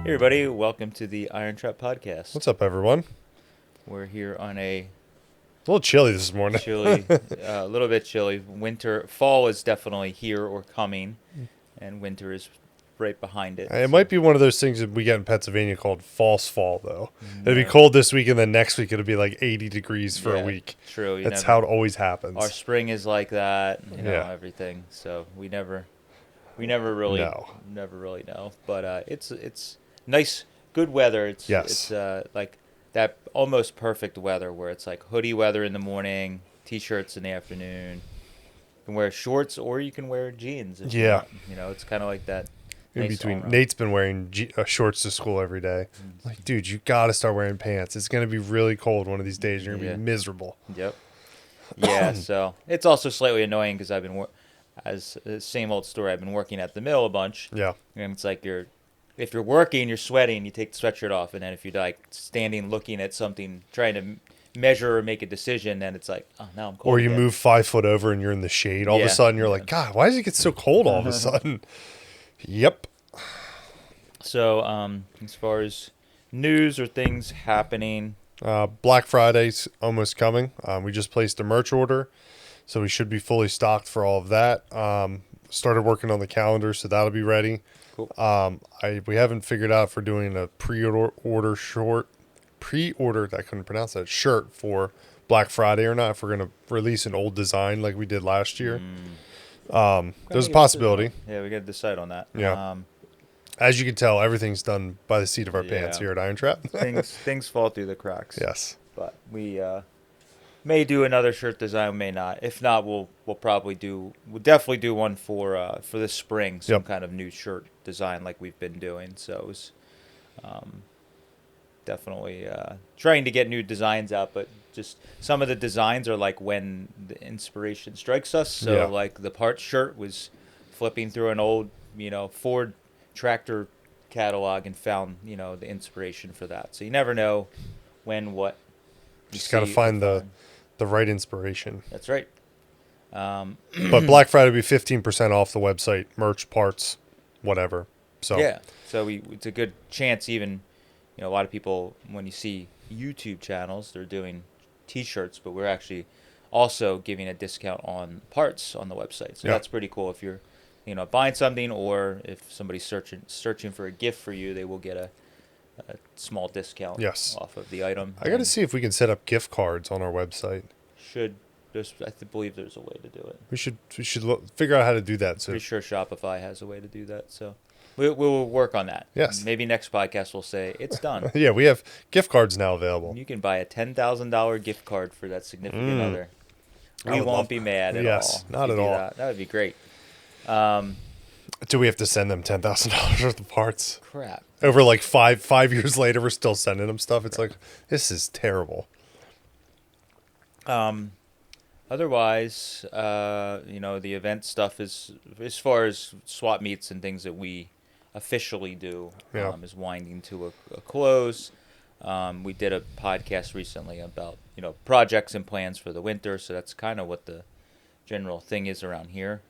Hey everybody, welcome to the IronTrap podcast. What's up, everyone? We're here on a little chilly this morning. a little bit chilly. Fall is definitely here or coming, and winter is right behind it. It might be one of those things that we get in Pennsylvania called false fall, though. It'll be No. cold this week, and then next week it'll be like 80 degrees for a week. True. That's how it always happens. Our spring is like that, Yeah. everything. So we never really know. But it's nice, good weather. It's like that almost perfect weather where it's like hoodie weather in the morning, t-shirts in the afternoon. You can wear shorts or you can wear jeans. If you want. It's kind of like that. In Nice between, all-around. Nate's been wearing shorts to school every day. Like, dude, you got to start wearing pants. It's going to be really cold one of these days. You're going to be miserable. Yep. Yeah, so it's also slightly annoying because I've been, as the same old story, I've been working at the mill a bunch. Yeah. And it's like if you're working, you're sweating, you take the sweatshirt off, and then if you're like standing looking at something, trying to measure or make a decision, then it's like, oh, now I'm cold. Or you again. move 5 foot over and you're in the shade. All of a sudden, you're like, God, why does it get so cold all of a sudden? Yep. So, as far as news or things happening, Black Friday's almost coming. We just placed a merch order, so we should be fully stocked for all of that. Started working on the calendar, so that'll be ready. Cool. We haven't figured out if we're doing a pre-order I couldn't pronounce that, shirt for Black Friday or not, if we're going to release an old design like we did last year. There's a possibility. Yeah, we got to decide on that. Yeah. As you can tell, everything's done by the seat of our pants here at IronTrap. things fall through the cracks. Yes. But we may do another shirt design, may not. If not, we'll definitely do one for this spring, some kind of new shirt design like we've been doing. So it was definitely trying to get new designs out, but just some of the designs are like when the inspiration strikes us. So like the part shirt was flipping through an old, Ford tractor catalog and found, the inspiration for that. So you never know when what. Just got to find the right inspiration. That's right. But Black Friday will be 15% off the website, merch, parts, whatever. So yeah, so it's a good chance. Even a lot of people, when you see YouTube channels, they're doing T-shirts, but we're actually also giving a discount on parts on the website. So that's pretty cool. If you're buying something, or if somebody's searching for a gift for you, they will get a small discount off of the item. I got to see if we can set up gift cards on our website. I believe there's a way to do it. We should figure out how to do that. So pretty sure Shopify has a way to do that. So we'll work on that. Yes. Maybe next podcast we'll say it's done. Yeah, we have gift cards now available. You can buy a $10,000 gift card for that significant other. We won't be mad at all. Yes, not at all. That would be great. Do we have to send them $10,000 worth of parts? Crap. Over like five years later, we're still sending them stuff. It's like, this is terrible. Otherwise, the event stuff is, as far as swap meets and things that we officially do, is winding to a close. We did a podcast recently about, projects and plans for the winter. So that's kind of what the general thing is around here.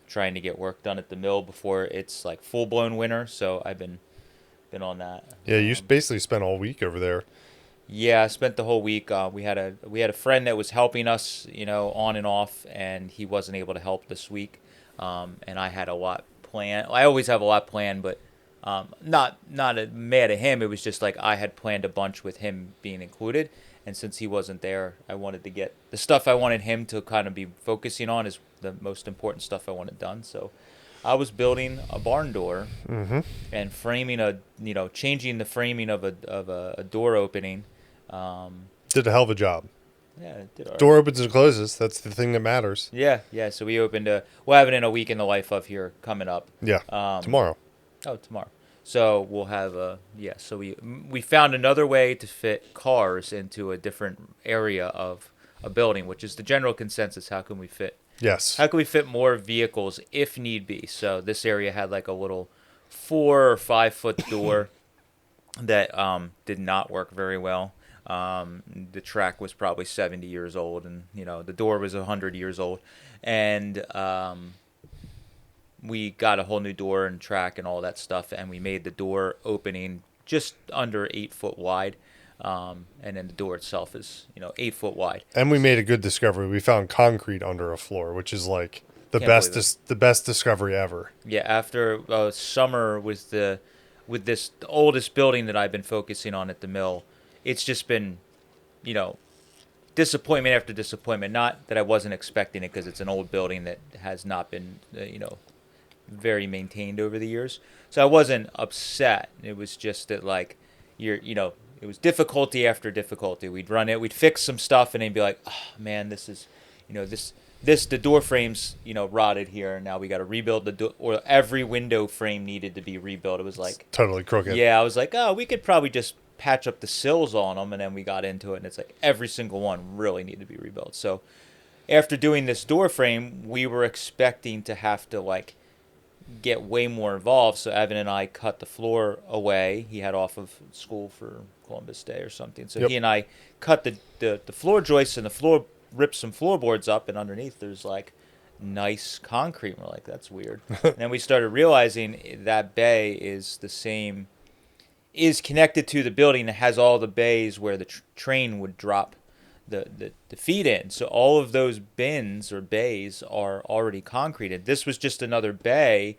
Trying to get work done at the mill before it's like full-blown winter. So I've been on that. Yeah, you basically spent all week over there. Yeah, I spent the whole week. We had a friend that was helping us, on and off, and he wasn't able to help this week. And I had a lot planned. I always have a lot planned, but not mad at him. It was just like I had planned a bunch with him being included. And since he wasn't there, I wanted to get the stuff I wanted him to kind of be focusing on is the most important stuff I wanted done. So I was building a barn door and framing changing the framing of a door opening. Did a hell of a job. Yeah, it did. All right. Door opens and closes. That's the thing that matters. Yeah. So we opened we'll have it in a week in the life of here coming up. Yeah. Tomorrow. Oh, tomorrow. So we'll have so we found another way to fit cars into a different area of a building, which is the general consensus. How can we fit more vehicles if need be? So this area had like a little 4 or 5 foot door that did not work very well. The track was probably 70 years old, and the door was 100 years old, and we got a whole new door and track and all that stuff, and we made the door opening just under 8 foot wide. And then the door itself is, 8 foot wide. And we made a good discovery. We found concrete under a floor, which is like the Can't best believe it. the best discovery ever. Yeah, after summer with the oldest building that I've been focusing on at the mill, it's just been, you know, disappointment after disappointment. Not that I wasn't expecting it, because it's an old building that has not been, very maintained over the years. So I wasn't upset. It was just that, like, it was difficulty after difficulty. We'd run it, we'd fix some stuff, and then be like, oh man, this is, the door frames, rotted here, and now we got to rebuild the door, or every window frame needed to be rebuilt. It was like, It's totally crooked. yeah, I was like, oh, we could probably just patch up the sills on them, and then we got into it, and it's like every single one really needed to be rebuilt. So after doing this door frame, we were expecting to have to, like, get way more involved. So Evan and I cut the floor away. He had off of school for Columbus Day or something. So Yep. he and I cut the floor joists and the floor, ripped some floorboards up, and underneath there's like nice concrete. We're like, that's weird. And then we started realizing that bay is connected to the building that has all the bays where the train would drop the feed in. So all of those bins or bays are already concreted. This was just another bay,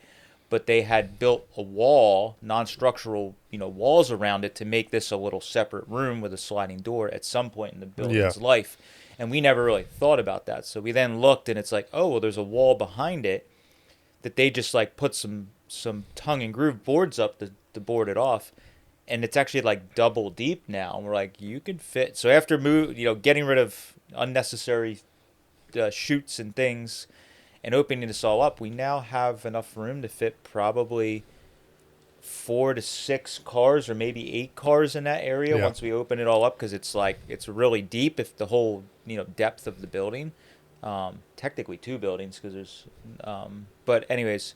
but they had built a wall, non-structural, walls around it to make this a little separate room with a sliding door at some point in the building's life. And we never really thought about that. So we then looked, and it's like, oh, well, there's a wall behind it that they just like put some tongue and groove boards up to board it off. And it's actually like double deep now. And we're like, you can fit. So after getting rid of unnecessary chutes and things and opening this all up, we now have enough room to fit probably 4 to 6 cars or maybe 8 cars in that area once we open it all up, because it's really deep if the whole depth of the building. Technically 2 buildings, because there's but anyways,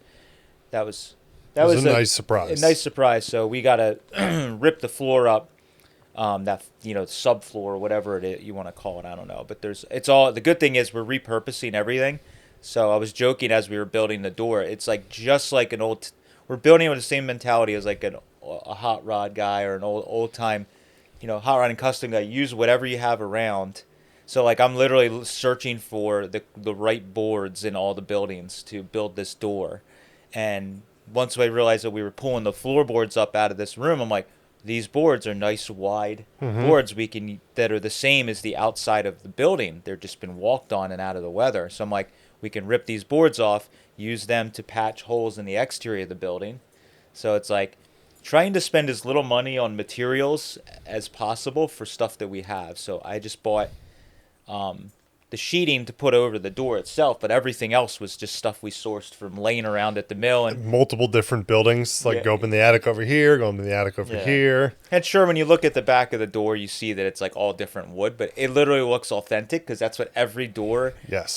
that was a nice surprise. A nice surprise. So we gotta rip the floor up, that subfloor, whatever you want to call it. I don't know, but it's all. The good thing is we're repurposing everything. So I was joking as we were building the door. It's like just like an old. We're building it with the same mentality as like a hot rod guy or an old time, hot rod and custom guy. Use whatever you have around. So like I'm literally searching for the right boards in all the buildings to build this door, and once I realized that we were pulling the floorboards up out of this room, I'm like, these boards are nice wide boards that are the same as the outside of the building. They've just been walked on and out of the weather. So I'm like, we can rip these boards off, use them to patch holes in the exterior of the building. So it's like trying to spend as little money on materials as possible for stuff that we have. So I just bought the sheeting to put over the door itself, but everything else was just stuff we sourced from laying around at the mill. And multiple different buildings, like go up in the attic over here, go up in the attic over here. And sure, when you look at the back of the door, you see that it's like all different wood, but it literally looks authentic, because that's what every door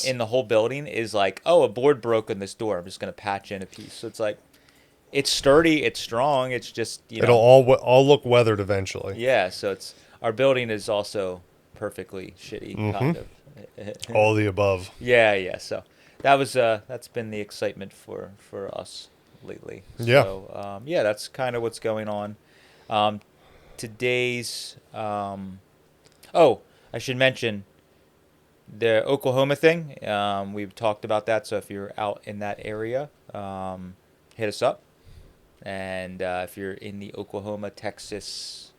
in the whole building is like. Oh, a board broke in this door, I'm just going to patch in a piece. So it's like, it's sturdy, it's strong, it's just, it'll all look weathered eventually. Yeah, so our building is also perfectly shitty, kind of. All the above. Yeah. So that's been the excitement for us lately. Yeah. So that's kind of what's going on. Today's I should mention the Oklahoma thing. We've talked about that. So if you're out in that area, hit us up. And if you're in the Oklahoma, Texas,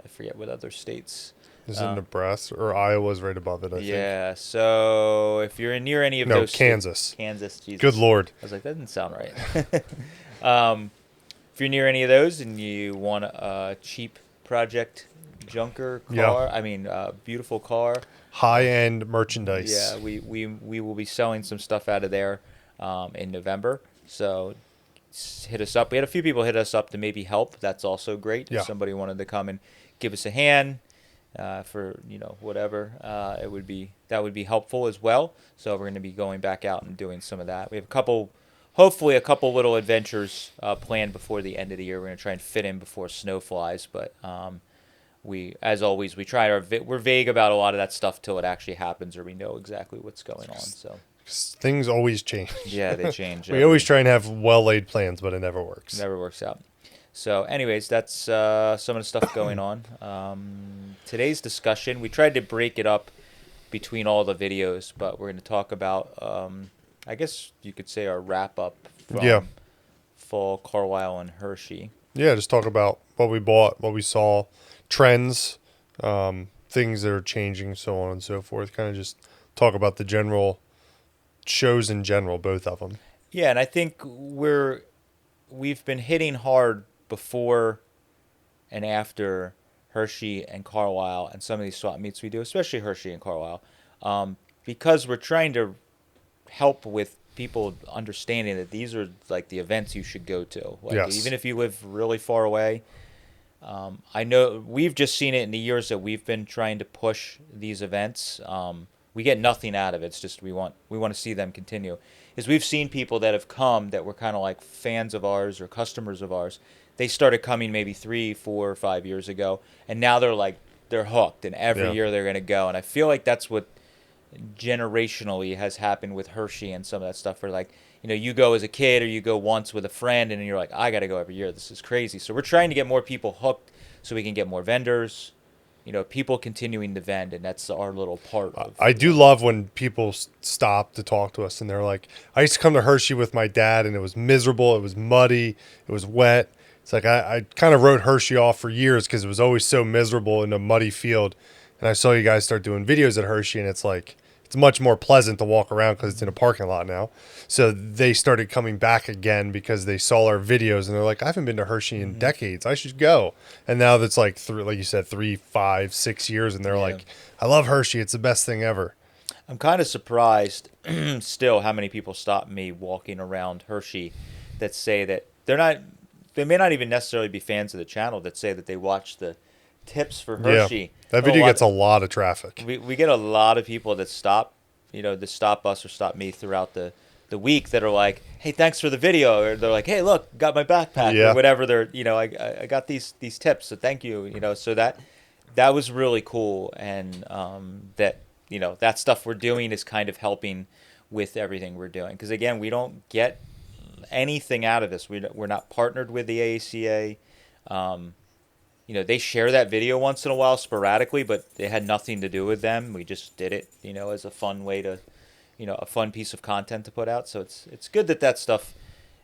I forget what other states. Is it Nebraska or Iowa's right above it? I think. Yeah. So if you're near any of those, Kansas. Kansas. Jesus. Good Lord. I was like, that doesn't sound right. If you're near any of those and you want a cheap project junker car, beautiful car, high-end merchandise. Yeah, we will be selling some stuff out of there in November. So hit us up. We had a few people hit us up to maybe help. That's also great. Yeah. If somebody wanted to come and give us a hand. For whatever, that would be helpful as well. So we're going to be going back out and doing some of that. We have hopefully a couple little adventures planned before the end of the year. We're going to try and fit in before snow flies, but as always, we're vague about a lot of that stuff till it actually happens or we know exactly what's going on. So things always change. Yeah, they change. We always try and have well-laid plans, but it never works. Never works out. So, anyways, that's some of the stuff going on. Today's discussion, we tried to break it up between all the videos, but we're going to talk about, I guess you could say, our wrap-up from Yeah. Fall Carlisle and Hershey. Yeah, just talk about what we bought, what we saw, trends, things that are changing, so on and so forth. Kind of just talk about the general shows in general, both of them. Yeah, and I think we've been hitting hard before and after Hershey and Carlisle and some of these swap meets we do, especially Hershey and Carlisle, because we're trying to help with people understanding that these are like the events you should go to. Like, Yes. even if you live really far away. I know we've just seen it in the years that we've been trying to push these events. We get nothing out of it. It's just we want to see them continue. Is we've seen people that have come that were kind of like fans of ours or customers of ours. They started coming maybe 3, 4, 5 years ago, and now they're hooked, and every Yeah. year they're going to go. And I feel like that's what generationally has happened with Hershey and some of that stuff. Where like, you go as a kid or you go once with a friend, and you're like, I got to go every year. This is crazy. So we're trying to get more people hooked so we can get more vendors. People continuing to vend, and that's our little part of. I do love when people stop to talk to us and they're like, I used to come to Hershey with my dad and it was miserable. It was muddy. It was wet. It's like I kind of wrote Hershey off for years because it was always so miserable in a muddy field. And I saw you guys start doing videos at Hershey, and it's like, it's much more pleasant to walk around because it's in a parking lot now. So they started coming back again because they saw our videos and they're like, I haven't been to Hershey in decades. I should go. And now that's like, like you said, 3, 5, 6 years. And they're Yeah. like, I love Hershey. It's the best thing ever. I'm kind of surprised still how many people stop me walking around Hershey that say that they may not even necessarily be fans of the channel, that say that they watch the tips for Hershey. Yeah. That video gets a lot of traffic. We get a lot of people that stop us or stop me throughout the week that are like, hey, thanks for the video. Or they're like, hey, look, got my backpack, Yeah. or whatever. I got these tips, so thank you. So that was really cool. And that stuff we're doing is kind of helping with everything we're doing. Because again, we don't get anything out of this. We're not partnered with the AACA. They share that video once in a while sporadically, but it had nothing to do with them. We just did it, as a fun way to, a fun piece of content to put out. So it's good that stuff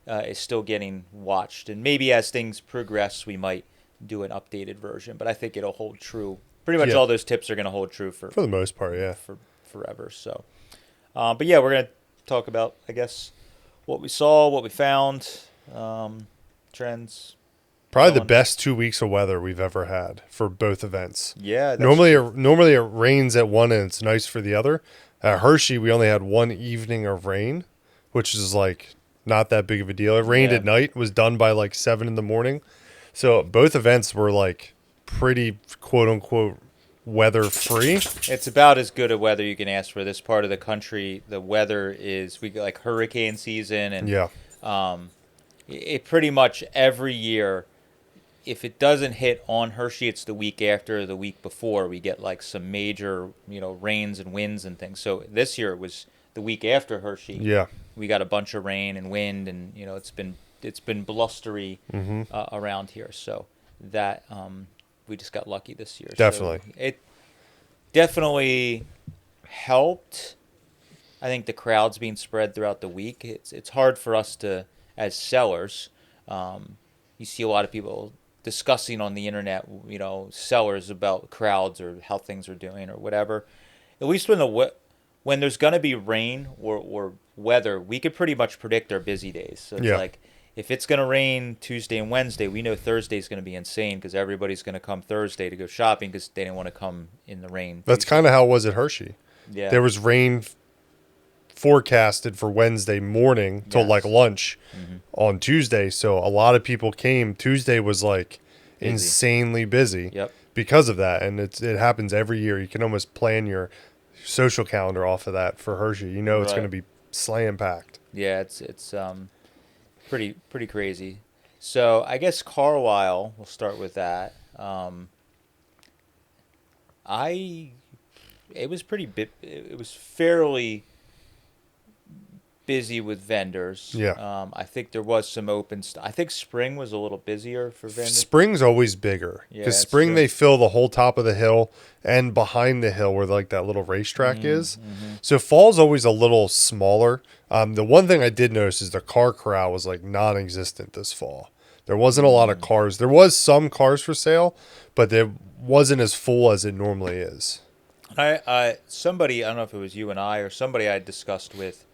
is still getting watched. And maybe as things progress, we might do an updated version. But I think it'll hold true. Pretty much Yeah. all those tips are going to hold true for For the most part, yeah. for forever. So, but yeah, we're going to talk about, I guess, what we saw, what we found, trends. Probably the on. best 2 weeks of weather we've ever had for both events. Yeah. Normally it rains at one and it's nice for the other. At Hershey, we only had one evening of rain, which is like not that big of a deal. It rained Yeah. at night, was done by like 7 in the morning. So both events were like pretty quote unquote weather free. It's about as good a weather you can ask for. This part of the country, the weather is, we get like hurricane season, and Yeah. it pretty much every year, if it doesn't hit on Hershey, it's the week after or the week before. We get like some major, rains and winds and things. So this year it was the week after Hershey. Yeah. We got a bunch of rain and wind, and it's been blustery around here. So that we just got lucky this year. Definitely. So it definitely helped. I think the crowds being spread throughout the week. It's hard for us to, as sellers. You see a lot of people discussing on the internet, sellers about crowds or how things are doing or whatever. At least when there's gonna be rain or weather, we could pretty much predict our busy days. So it's Yeah. like, if it's gonna rain Tuesday and Wednesday, we know Thursday's gonna be insane because everybody's gonna come Thursday to go shopping because they didn't want to come in the rain. That's kind of how it was at Hershey. Yeah. There was rain forecasted for Wednesday morning till Yes. like lunch on Tuesday. So a lot of people came. Tuesday was like Busy. insanely busy Yep. because of that. And it happens every year. You can almost plan your social calendar off of that for Hershey. It's Right. going to be slam packed. Yeah, it's pretty crazy. So I guess Carlisle, we'll start with that. It was fairly busy with vendors. Yeah. I think there was some open I think spring was a little busier for vendors. Spring's always bigger Yeah, because that's spring true. they fill the whole top of the hill and behind the hill where like that little racetrack is. Mm-hmm. So fall's always a little smaller. The one thing I did notice is the car corral was like non-existent this fall. There wasn't a lot of cars. There was some cars for sale, but it wasn't as full as it normally is. Somebody, I don't know if it was you and I or somebody I discussed with,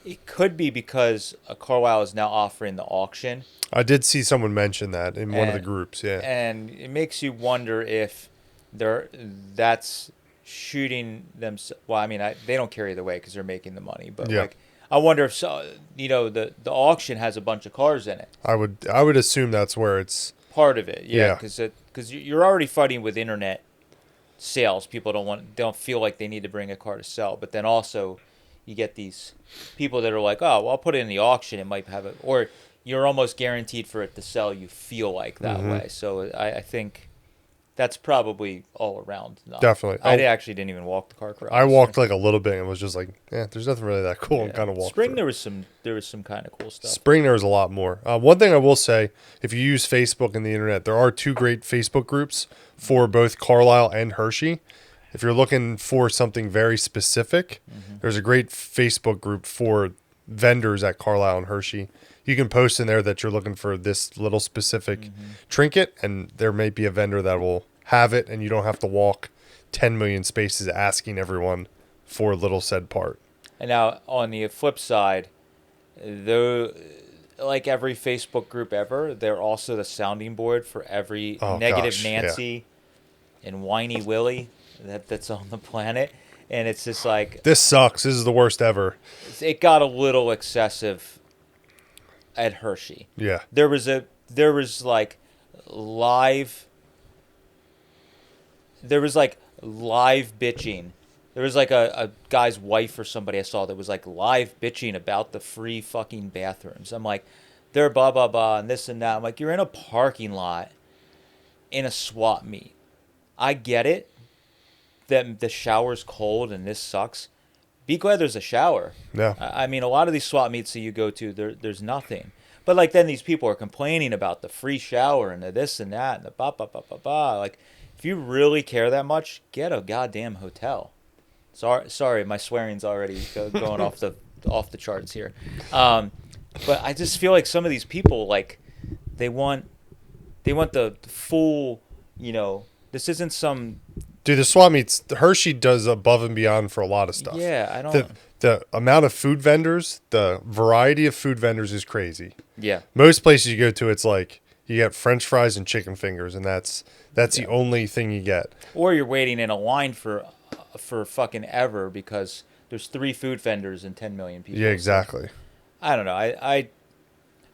it could be because Carlisle is now offering the auction. I did see someone mention that in one of the And, groups. Yeah. and it makes you wonder if that's shooting them. Well, I mean, they don't care either way because they're making the money. But Yeah. like, I wonder if the auction has a bunch of cars in it. I would assume that's where it's. Part of it, yeah, Yeah. because you're already fighting with internet sales. People don't feel like they need to bring a car to sell, but then also you get these people that are like, oh, well, I'll put it in the auction. It might have it, or you're almost guaranteed for it to sell. You feel like that way. So I think that's probably all around. Definitely. I actually didn't even walk the car corral. I walked like a little bit and was just like, yeah, there's nothing really that cool, and kind of walked. Spring through. there was some kind of cool stuff. Spring there was a lot more. One thing I will say, if you use Facebook and the internet, there are 2 great Facebook groups for both Carlisle and Hershey. If you're looking for something very specific, there's a great Facebook group for vendors at Carlisle and Hershey. You can post in there that you're looking for this little specific trinket, and there may be a vendor that will have it, and you don't have to walk 10 million spaces asking everyone for little said part. And now on the flip side, though, like every Facebook group ever, they're also the sounding board for every negative Nancy and whiny Willie that's on the planet. And it's just like, this sucks. This is the worst ever. it got a little excessive at Hershey. Yeah. There was like live bitching. There was like a guy's wife or somebody I saw that was like live bitching about the free fucking bathrooms. I'm like, they're blah blah blah and this and that. I'm like, you're in a parking lot in a swap meet. I get it that the shower's cold and this sucks. Be glad there's a shower. Yeah. I mean, a lot of these swap meets that you go to, there's nothing. But like then these people are complaining about the free shower and the this and that and the ba ba ba ba ba. Like, if you really care that much, get a goddamn hotel. Sorry, my swearing's already going off the charts here. But I just feel like some of these people, like, they want the full, this isn't some. Dude, the swap meets, Hershey does above and beyond for a lot of stuff. Yeah, I don't. The amount of food vendors, the variety of food vendors is crazy. Yeah. Most places you go to, it's like you get French fries and chicken fingers, and that's the only thing you get. Or you're waiting in a line for fucking ever because there's 3 food vendors and 10 million people. Yeah, exactly. So, I don't know. I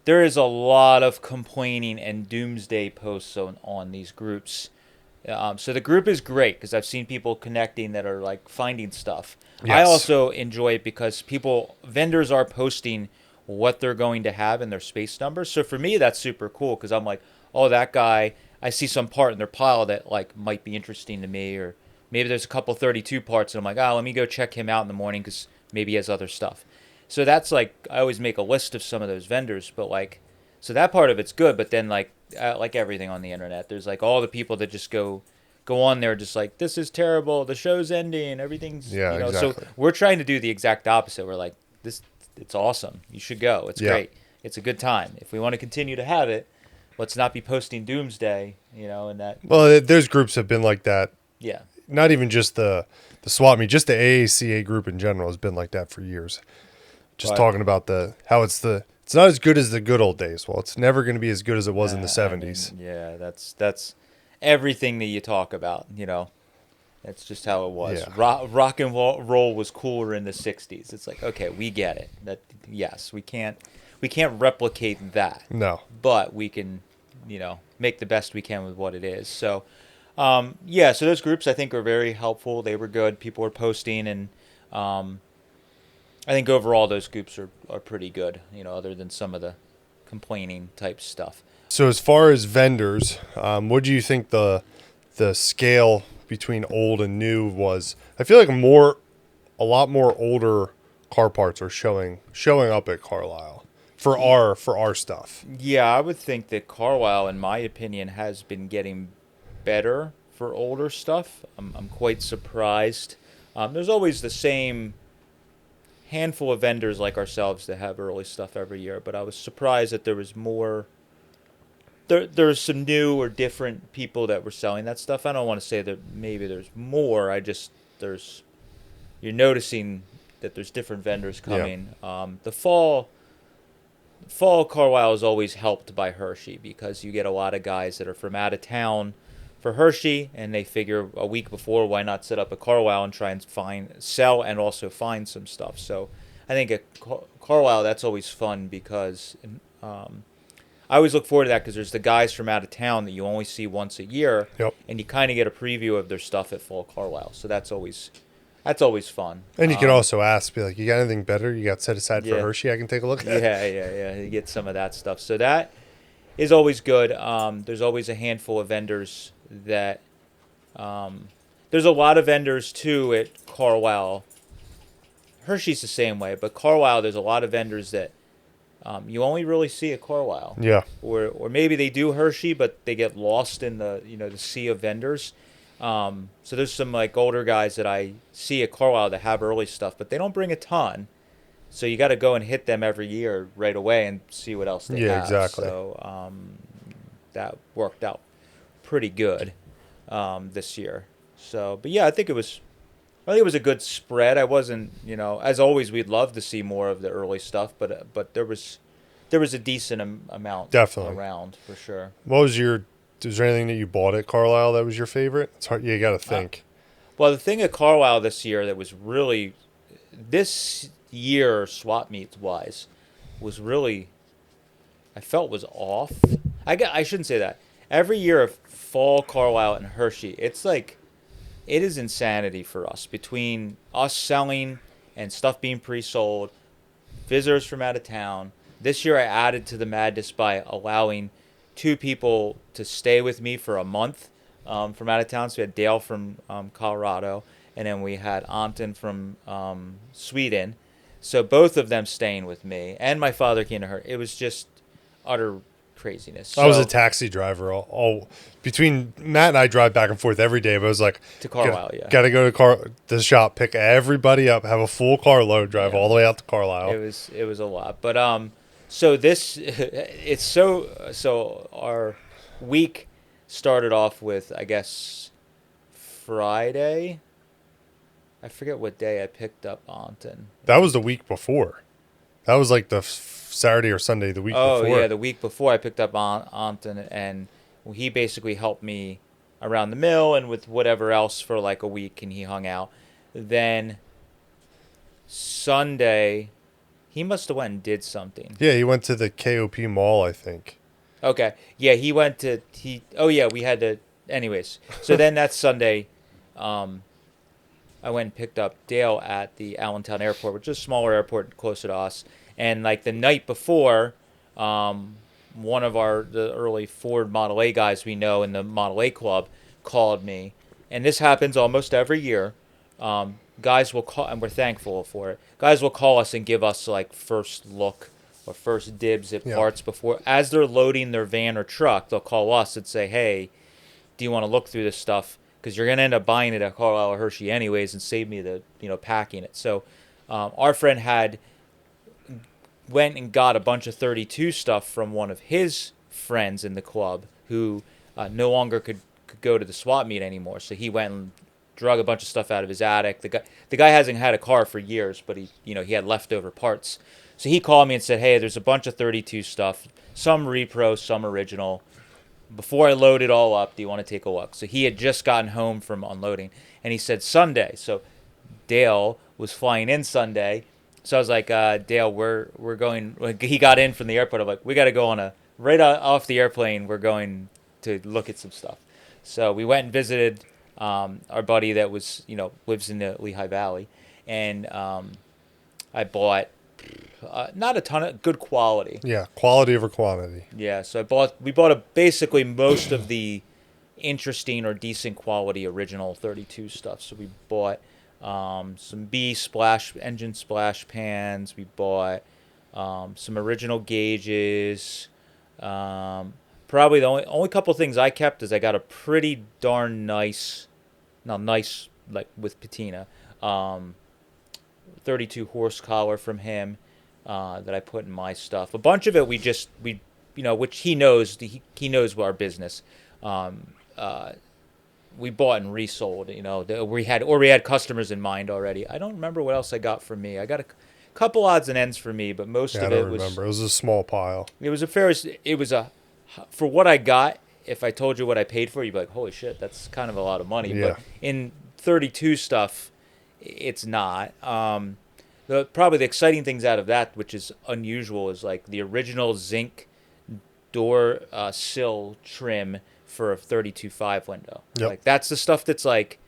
there is a lot of complaining and doomsday posts on these groups. So the group is great because I've seen people connecting that are like finding stuff. Yes. I also enjoy it because vendors are posting what they're going to have in their space numbers. So for me, that's super cool because I'm like, oh, that guy, I see some part in their pile that like might be interesting to me, or maybe there's a couple 32 parts and I'm like, let me go check him out in the morning because maybe he has other stuff. So that's like, I always make a list of some of those vendors, but like, so that part of it's good. But then like everything on the internet, there's like all the people that just go on there just like, this is terrible, the show's ending, everything's exactly. So we're trying to do the exact opposite. We're like, it's awesome, you should go, it's great, it's a good time. If we want to continue to have it, let's not be posting doomsday, and that. Well, those groups have been like that. Yeah. Not even just the swap meet, just the AACA group in general has been like that for years. Just talking about how it's not as good as the good old days. Well, it's never going to be as good as it was in the 70s. I mean, yeah, that's everything that you talk about, That's just how it was. Yeah. Rock and roll was cooler in the 60s. It's like, okay, we get it. That yes, we can't replicate that. No. But we can, make the best we can with what it is. So, so those groups I think are very helpful. They were good. People were posting, and I think overall those groups are pretty good, other than some of the complaining type stuff. So as far as vendors, what do you think the scale between old and new was? I feel like a lot more older car parts are showing up at Carlisle for our stuff. Yeah, I would think that Carlisle, in my opinion, has been getting better for older stuff. I'm quite surprised. There's always the same handful of vendors like ourselves that have early stuff every year, but I was surprised that there was more. There's some new or different people that were selling that stuff. I don't want to say that maybe there's more. There's you're noticing that there's different vendors coming. The fall Carlisle is always helped by Hershey because you get a lot of guys that are from out of town for Hershey, and they figure a week before, why not set up a Carlisle and try and sell, and also find some stuff. So I think at Carlisle, that's always fun because I always look forward to that because there's the guys from out of town that you only see once a year, Yep. and you kind of get a preview of their stuff at Fall Carlisle. So that's always fun. And you can also ask, be like, you got anything better you got set aside for Yeah. Hershey I can take a look at? Yeah. You get some of that stuff. So that is always good. There's always a handful of vendors that. There's a lot of vendors too at Carlisle. Hershey's the same way, but Carlisle, there's a lot of vendors that you only really see at Carlisle. Yeah. Or maybe they do Hershey, but they get lost in the the sea of vendors. So there's some like older guys that I see at Carlisle that have early stuff, but they don't bring a ton. So you got to go and hit them every year right away and see what else they have. Yeah, exactly. So that worked out pretty good this year. So, but yeah, I think it was a good spread. I wasn't, as always, we'd love to see more of the early stuff, but there was a decent amount Definitely around for sure. Was there anything that you bought at Carlisle that was your favorite? It's hard. You got to think. Well, the thing at Carlisle this year that was really, this year swap meets wise, was really, I felt was off. I shouldn't say that. Every year of Fall Carlisle and Hershey, it's like, it is insanity for us between us selling and stuff being pre-sold, visitors from out of town. This year I added to the madness by allowing 2 people to stay with me for a month from out of town. So we had Dale from Colorado, and then we had Anton from Sweden. So both of them staying with me, and my father came to her. It was just utter craziness. So, I was a taxi driver. All between Matt and I drive back and forth every day, but it was like to Carlisle, got to go to the shop, pick everybody up, have a full carload, drive all the way out to Carlisle. It was a lot, but so this it's so our week started off with, I guess, Friday. I forget what day I picked up Anton. That was the week before. That was like the Saturday or Sunday the week before. Oh yeah, the week before I picked up Anton, and he basically helped me around the mill and with whatever else for like a week, and he hung out. Then Sunday, he must have went and did something. Yeah, he went to the KOP mall, I think. Okay. Yeah, oh yeah, we had to anyways. So then that Sunday, I went and picked up Dale at the Allentown Airport, which is a smaller airport closer to us. And like the night before, one of the early Ford Model A guys we know in the Model A club called me, and this happens almost every year. Guys will call, and we're thankful for it. Guys will call us and give us like first look or first dibs at parts before, as they're loading their van or truck. They'll call us and say, "Hey, do you want to look through this stuff? Because you're gonna end up buying it at Carlisle or Hershey anyways, and save me the packing it." So, our friend went and got a bunch of 32 stuff from one of his friends in the club who no longer could go to the swap meet anymore. So he went and drug a bunch of stuff out of his attic. The guy hasn't had a car for years, but he had leftover parts. So he called me and said, "Hey, there's a bunch of 32 stuff, some repro, some original. Before I load it all up, do you want to take a look?" So he had just gotten home from unloading, and he said Sunday. So Dale was flying in Sunday. So I was like, "Dale, we're going." Like, he got in from the airport. I'm like, "We got to go right off the airplane. We're going to look at some stuff." So we went and visited our buddy that was lives in the Lehigh Valley, and I bought not a ton of good quality. Yeah, quality over quantity. Yeah, so we bought basically most of the interesting or decent quality original 32 stuff. So we bought some B splash engine splash pans. We bought some original gauges. Probably the only couple things I kept is I got a pretty darn nice, not nice like with patina, 32 horse collar from him that I put in my stuff. A bunch of it we which he knows he knows our business. Um, uh, we bought and resold. We had customers in mind already. I don't remember what else I got for me. I got a couple odds and ends for me, but most Yeah, of I it don't was. remember. It was a small pile. It was a fair. It was a for what I got. If I told you what I paid for, you'd be like, "Holy shit, that's kind of a lot of money." Yeah. But in 32 stuff, it's not. Probably the exciting things out of that, which is unusual, is like the original zinc door sill trim for a 32.5 window. Yep. Like that's the stuff that's like,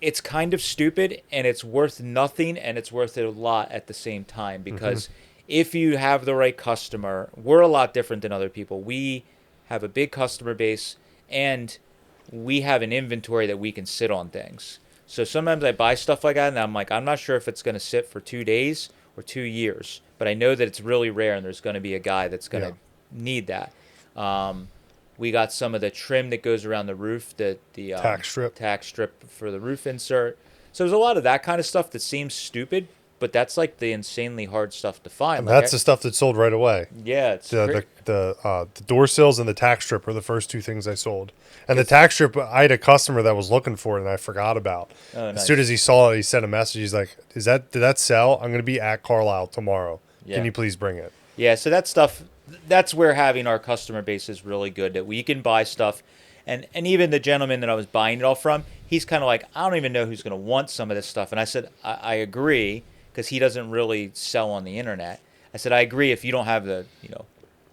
it's kind of stupid and it's worth nothing and it's worth it a lot at the same time because if you have the right customer, we're a lot different than other people. We have a big customer base and we have an inventory that we can sit on things. So sometimes I buy stuff like that and I'm like, I'm not sure if it's going to sit for 2 days or 2 years, but I know that it's really rare and there's going to be a guy that's going to need that. We got some of the trim that goes around the roof, the tack strip for the roof insert. So there's a lot of that kind of stuff that seems stupid, but that's like the insanely hard stuff to find. And like that's the stuff that sold right away. Yeah, it's the door sills and the tack strip were the first two things I sold. And the tack strip, I had a customer that was looking for it, and I forgot about. Oh, nice. As soon as he saw it, he sent a message. He's like, did that sell? I'm going to be at Carlisle tomorrow. Yeah. Can you please bring it? Yeah, so that stuff, that's where having our customer base is really good, that we can buy stuff. And even the gentleman that I was buying it all from, he's kind of like, I don't even know who's going to want some of this stuff. And I said, I agree, because he doesn't really sell on the internet. I said, I agree if you don't have the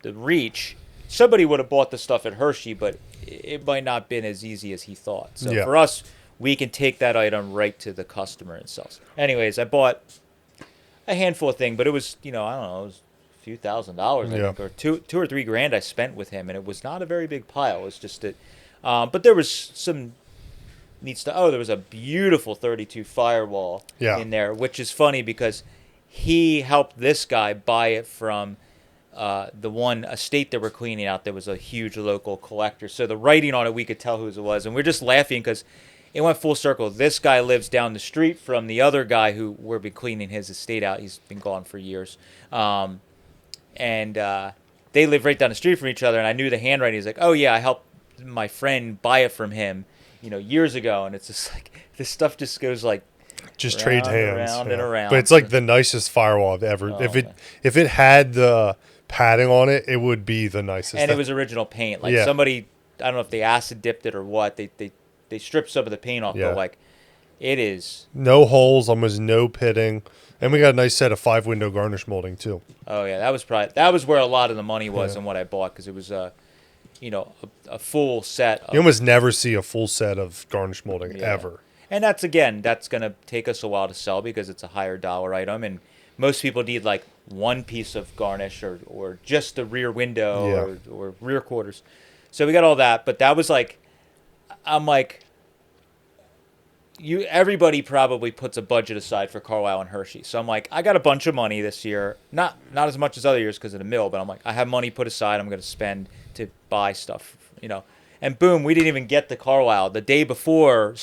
reach. Somebody would have bought the stuff at Hershey, but it might not have been as easy as he thought. So for us, we can take that item right to the customer and sell. Anyways, I bought a handful of things, but it was, I don't know, it was a few $1,000s, I think, or two or three grand I spent with him, and it was not a very big pile. It was just that, but there was some neat stuff. Oh, there was a beautiful 32 firewall in there, which is funny because he helped this guy buy it from the one estate that we're cleaning out. There was a huge local collector, so the writing on it, we could tell whose it was, and we're just laughing because it went full circle. This guy lives down the street from the other guy who we've been cleaning his estate out. He's been gone for years. And they live right down the street from each other. And I knew the handwriting. He's like, oh, yeah, I helped my friend buy it from him, years ago. And it's just like, this stuff just goes like, just trade hands. Around and around. But it's like the nicest firewall I've ever. Oh, if it had the padding on it, it would be the nicest. And it was original paint. Like somebody, I don't know if they acid dipped it or what. They stripped some of the paint off, but like it is no holes, almost no pitting, and we got a nice set of 5-window garnish molding too. Oh yeah, that was where a lot of the money was and what I bought because it was a full set. You almost never see a full set of garnish molding ever. And that's gonna take us a while to sell because it's a higher dollar item, and most people need like one piece of garnish or just the rear window or rear quarters. So we got all that, but that was like. I'm like, everybody probably puts a budget aside for Carlisle and Hershey. So I'm like, I got a bunch of money this year, not as much as other years because of the mill, but I'm like, I have money put aside. I'm going to spend to buy stuff, And boom, we didn't even get to Carlisle the day before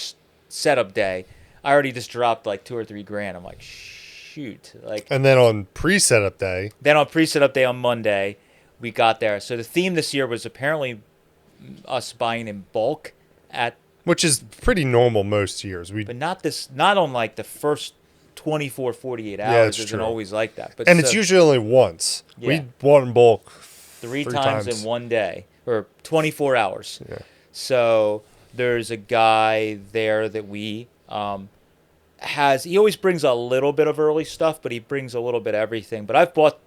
setup day. I already just dropped like 2 or 3 grand. I'm like, shoot, like. And then on pre-setup day. On Monday, we got there. So the theme this year was apparently us buying in bulk. Which is pretty normal most years. But not on like the first 24, 48 hours. It isn't always like that. But it's usually only once. Yeah. We bought in bulk three times in one day or 24 hours. Yeah. So there's a guy there that we he always brings a little bit of early stuff, but he brings a little bit of everything. But I've bought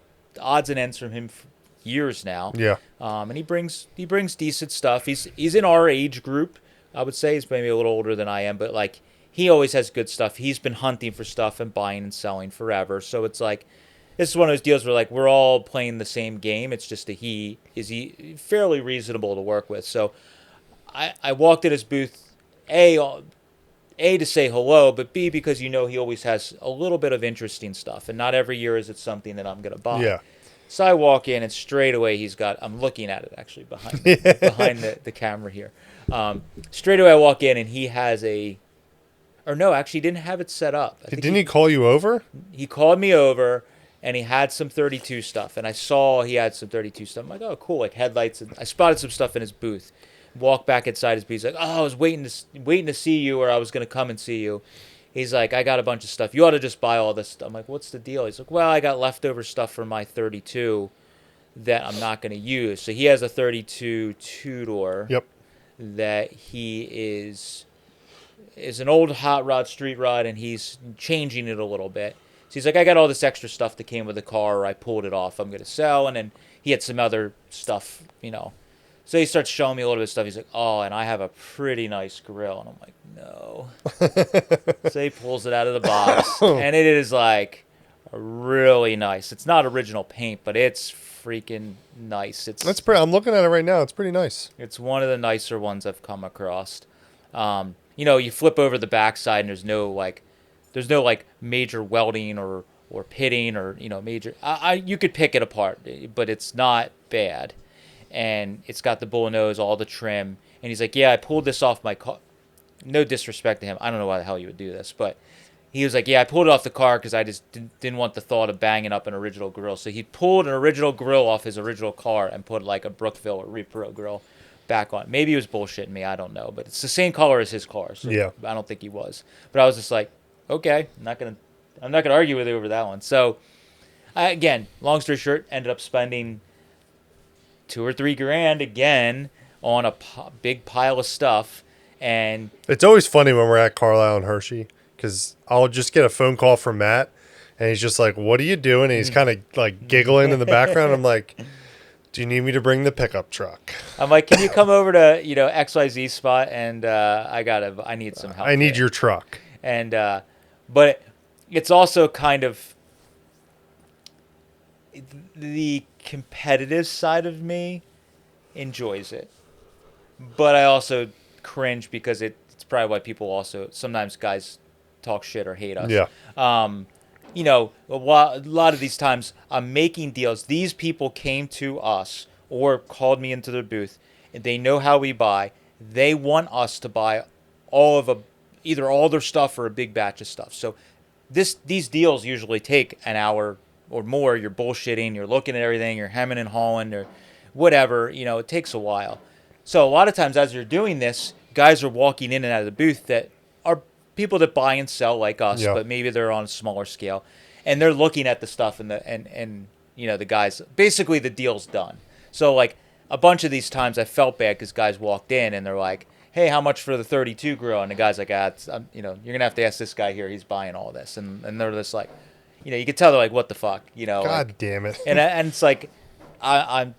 odds and ends from him for years now. Yeah. And he brings decent stuff. He's in our age group. I would say he's maybe a little older than I am, but like he always has good stuff. He's been hunting for stuff and buying and selling forever. So it's like this is one of those deals where like we're all playing the same game. It's just that he fairly reasonable to work with. So I walked in his booth. A, to say hello, but B, because you know he always has a little bit of interesting stuff, and not every year is it something that I'm going to buy. Yeah. So I walk in, and straight away he's got, I'm looking at it actually behind the camera here. Straight away I walk in, and he has or no, actually he didn't have it set up. I think Didn't he call you over? he called me over, and he had some 32 stuff, and I saw he had some 32 stuff. I'm like, oh, cool, like headlights, and I spotted some stuff in his booth. Walk back inside his booth. He's like, oh, I was waiting to see you, or I was gonna come and see you. He's like, I got a bunch of stuff. You ought to just buy all this stuff. I'm like, what's the deal? He's like, well, I got leftover stuff from my 32 that I'm not gonna use. So he has a 32 two-door. Yep. That he is an old hot rod street rod, and he's changing it a little bit. So he's like, I got all this extra stuff that came with the car, or I pulled it off. I'm gonna sell, and then he had some other stuff, So he starts showing me a little bit of stuff. He's like, oh, and I have a pretty nice grill. And I'm like, no. So he pulls it out of the box. And it is like really nice. It's not original paint, but it's freaking nice. That's pretty. I'm looking at it right now. It's pretty nice. It's one of the nicer ones I've come across. You flip over the backside, and there's no major welding or pitting or major. You could pick it apart, but it's not bad. And it's got the bull nose, all the trim. And he's like, yeah, I pulled this off my car. No disrespect to him. I don't know why the hell you would do this. But he was like, yeah, I pulled it off the car because I just didn't want the thought of banging up an original grill. So he pulled an original grill off his original car and put like a Brookville or Repro grill back on. Maybe he was bullshitting me. I don't know. But it's the same color as his car. So yeah. I don't think he was. But I was just like, okay, I'm not gonna argue with you over that one. So, again, long story short, ended up spending $2 or $3 grand again on a big pile of stuff. And it's always funny when we're at Carlisle and Hershey because I'll just get a phone call from Matt, and he's just like, what are you doing? And he's kind of like giggling in the background. I'm like, do you need me to bring the pickup truck? I'm like, can you come over to XYZ spot, and I need some help. I need your truck. And but it's also kind of the competitive side of me enjoys it, but I also cringe because it's probably why people also sometimes guys talk shit or hate us. Yeah. A lot of these times I'm making deals. These people came to us or called me into their booth, and they know how we buy. They want us to buy either all their stuff or a big batch of stuff. So these deals usually take an hour or more. You're bullshitting, you're looking at everything, you're hemming and hawing or whatever, it takes a while. So a lot of times as you're doing this, guys are walking in and out of the booth that are people that buy and sell like us, yeah. But maybe they're on a smaller scale, and they're looking at the stuff and the guys, basically the deal's done. So like a bunch of these times I felt bad because guys walked in and they're like, hey, how much for the 32 grill? And the guy's like, you're going to have to ask this guy here. He's buying all this. And they're just like, you could tell they're like, what the fuck? God like, damn it. And it's like, I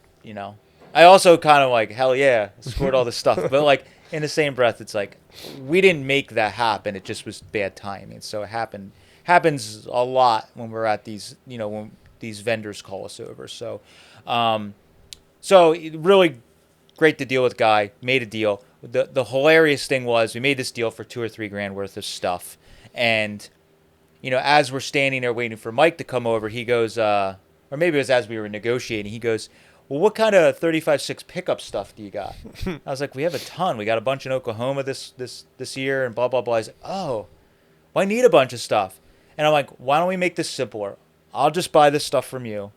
also kind of like, hell yeah, scored all this stuff. But like in the same breath, it's like, we didn't make that happen. It just was bad timing. So it happens a lot when we're at these, when these vendors call us over. So, so really great to deal with guy, made a deal. The hilarious thing was we made this deal for $2 or $3 grand worth of stuff. And, as we're standing there waiting for Mike to come over, he goes, or maybe it was as we were negotiating, he goes, well, what kind of 35.6 pickup stuff do you got? I was like, we have a ton. We got a bunch in Oklahoma this year and blah, blah, blah. He's like, oh, well, I need a bunch of stuff. And I'm like, why don't we make this simpler? I'll just buy this stuff from you,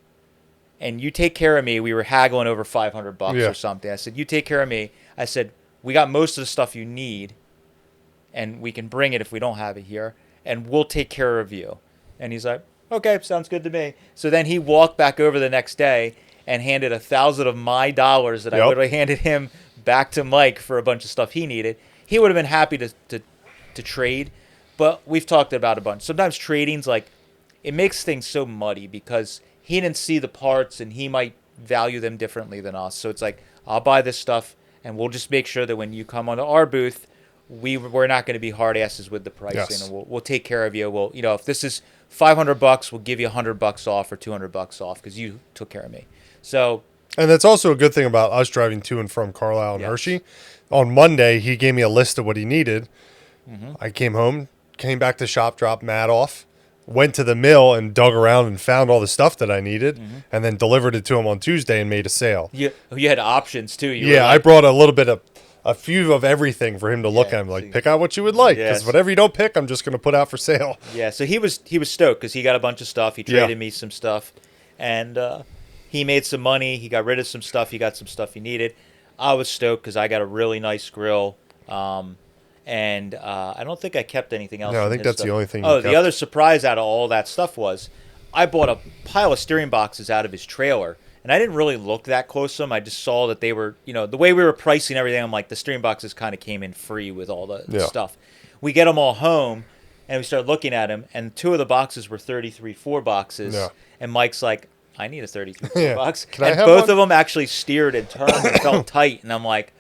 and you take care of me. We were haggling over $500 or something. I said, you take care of me. I said, we got most of the stuff you need, and we can bring it if we don't have it here, and we'll take care of you. And he's like, okay, sounds good to me. So then he walked back over the next day and handed 1,000 of my dollars that I would have handed him back to Mike for a bunch of stuff he needed. He would have been happy to trade, but we've talked about a bunch. Sometimes trading's like, it makes things so muddy because he didn't see the parts and he might value them differently than us. So it's like, I'll buy this stuff and we'll just make sure that when you come onto our booth, we're not going to be hard asses with the pricing. Yes. And we'll take care of you. We'll, if this is $500, we'll give you $100 off or $200 off because you took care of me. So, and that's also a good thing about us driving to and from Carlisle and Hershey. On Monday, he gave me a list of what he needed. I came home, came back to shop, dropped Matt off, went to the mill and dug around and found all the stuff that I needed, and then delivered it to him on Tuesday and made a sale. You had options too. Yeah, I brought a little bit of a few of everything for him to look at. Like, pick out what you would like, because whatever you don't pick, I'm just going to put out for sale. Yeah, so he was stoked because he got a bunch of stuff. He traded me some stuff, and he made some money. He got rid of some stuff. He got some stuff he needed. I was stoked because I got a really nice grill, and I don't think I kept anything else. No, I think that's the only thing. Oh, the other surprise out of all that stuff was I bought a pile of steering boxes out of his trailer. And I didn't really look that close to them. I just saw that they were, the way we were pricing everything, I'm like, the steering boxes kind of came in free with all the stuff. We get them all home, and we start looking at them, and 2 of the boxes were 33.4 boxes. Yeah. And Mike's like, I need a 33.4 box. And both of them actually steered and turned and felt tight. And I'm like,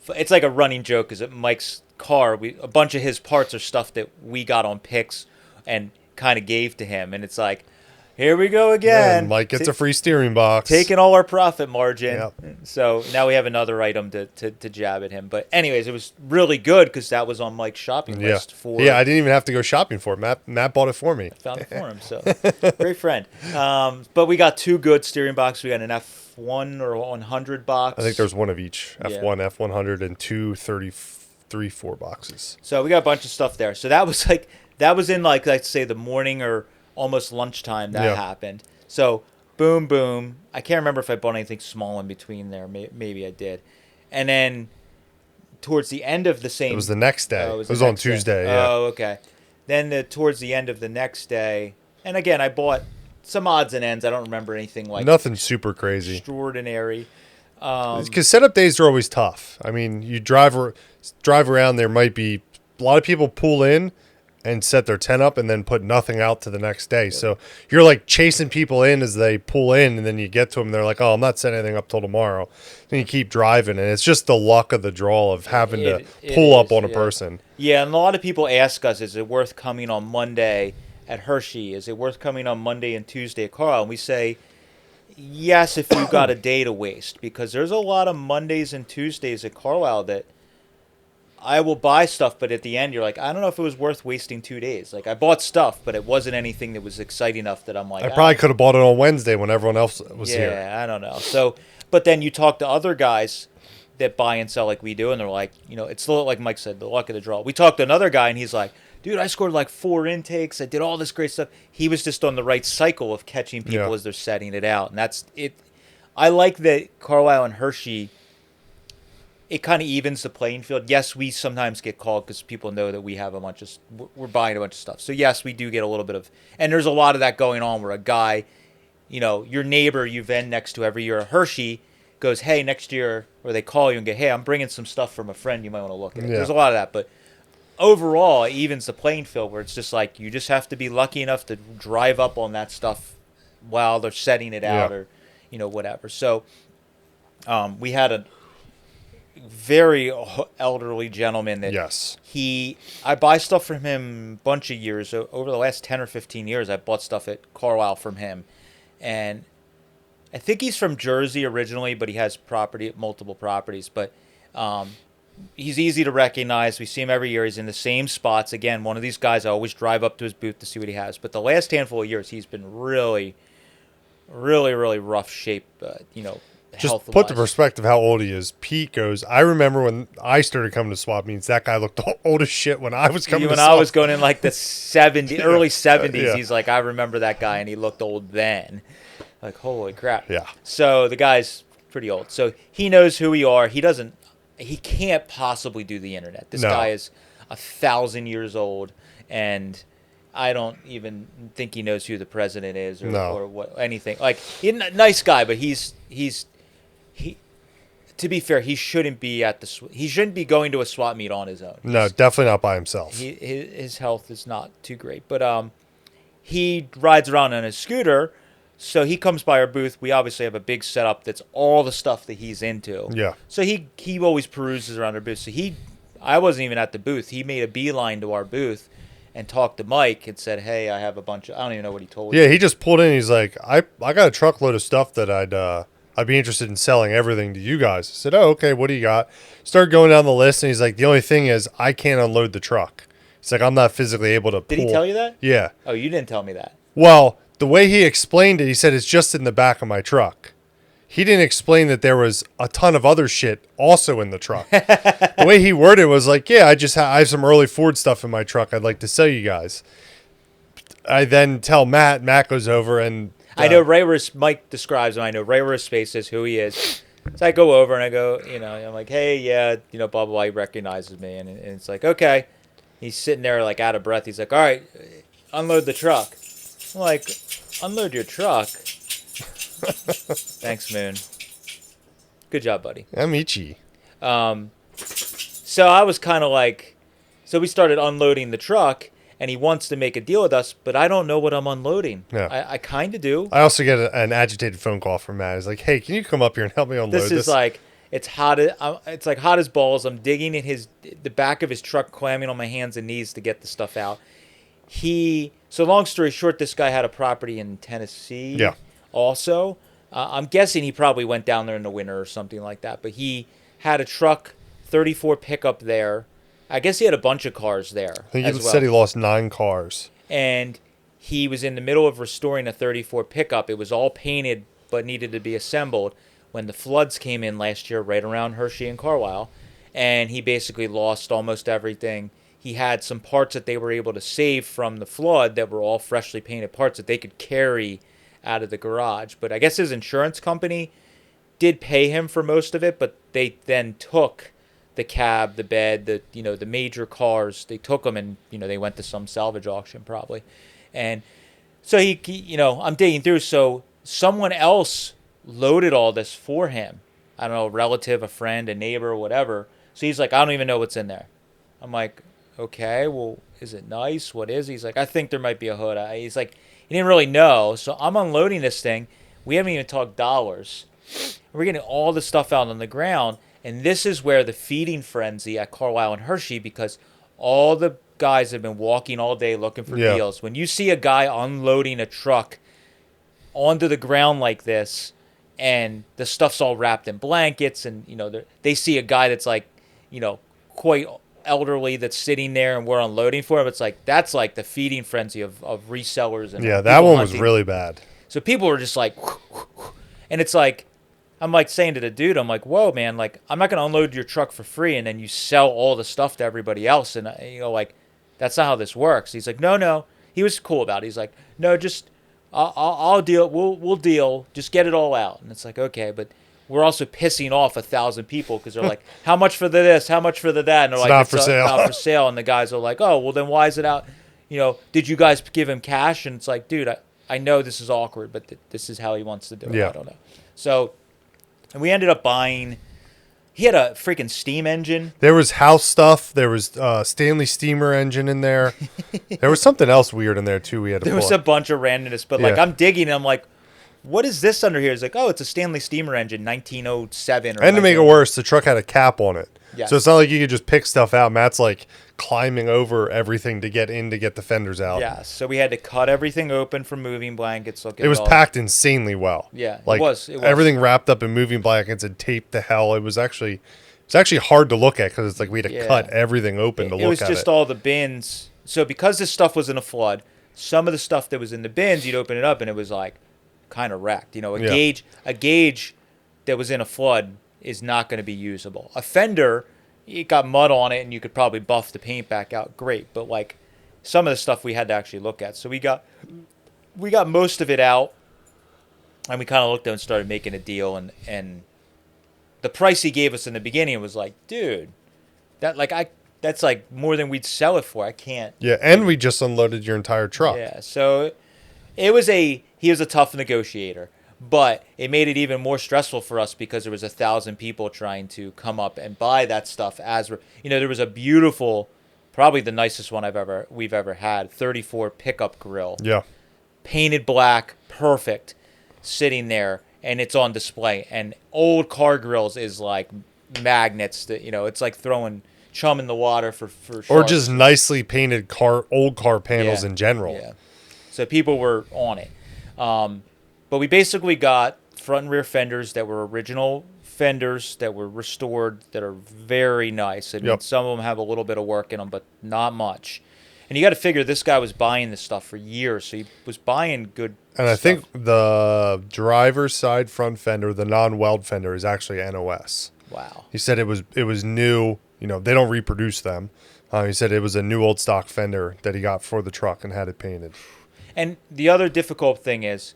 it's like a running joke because at Mike's car, a bunch of his parts are stuff that we got on picks and kind of gave to him. And it's like, here we go again. And Mike gets a free steering box. Taking all our profit margin. Yep. So now we have another item to jab at him. But anyways, it was really good because that was on Mike's shopping list. I didn't even have to go shopping for it. Matt bought it for me. I found it for him. So great friend. But we got 2 good steering boxes. We got an F1 or 100 box. I think there's one of each. F1, F100, and 2 33.4 boxes. So we got a bunch of stuff there. So that was in like, let's say the morning or almost lunchtime that happened. So boom, boom. I can't remember if I bought anything small in between there. Maybe I did. And then towards the end of the same... It was the next day. It was on Tuesday. Yeah. Oh, okay. Then towards the end of the next day, and again, I bought some odds and ends. I don't remember anything like... Nothing super crazy. Extraordinary. Because setup days are always tough. I mean, you drive around, there might be... A lot of people pull in and set their tent up and then put nothing out to the next day. So you're like chasing people in as they pull in, and then you get to them, they're like, oh, I'm not setting anything up till tomorrow. Then you keep driving, and it's just the luck of the draw of having to pull up on a person. Yeah, and a lot of people ask us, is it worth coming on Monday at Hershey? Is it worth coming on Monday and Tuesday at Carlisle? And we say, yes, if you've got a day to waste, because there's a lot of Mondays and Tuesdays at Carlisle that I will buy stuff, but at the end, you're like, I don't know if it was worth wasting 2 days. Like, I bought stuff, but it wasn't anything that was exciting enough that I'm like... I probably could have bought it on Wednesday when everyone else was here. Yeah, I don't know. So, but then you talk to other guys that buy and sell like we do, and they're like, it's like Mike said, the luck of the draw. We talked to another guy, and he's like, dude, I scored like 4 intakes. I did all this great stuff. He was just on the right cycle of catching people as they're setting it out. And that's it. I like that Carlisle and Hershey... It kind of evens the playing field. Yes, we sometimes get called because people know that we have we're buying a bunch of stuff. So yes, we do get a little bit of, and there's a lot of that going on where a guy, your neighbor you vend next to every year at Hershey goes, hey, next year, or they call you and go, hey, I'm bringing some stuff from a friend. You might want to look at it. There's a lot of that, but overall, it evens the playing field where it's just like you just have to be lucky enough to drive up on that stuff while they're setting it out or whatever. So we had a very elderly gentleman that I buy stuff from him a bunch of years. Over the last 10 or 15 years, I bought stuff at Carlisle from him. And I think he's from Jersey originally, but he has multiple properties. But he's easy to recognize. We see him every year. He's in the same spots. Again, one of these guys, I always drive up to his booth to see what he has. But the last handful of years, he's been really, really, really rough shape, Just put the perspective how old he is. Pete goes, I remember when I started coming to swap meets, that guy looked old as shit when I was coming to swap. When I was going in like the early 70s, he's like, I remember that guy, and he looked old then. Like, holy crap. Yeah. So the guy's pretty old. So he knows who we are. He can't possibly do the internet. This guy is 1,000 years old, and I don't even think he knows who the president is or what anything. Like, he's a nice guy, but he's to be fair, he shouldn't be going to a swap meet on his own. No, definitely not by himself. His health is not too great, but he rides around on his scooter, so he comes by our booth. We obviously have a big setup that's all the stuff that he's into. Yeah. So he always peruses around our booth. So I wasn't even at the booth. He made a beeline to our booth and talked to Mike and said, hey, I have a bunch of, I don't even know what he told you. Yeah, he just pulled in. He's like, I got a truckload of stuff that I'd be interested in selling everything to you guys. I said, oh, okay, what do you got? Started going down the list, and he's like, the only thing is I can't unload the truck. It's like, I'm not physically able to pull. Did he tell you that? Yeah. Oh, you didn't tell me that. Well, the way he explained it, he said it's just in the back of my truck. He didn't explain that there was a ton of other shit also in the truck. The way he worded it was like, yeah, I have some early Ford stuff in my truck I'd like to sell you guys. I then tell Matt. Matt goes over and... I know right where Mike describes him. I know right where his space is, who he is. So I go over and I go, I'm like, hey, yeah, blah, blah, blah. He recognizes me. And it's like, okay. He's sitting there like out of breath. He's like, all right, unload the truck. I'm like, unload your truck? Thanks, Moon. Good job, buddy. I'm itchy. So I was kind of like, so we started unloading the truck, and he wants to make a deal with us, but I don't know what I'm unloading. Yeah. I kind of do. I also get an agitated phone call from Matt. He's like, hey, can you come up here and help me unload this? This is like, it's hot. It's like hot as balls. I'm digging in the back of his truck, clamming on my hands and knees to get the stuff out. So long story short, this guy had a property in Tennessee. Yeah. Also, I'm guessing he probably went down there in the winter or something like that. But he had a truck, 34 pickup there. I guess he had a bunch of cars there. I think he said he lost 9 cars. And he was in the middle of restoring a 34 pickup. It was all painted but needed to be assembled when the floods came in last year right around Hershey and Carlisle. And he basically lost almost everything. He had some parts that they were able to save from the flood that were all freshly painted parts that they could carry out of the garage. But I guess his insurance company did pay him for most of it, but they then took the cab, the bed, the major cars. They took them and, they went to some salvage auction probably. And so he I'm digging through. So someone else loaded all this for him. I don't know, a relative, a friend, a neighbor, whatever. So he's like, I don't even know what's in there. I'm like, okay, well, is it nice? What is it? He's like, I think there might be a hood. He's like, he didn't really know. So I'm unloading this thing. We haven't even talked dollars. We're getting all the stuff out on the ground. And this is where the feeding frenzy at Carlisle and Hershey, because all the guys have been walking all day looking for deals. When you see a guy unloading a truck onto the ground like this, and the stuff's all wrapped in blankets, and they see a guy that's like, quite elderly that's sitting there, and we're unloading for him. It's like that's like the feeding frenzy of resellers. And that one was really bad. So people were just like, and it's like, I'm like saying to the dude, I'm like, whoa, man, like I'm not gonna unload your truck for free and then you sell all the stuff to everybody else, and like that's not how this works. He's like, no. He was cool about it. He's like, no, just I'll deal. We'll deal. Just get it all out. And it's like, okay, but we're also pissing off 1,000 people because they're like, how much for this? How much for that? And they're like, not for sale. Not for sale. And the guys are like, oh, well, then why is it out? Did you guys give him cash? And it's like, dude, I know this is awkward, but this is how he wants to do it. Yeah. I don't know. So, and we ended up buying. He had a freaking steam engine. There was house stuff. There was Stanley steamer engine in there. There was something else weird in there too. We had to There was a bunch of randomness, but like I'm digging and I'm like, what is this under here? It's like, oh, it's a Stanley steamer engine, 1907. And to make it worse, the truck had a cap on it. Yes. So it's not like you could just pick stuff out. Matt's like climbing over everything to get in to get the fenders out. Yeah, so we had to cut everything open from moving blankets. It was packed insanely well. Yeah, like, it was. Everything wrapped up in moving blankets and taped to hell. It was actually hard to look at because it's like we had to cut everything open to look at it. It was just all the bins. So because this stuff was in a flood, some of the stuff that was in the bins, you'd open it up and it was like kind of wrecked. A gauge that was in a flood is not going to be usable. A fender, it got mud on it and you could probably buff the paint back out. Great. But like some of the stuff we had to actually look at. So we got most of it out and we kind of looked at it and started making a deal, and the price he gave us in the beginning was like, dude, that's like more than we'd sell it for. I can't. Yeah, and we just unloaded your entire truck. Yeah, so he was a tough negotiator, but it made it even more stressful for us because there was 1,000 people trying to come up and buy that stuff. There was a beautiful, probably the nicest one we've ever had, 34 pickup grill. Yeah, painted black, perfect, sitting there. And it's on display. And old car grills is like magnets that, it's like throwing chum in the water for sharks. Or just nicely painted old car panels in general. Yeah. So people were on it. But we basically got front and rear fenders that were original fenders that were restored that are very nice. I mean, some of them have a little bit of work in them, but not much. And you got to figure this guy was buying this stuff for years, so he was buying good And I think the driver's side front fender, the non-weld fender, is actually NOS. Wow. He said it was new. You know, they don't reproduce them. He said it was a new old stock fender that he got for the truck and had it painted. And the other difficult thing is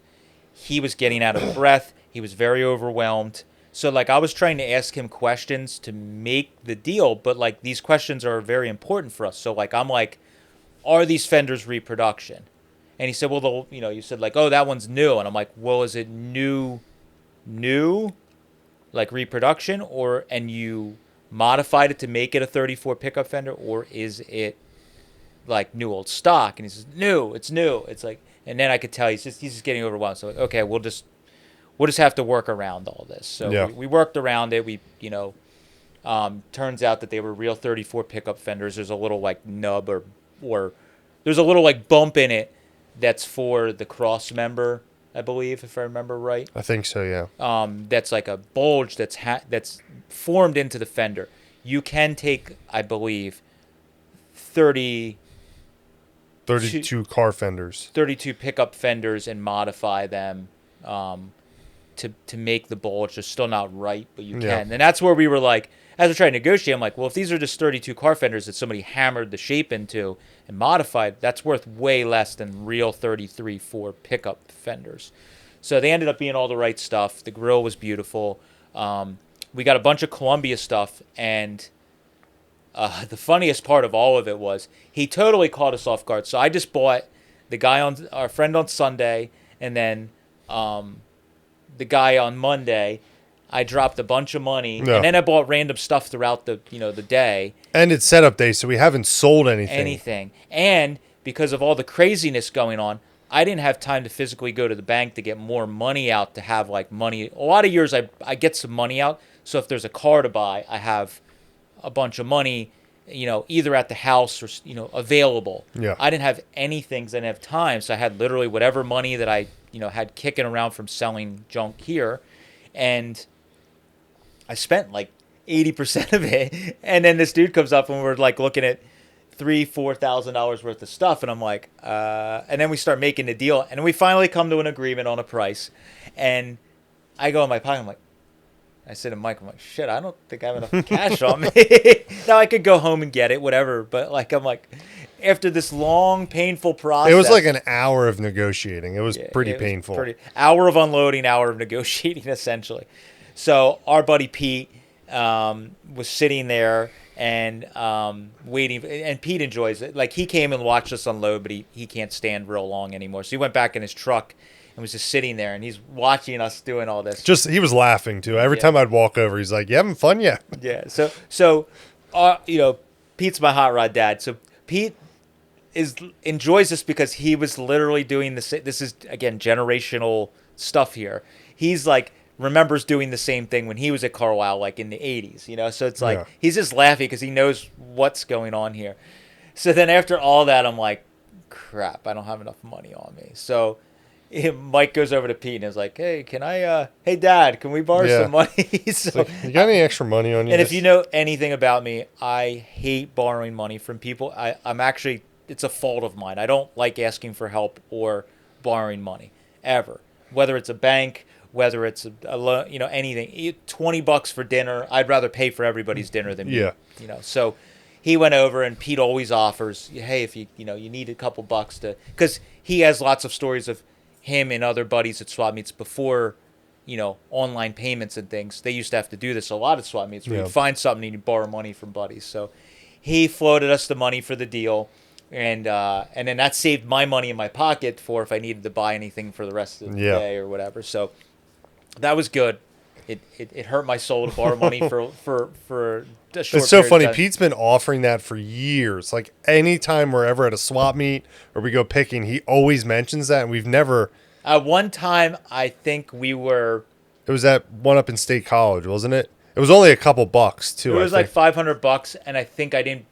he was getting out of breath. He was very overwhelmed. So, like, I was trying to ask him questions to make the deal, but, like, these questions are very important for us. So, like, I'm like, are these fenders reproduction? And he said, well, you said, like, oh, that one's new. And I'm like, well, is it new, like reproduction, and you modified it to make it a 34 pickup fender, or is it like new old stock? And he says, it's new. It's like, and then I could tell he's just getting overwhelmed. So, like, okay, we'll just have to work around all this. So we worked around it. We, turns out that they were real 34 pickup fenders. There's a little like nub or there's a little like bump in it that's for the cross member, I believe, if I remember right. I think so, yeah. That's like a bulge that's formed into the fender. You can take, I believe, 32 car fenders. 32 pickup fenders and modify them to make the bulge. They're still not right, but you can. And that's where we were like, as we're trying to negotiate, I'm like, well, if these are just 32 car fenders that somebody hammered the shape into and modified, that's worth way less than real 33 for pickup fenders. So they ended up being all the right stuff. The grill was beautiful. We got a bunch of Columbia stuff, and the funniest part of all of it was he totally caught us off guard. So I just bought our friend on Sunday, and then the guy on Monday. I dropped a bunch of money, and then I bought random stuff throughout the day. And it's setup day, so we haven't sold anything. And because of all the craziness going on, I didn't have time to physically go to the bank to get more money out to have like money. A lot of years I get some money out, so if there's a car to buy, I have a bunch of money, either at the house or available. Yeah. I didn't have anything because I didn't have time, so I had literally whatever money that I had kicking around from selling junk here, and I spent like 80% of it, and then this dude comes up and we're like looking at $3,000-$4,000 worth of stuff, and I'm like, and then we start making the deal, and we finally come to an agreement on a price, and I go in my pocket, I said to Mike, I'm like, shit, I don't think I have enough cash on me. Now I could go home and get it, whatever, but like I'm like, after this long, painful process. It was like an hour of negotiating. It was pretty painful. Hour of unloading, hour of negotiating, essentially. So our buddy Pete was sitting there and waiting. And Pete enjoys it. Like, he came and watched us unload, but he can't stand real long anymore. So he went back in his truck and was just sitting there, and he's watching us doing all this. He was laughing, too. Every time I'd walk over, he's like, you having fun yet? Yeah. So Pete's my hot rod dad. So Pete enjoys this because he was literally doing this. This is, again, generational stuff here. He's like, remembers doing the same thing when he was at Carlisle, like in the 80s, so it's like he's just laughing because he knows what's going on here. So then after all that, I'm like, crap, I don't have enough money on me. So Mike goes over to Pete and is like, hey, hey Dad, can we borrow some money? So, like, you got any extra money on you? And if you know anything about me, I hate borrowing money from people. I'm actually, it's a fault of mine. I don't like asking for help or borrowing money ever, whether it's a bank, whether it's a loan, anything. $20 for dinner, I'd rather pay for everybody's dinner than me. So he went over, and Pete always offers, hey, if you need a couple bucks because he has lots of stories of him and other buddies at swap meets before, online payments and things. They used to have to do this a lot at swap meets where you'd find something and you'd borrow money from buddies. So he floated us the money for the deal. And then that saved my money in my pocket for if I needed to buy anything for the rest of the day or whatever. So that was good. It hurt my soul to borrow money for a short It's so funny. time. Pete's been offering that for years. Like, anytime we're ever at a swap meet or we go picking, he always mentions that, and we've never. One time, I think we were. It was that one up in State College, wasn't it? It was only a couple bucks too. It was like $500, and I think I didn't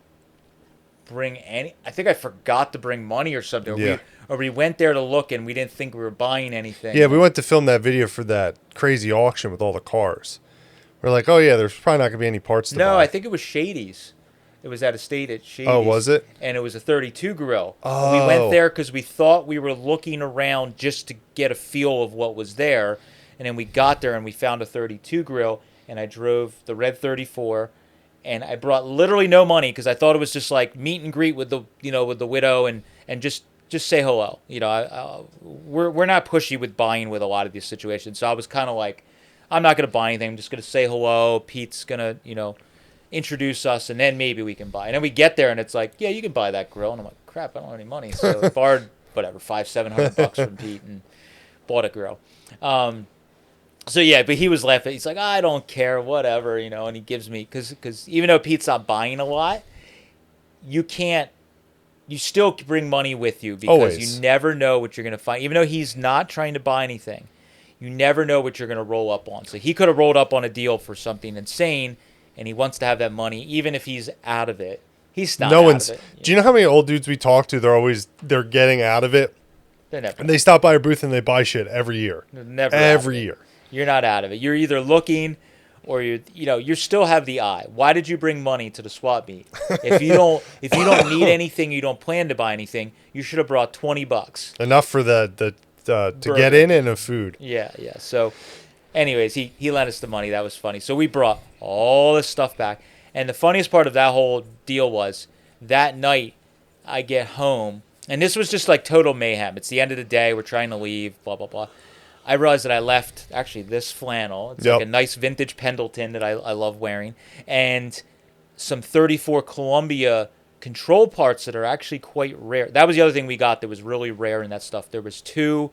bring any. I think I forgot to bring money or something. Yeah. Or we went there to look and we didn't think we were buying anything. Yeah, we went to film that video for that crazy auction with all the cars. We're like, oh yeah, there's probably not gonna be any parts to buy. No, I think it was Shady's. It was at a state at Shady's. Oh, was it? And it was a 32 grill. Oh. We went there because we thought we were looking around just to get a feel of what was there. And then we got there and we found a 32 grill. And I drove the red 34. And I brought literally no money because I thought it was just like meet and greet with the widow and just say hello. We're not pushy with buying with a lot of these situations. So I was kind of like, I'm not going to buy anything. I'm just going to say hello. Pete's going to, introduce us, and then maybe we can buy. And then we get there, and it's like, yeah, you can buy that grill. And I'm like, crap, I don't have any money. So I borrowed, $500-700 from Pete and bought a grill. So yeah, but he was laughing. He's like, I don't care, whatever, and he gives me, because even though Pete's not buying a lot, you still bring money with you because Always. You never know what you're going to find. Even though he's not trying to buy anything, you never know what you're going to roll up on. So he could have rolled up on a deal for something insane, and he wants to have that money, even if he's out of it. He's not out of it. Do you know how many old dudes we talk to? They're getting out of it. They're never. And they stop by our booth and they buy shit every year. They're never every year. You're not out of it. You're either looking, or you still have the eye. Why did you bring money to the swap meet? If you don't need anything, you don't plan to buy anything. You should have brought $20. Enough for to get in and a food. Yeah. So, anyways, he lent us the money. That was funny. So we brought all this stuff back. And the funniest part of that whole deal was that night I get home, and this was just like total mayhem. It's the end of the day. We're trying to leave, blah, blah, blah. I realized that I left, actually, this flannel. It's like a nice vintage Pendleton that I love wearing. And some 34 Columbia control parts that are actually quite rare. That was the other thing we got that was really rare in that stuff. There was two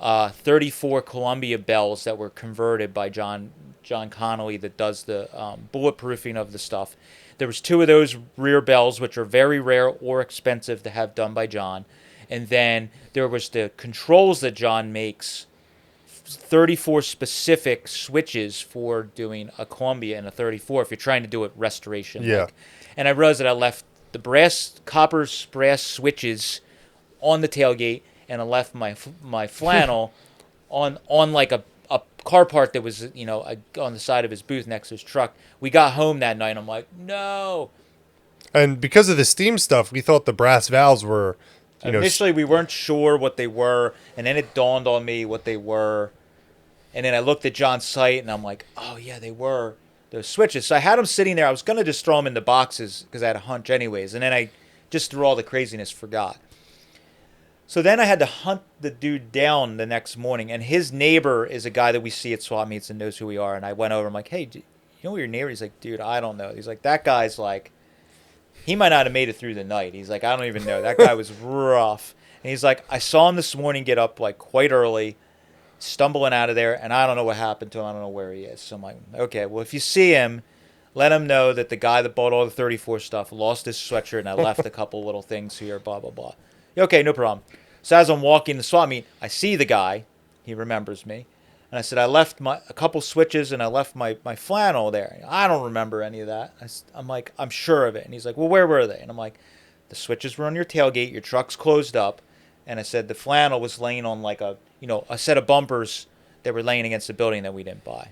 34 Columbia bells that were converted by John Connolly that does the bulletproofing of the stuff. There was two of those rear bells, which are very rare or expensive to have done by John. And then there was the controls that John makes, 34 specific switches for doing a Columbia and a 34 if you're trying to do it restoration. Yeah. And I realized that I left the copper brass switches on the tailgate, and I left my flannel on like a car part that was on the side of his booth next to his truck. We got home that night, and I'm like, no. And because of the steam stuff, we thought the brass valves were, initially we weren't sure what they were, and then it dawned on me what they were. And then I looked at John's site, and I'm like, oh, yeah, they were those switches. So I had them sitting there. I was going to just throw them in the boxes because I had a hunch anyways. And then I just, through all the craziness, forgot. So then I had to hunt the dude down the next morning. And his neighbor is a guy that we see at swap meets and knows who we are. And I went over. I'm like, hey, you know your neighbor? He's like, dude, I don't know. He's like, that guy's like, he might not have made it through the night. He's like, I don't even know. That guy was rough. And he's like, I saw him this morning get up like quite early, stumbling out of there, and I don't know what happened to him. I don't know where he is. So I'm like, okay, well, if you see him, let him know that the guy that bought all the 34 stuff lost his sweatshirt, and I left a couple little things here, blah, blah, blah. Okay, no problem. So as I'm walking the swap meet, I see the guy. He remembers me. And I said, I left a couple switches, and I left my flannel there. I don't remember any of that. I'm like, I'm sure of it. And he's like, well, where were they? And I'm like, the switches were on your tailgate. Your truck's closed up. And I said the flannel was laying on like a set of bumpers that were laying against the building that we didn't buy.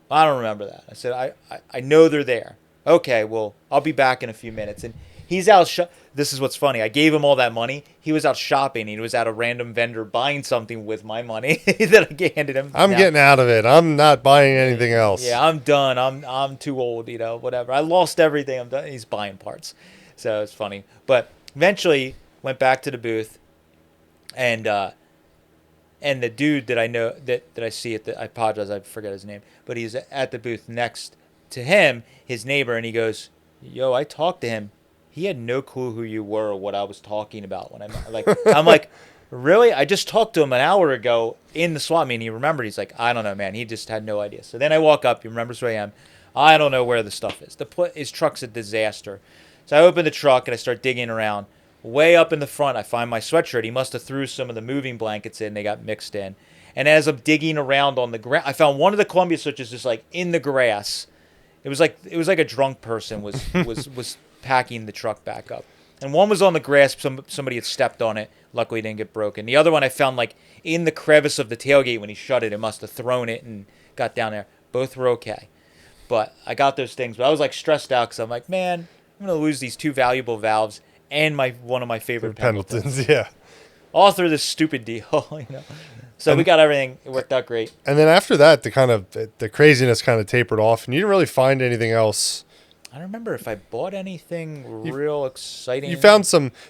I don't remember that. I said, I know they're there. Okay, well, I'll be back in a few minutes. And he's out. This is what's funny. I gave him all that money. He was out shopping. He was at a random vendor buying something with my money that I handed him. I'm getting out of it. I'm not buying anything else. Yeah, I'm done. I'm too old, whatever. I lost everything. I'm done. He's buying parts. So it's funny. But eventually went back to the booth. And the dude that I know that I see I apologize, I forget his name, but he's at the booth next to him, his neighbor, and he goes, yo, I talked to him. He had no clue who you were or what I was talking about when I'm like, really? I just talked to him an hour ago in the swap meet, and he remembered. He's like, I don't know, man. He just had no idea. So then I walk up. He remembers who I am. I don't know where the stuff is. His truck's a disaster. So I open the truck and I start digging around. Way up in the front, I find my sweatshirt. He must have threw some of the moving blankets in. They got mixed in. And as I'm digging around on the ground, I found one of the Columbia switches just like in the grass. It was like a drunk person was packing the truck back up. And one was on the grass. Somebody had stepped on it. Luckily, it didn't get broken. The other one I found like in the crevice of the tailgate when he shut it. It must have thrown it and got down there. Both were okay. But I got those things. But I was like stressed out because I'm like, man, I'm going to lose these 2 valuable valves and one of my favorite Pendletons. Yeah. All through this stupid deal, So we got everything. It worked out great. And then after that, the craziness kind of tapered off, and you didn't really find anything else. I don't remember if I bought anything real exciting. You found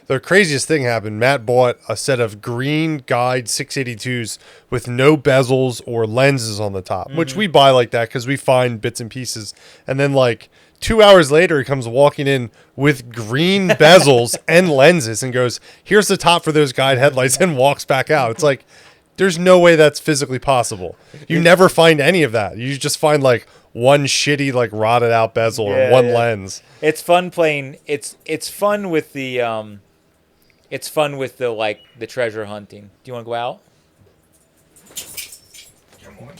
the craziest thing happened. Matt bought a set of green guide 682s with no bezels or lenses on the top, which we buy like that because we find bits and pieces. And then like 2 hours later, he comes walking in with green bezels and lenses and goes, "Here's the top for those guide headlights," and walks back out. It's like, there's no way that's physically possible. You never find any of that. You just find like one shitty like rotted out bezel or one lens. It's fun playing. It's fun with the like the treasure hunting. Do you want to go out?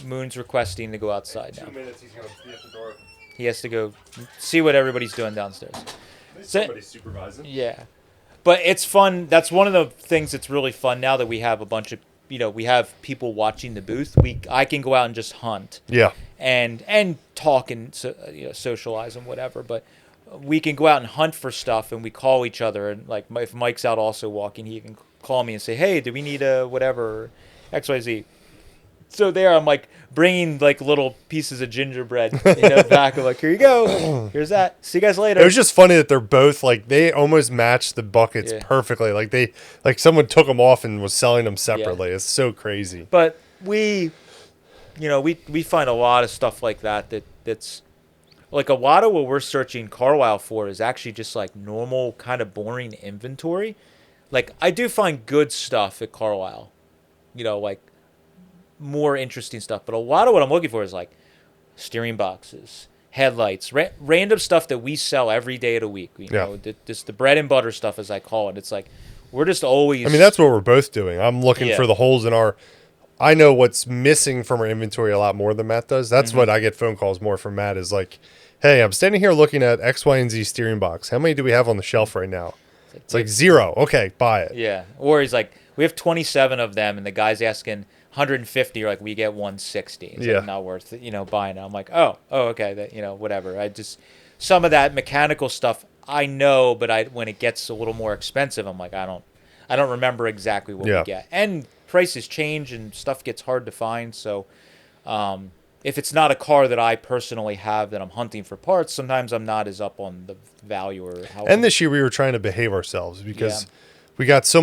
Moon's requesting to go outside now. 2 minutes, he's gonna be at the door. He has to go see what everybody's doing downstairs. Somebody's supervising. Yeah, but it's fun. That's one of the things that's really fun now that we have a bunch of we have people watching the booth. I can go out and just hunt. Yeah. And talk and socialize and whatever, but we can go out and hunt for stuff, and we call each other. And like if Mike's out also walking, he can call me and say, "Hey, do we need a whatever XYZ?" So there, I'm like bringing like little pieces of gingerbread, back. I'm like, "Here you go. Here's that. See you guys later." It was just funny that they're both like they almost matched the buckets perfectly. Like someone took them off and was selling them separately. Yeah. It's so crazy. But we find a lot of stuff like that's like a lot of what we're searching Carlisle for is actually just like normal kind of boring inventory. Like I do find good stuff at Carlisle, like more interesting stuff. But a lot of what I'm looking for is like steering boxes, headlights, random stuff that we sell every day of the week. Just the bread and butter stuff, as I call it. It's like we're just always. I mean, that's what we're both doing. I'm looking for the holes in our. I know what's missing from our inventory a lot more than Matt does. That's what I get phone calls more from Matt is like, "Hey, I'm standing here looking at X, Y, and Z steering box. How many do we have on the shelf right now?" It's like 0. Okay, buy it. Yeah. Or he's like, "We have 27 of them," and the guy's asking 150. You're like, "We get 160." It's like, not worth buying it. I'm like, oh, okay, that whatever. I just some of that mechanical stuff I know, but when it gets a little more expensive, I'm like, I don't remember exactly what we get. And prices change and stuff gets hard to find. So if it's not a car that I personally have that I'm hunting for parts, sometimes I'm not as up on the value or how. And this year we were trying to behave ourselves because we have so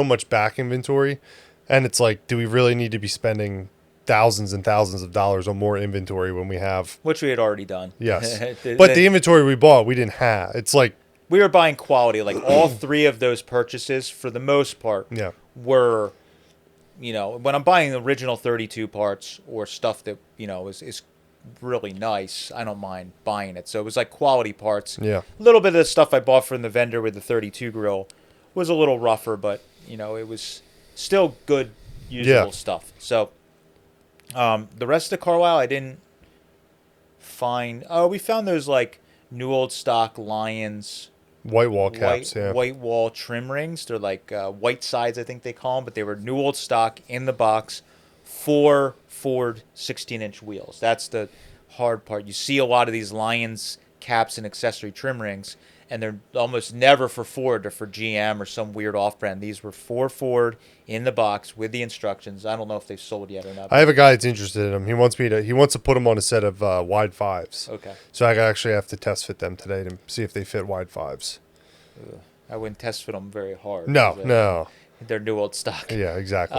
much back inventory, and it's like, do we really need to be spending thousands and thousands of dollars on more inventory when we have, which we had already done. Yes. But the inventory we bought, we didn't have. It's like we were buying quality. Like all 3 of those purchases, for the most part, were, when I'm buying the original 32 parts or stuff that, is really nice, I don't mind buying it. So it was like quality parts. Yeah. A little bit of the stuff I bought from the vendor with the 32 grill was a little rougher, but, it was still good, usable stuff. So the rest of Carlisle, I didn't find. Oh, we found those like new old stock Lions white wall caps, white wall trim rings. They're like white sides, I think they call them, but they were new old stock in the box, 4 Ford 16-inch wheels. That's the hard part. You see a lot of these Lions caps and accessory trim rings, and they're almost never for Ford or for GM or some weird off-brand. These were 4 Ford in the box with the instructions. I don't know if they've sold yet or not. I have a guy that's interested in them. He wants to put them on a set of wide 5s. Okay. So I actually have to test fit them today to see if they fit wide 5s. I wouldn't test fit them very hard. No. They're new old stock. Yeah, exactly.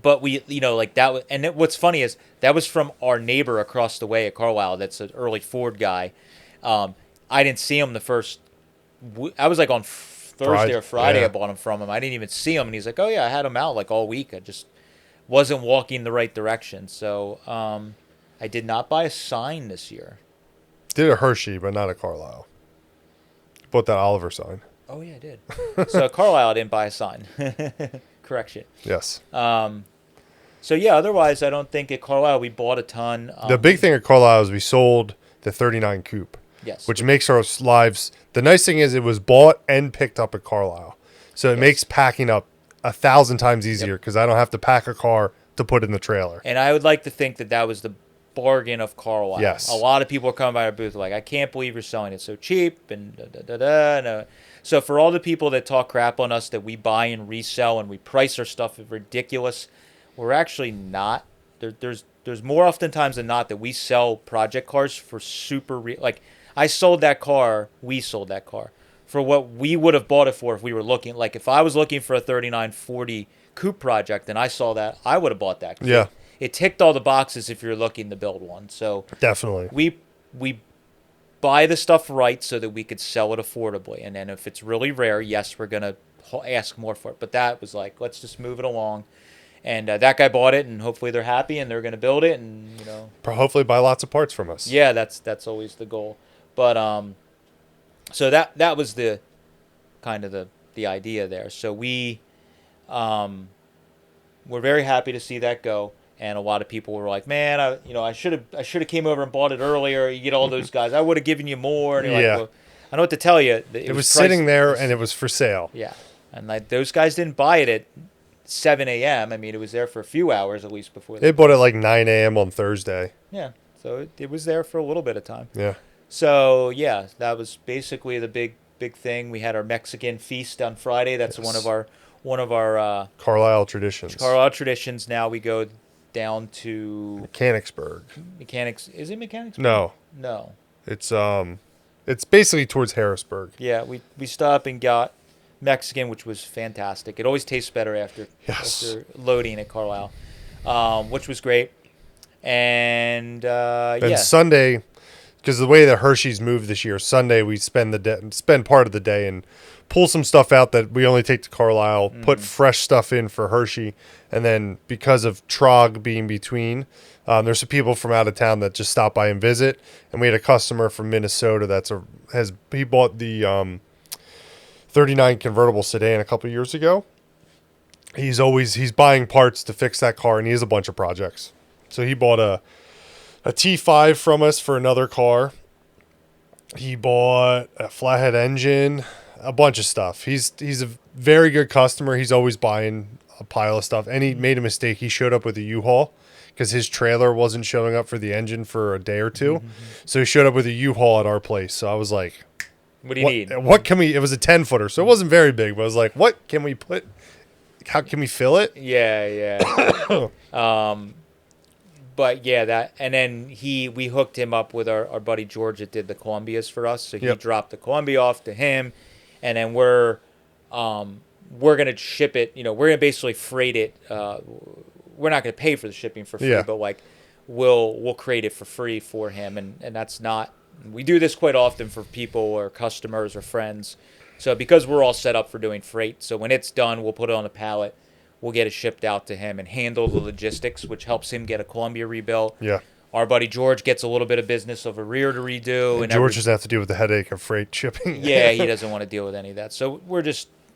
But we, like that, what's funny is that was from our neighbor across the way at Carlisle. That's an early Ford guy. I didn't see him the first. I was like on Thursday or Friday. I bought him from him. I didn't even see him, and he's like, "Oh yeah, I had him out like all week. I just wasn't walking the right direction." So I did not buy a sign this year. Did a Hershey, but not a Carlisle. Bought that Oliver sign. Oh yeah, I did. So at Carlisle, I didn't buy a sign. Correction. Yes. So yeah, otherwise, I don't think at Carlisle we bought a ton. The big thing at Carlisle is we sold the 39 coupe. Yes. which makes our lives. The nice thing is it was bought and picked up at Carlisle, so it makes packing up 1,000 times easier because I don't have to pack a car to put in the trailer. And I would like to think that that was the bargain of Carlisle. Yes. A lot of people are coming by our booth like, I can't believe you're selling it so cheap and da-da-da-da. And, so for all the people that talk crap on us that we buy and resell and we price our stuff ridiculous, we're actually not. There's more oftentimes than not that we sell project cars for like I sold that car, we sold that car for what we would have bought it for if we were looking. Like if I was looking for a 3940 coupe project and I saw that, I would have bought that. Yeah. It ticked all the boxes if you're looking to build one. So Definitely. we buy the stuff right so that we could sell it affordably. And then if it's really rare, yes, we're going to ask more for it. But that was like, let's just move it along. And that guy bought it, and hopefully they're happy, and they're going to build it, and hopefully buy lots of parts from us. Yeah, that's always the goal. But so that was the kind of the idea there. So we're very happy to see that go. And a lot of people were like, "Man, I should have came over and bought it earlier. You get all those guys. I would have given you more." And you're like, well, I don't know what to tell you. It was sitting there, and it was for sale. Yeah, and like those guys didn't buy it at 7 a.m. I mean, it was there for a few hours at least before. They bought it like 9 a.m. on Thursday. Yeah, so it was there for a little bit of time. Yeah. So yeah, that was basically the big thing. We had our Mexican feast on Friday. That's one of our Carlisle traditions. Carlisle traditions. Now we go down to Mechanicsburg. Is it Mechanicsburg? No. It's basically towards Harrisburg. Yeah, we stopped and got Mexican, which was fantastic. It always tastes better after loading at Carlisle, which was great. And Sunday, because the way that Hershey's moved this year, Sunday we spend part of the day and pull some stuff out that we only take to Carlisle, put fresh stuff in for Hershey, and then because of Trog being between, there's some people from out of town that just stop by and visit. And we had a customer from Minnesota he bought the 39 convertible sedan a couple years ago. He's buying parts to fix that car, and he has a bunch of projects. So he bought a T5 from us for another car. He bought a flathead engine, a bunch of stuff. He's a very good customer. He's always buying a pile of stuff. And he made a mistake. He showed up with a U-Haul because his trailer wasn't showing up for the engine for a day or two. Mm-hmm. So he showed up with a U-Haul at our place. So I was like, what do you need? What can we? It was a 10-footer, so it wasn't very big. But I was like, what can we put? How can we fill it? Yeah. But yeah, and then we hooked him up with our buddy George that did the Columbias for us. So he dropped the Columbia off to him, and then we're gonna ship it. We're gonna basically freight it. We're not gonna pay for the shipping for free, but like we'll crate it for free for him, and that's not. We do this quite often for people or customers or friends. So because we're all set up for doing freight, so when it's done, we'll put it on a pallet. We'll get it shipped out to him and handle the logistics, which helps him get a Columbia rebuilt. Yeah. Our buddy George gets a little bit of business of a rear to redo. And George doesn't have to deal with the headache of freight shipping. Yeah, he doesn't want to deal with any of that. So we're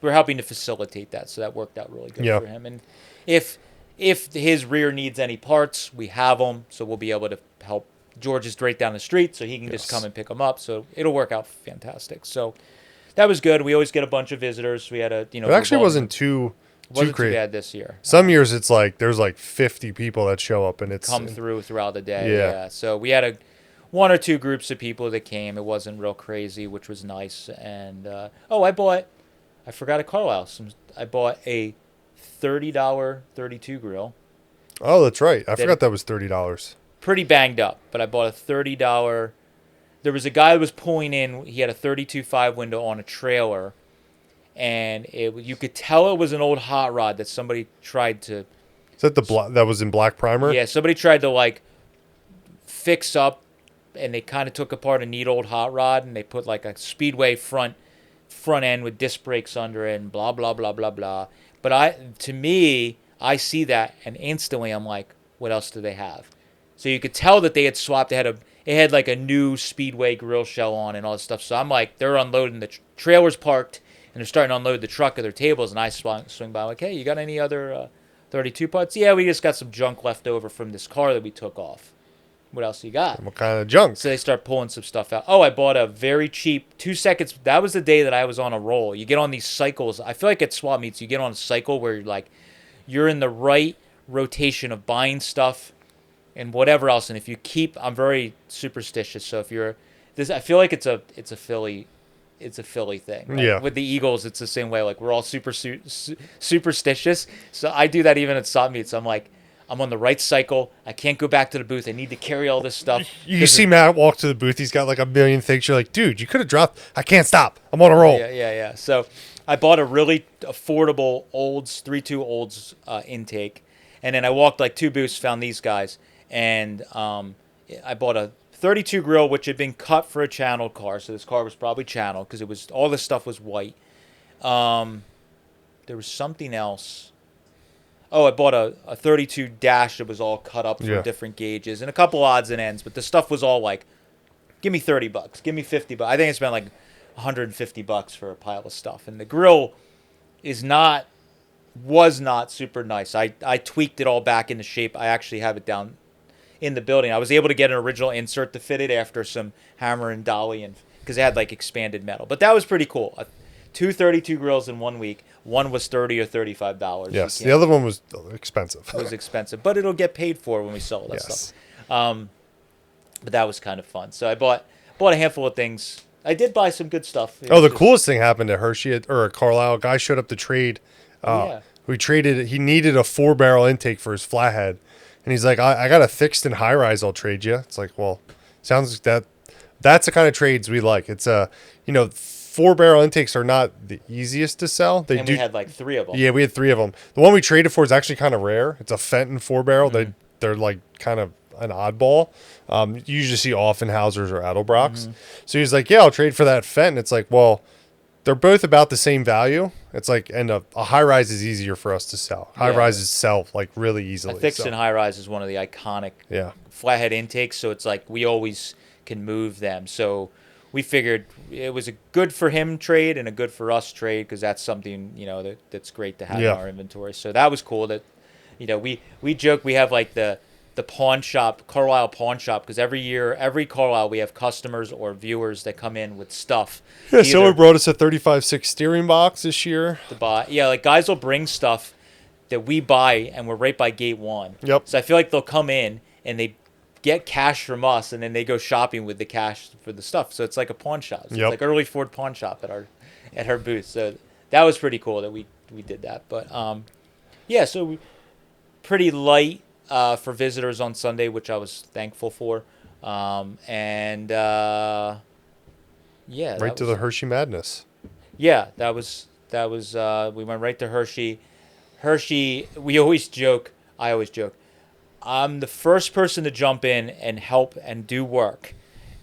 helping to facilitate that. So that worked out really good for him. And if his rear needs any parts, we have them. So we'll be able to help. George is right down the street, so he can just come and pick them up. So it'll work out fantastic. So that was good. We always get a bunch of visitors. We had a It actually wasn't too bad this year. Some years it's like there's like 50 people that show up and it's come throughout the day. Yeah. So we had one or two groups of people that came. It wasn't real crazy, which was nice. And I forgot at Carlisle. I bought a $30 32 grill. Oh, that's right. I forgot that was $30. Pretty banged up, but I bought a $30. There was a guy that was pulling in. He had a 32.5 window on a trailer, and you could tell it was an old hot rod that somebody tried to. Is that that was in black primer? Yeah, somebody tried to like fix up, and they kind of took apart a neat old hot rod, and they put like a Speedway front end with disc brakes under it, and blah blah blah blah blah. But I see that, and instantly I'm like, what else do they have? So you could tell that they had swapped. It had like a new Speedway grill shell on and all this stuff. So I'm like, they're unloading the trailers parked, and they're starting to unload the truck of their tables. And I swing by like, hey, you got any other 32 parts? Yeah, we just got some junk left over from this car that we took off. what else you got? What kind of junk? So they start pulling some stuff out. Oh, I bought a very cheap 2 seconds. That was the day that I was on a roll. You get on these cycles. I feel like at swap meets, you get on a cycle where you're in the right rotation of buying stuff and whatever else. And if you keep, I'm very superstitious. So if you're this, I feel like it's a Philly thing. Like Yeah. with the Eagles, it's the same way. Like we're all superstitious. So I do that even at swap meets. I'm like, I'm on the right cycle. I can't go back to the booth. I need to carry all this stuff. You see Matt walk to the booth. He's got like a million things. You're like, dude, you could have dropped. I can't stop. I'm on a roll. Yeah. So I bought a really affordable Olds 3.2 Olds intake, and then I walked like 2 booths, found these guys, and I bought a 32 grill, which had been cut for a channeled car. So this car was probably channeled because it was all this stuff was white. There was something else. Oh, I bought a 32 dash that was all cut up for different gauges and a couple odds and ends, but the stuff was all like, give me $30, give me $50. I think I spent like $150 for a pile of stuff. And the grill was not super nice. I tweaked it all back into shape. I actually have it down in the building. I was able to get an original insert to fit it after some hammer and dolly, and because it had like expanded metal. But that was pretty cool. 2 32 grills in 1 week. One was $30 or $35. Yes, the other one was expensive. It was expensive, but it'll get paid for when we sell that stuff. But that was kind of fun. So I bought a handful of things. I did buy some good stuff. The coolest thing happened at Hershey or at Carlisle. A guy showed up to trade. We traded. He needed a 4-barrel intake for his flathead, and he's like, "I got a fixed and high rise. I'll trade you." It's like, well, sounds like that. That's the kind of trades we like. It's 4-barrel intakes are not the easiest to sell. We had like 3 of them. Yeah, we had 3 of them. The one we traded for is actually kind of rare. It's a Fenton 4-barrel. Mm-hmm. They're like kind of an oddball. You usually see Offenhausers or Adelbrocks. Mm-hmm. So he's like, yeah, I'll trade for that Fenton. It's like, well, they're both about the same value. It's like, and a high rise is easier for us to sell. High rises sell like really easily. A fixed and high rise is one of the iconic flathead intakes. So it's like we always can move them. So we figured it was a good for him trade and a good for us trade because that's something that's great to have in our inventory. So that was cool. That we joke we have like the pawn shop, Carlisle pawn shop, because every Carlisle we have customers or viewers that come in with stuff. Yeah, someone brought us a 35.6 steering box this year to buy. Yeah, like guys will bring stuff that we buy and we're right by gate 1. Yep. So I feel like they'll come in and they get cash from us, and then they go shopping with the cash for the stuff. So it's like a pawn shop. So it's like early Ford pawn shop at her booth. So that was pretty cool that we did that. But so pretty light for visitors on Sunday, which I was thankful for. Right to the Hershey madness. Yeah, that was we went right to Hershey. Hershey, I always joke, I'm the first person to jump in and help and do work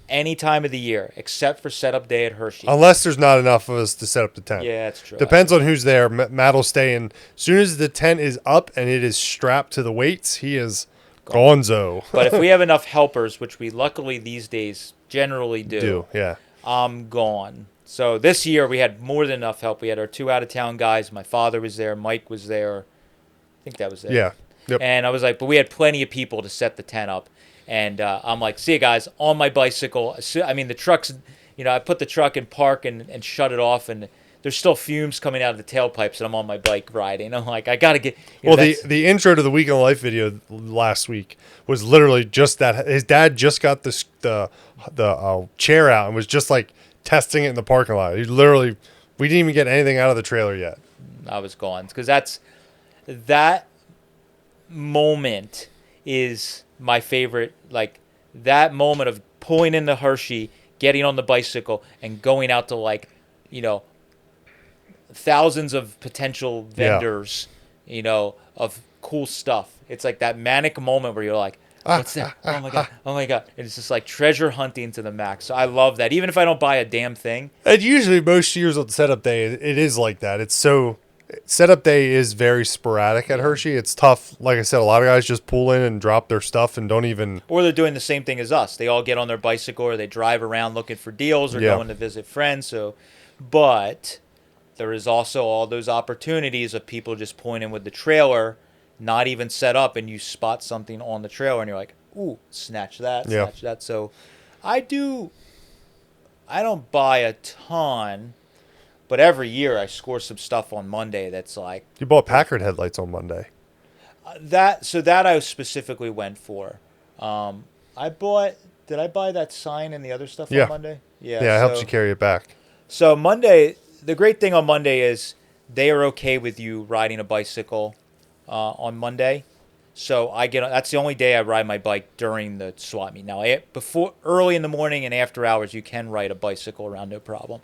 any time of the year except for setup day at Hershey. Unless there's not enough of us to set up the tent. Yeah, that's true. Depends on who's there. Matt will stay in. As soon as the tent is up and it is strapped to the weights, he is gonzo. But if we have enough helpers, which we luckily these days generally do, I'm gone. So this year we had more than enough help. We had our 2 out-of-town guys. My father was there. Mike was there. I think that was it. Yeah. Yep. And I was like, but we had plenty of people to set the tent up. And I'm like, see you guys, on my bicycle. I mean, the truck's, I put the truck in park and shut it off. And there's still fumes coming out of the tailpipes. And I'm on my bike riding. I'm like, I got to get. The intro to the Week in the Life video last week was literally just that. His dad just got the chair out and was just like testing it in the parking lot. He literally, we didn't even get anything out of the trailer yet. I was gone. Because that moment is my favorite, like that moment of pulling into Hershey, getting on the bicycle and going out to thousands of potential vendors, of cool stuff. It's like that manic moment where you're like, what's that? Oh my God. And it's just like treasure hunting to the max. So I love that. Even if I don't buy a damn thing. And usually most years on setup day, it is like that. It's so setup day is very sporadic at Hershey. It's tough. Like I said, a lot of guys just pull in and drop their stuff and don't even. Or they're doing the same thing as us. They all get on their bicycle or they drive around looking for deals or going to visit friends. But there is also all those opportunities of people just pulling in with the trailer, not even set up, and you spot something on the trailer and you're like, ooh, snatch that, Yeah. snatch that. So I don't buy a ton, but every year I score some stuff on Monday that's like You bought Packard headlights on Monday. that I specifically went for. I bought. Did I buy that sign and the other stuff Yeah. on Monday? Yeah, it helps you carry it back. So Monday, the great thing on Monday is they are okay with you riding a bicycle on Monday. So that's the only day I ride my bike during the swap meet. Now, before early in the morning and after hours, you can ride a bicycle around, no problem.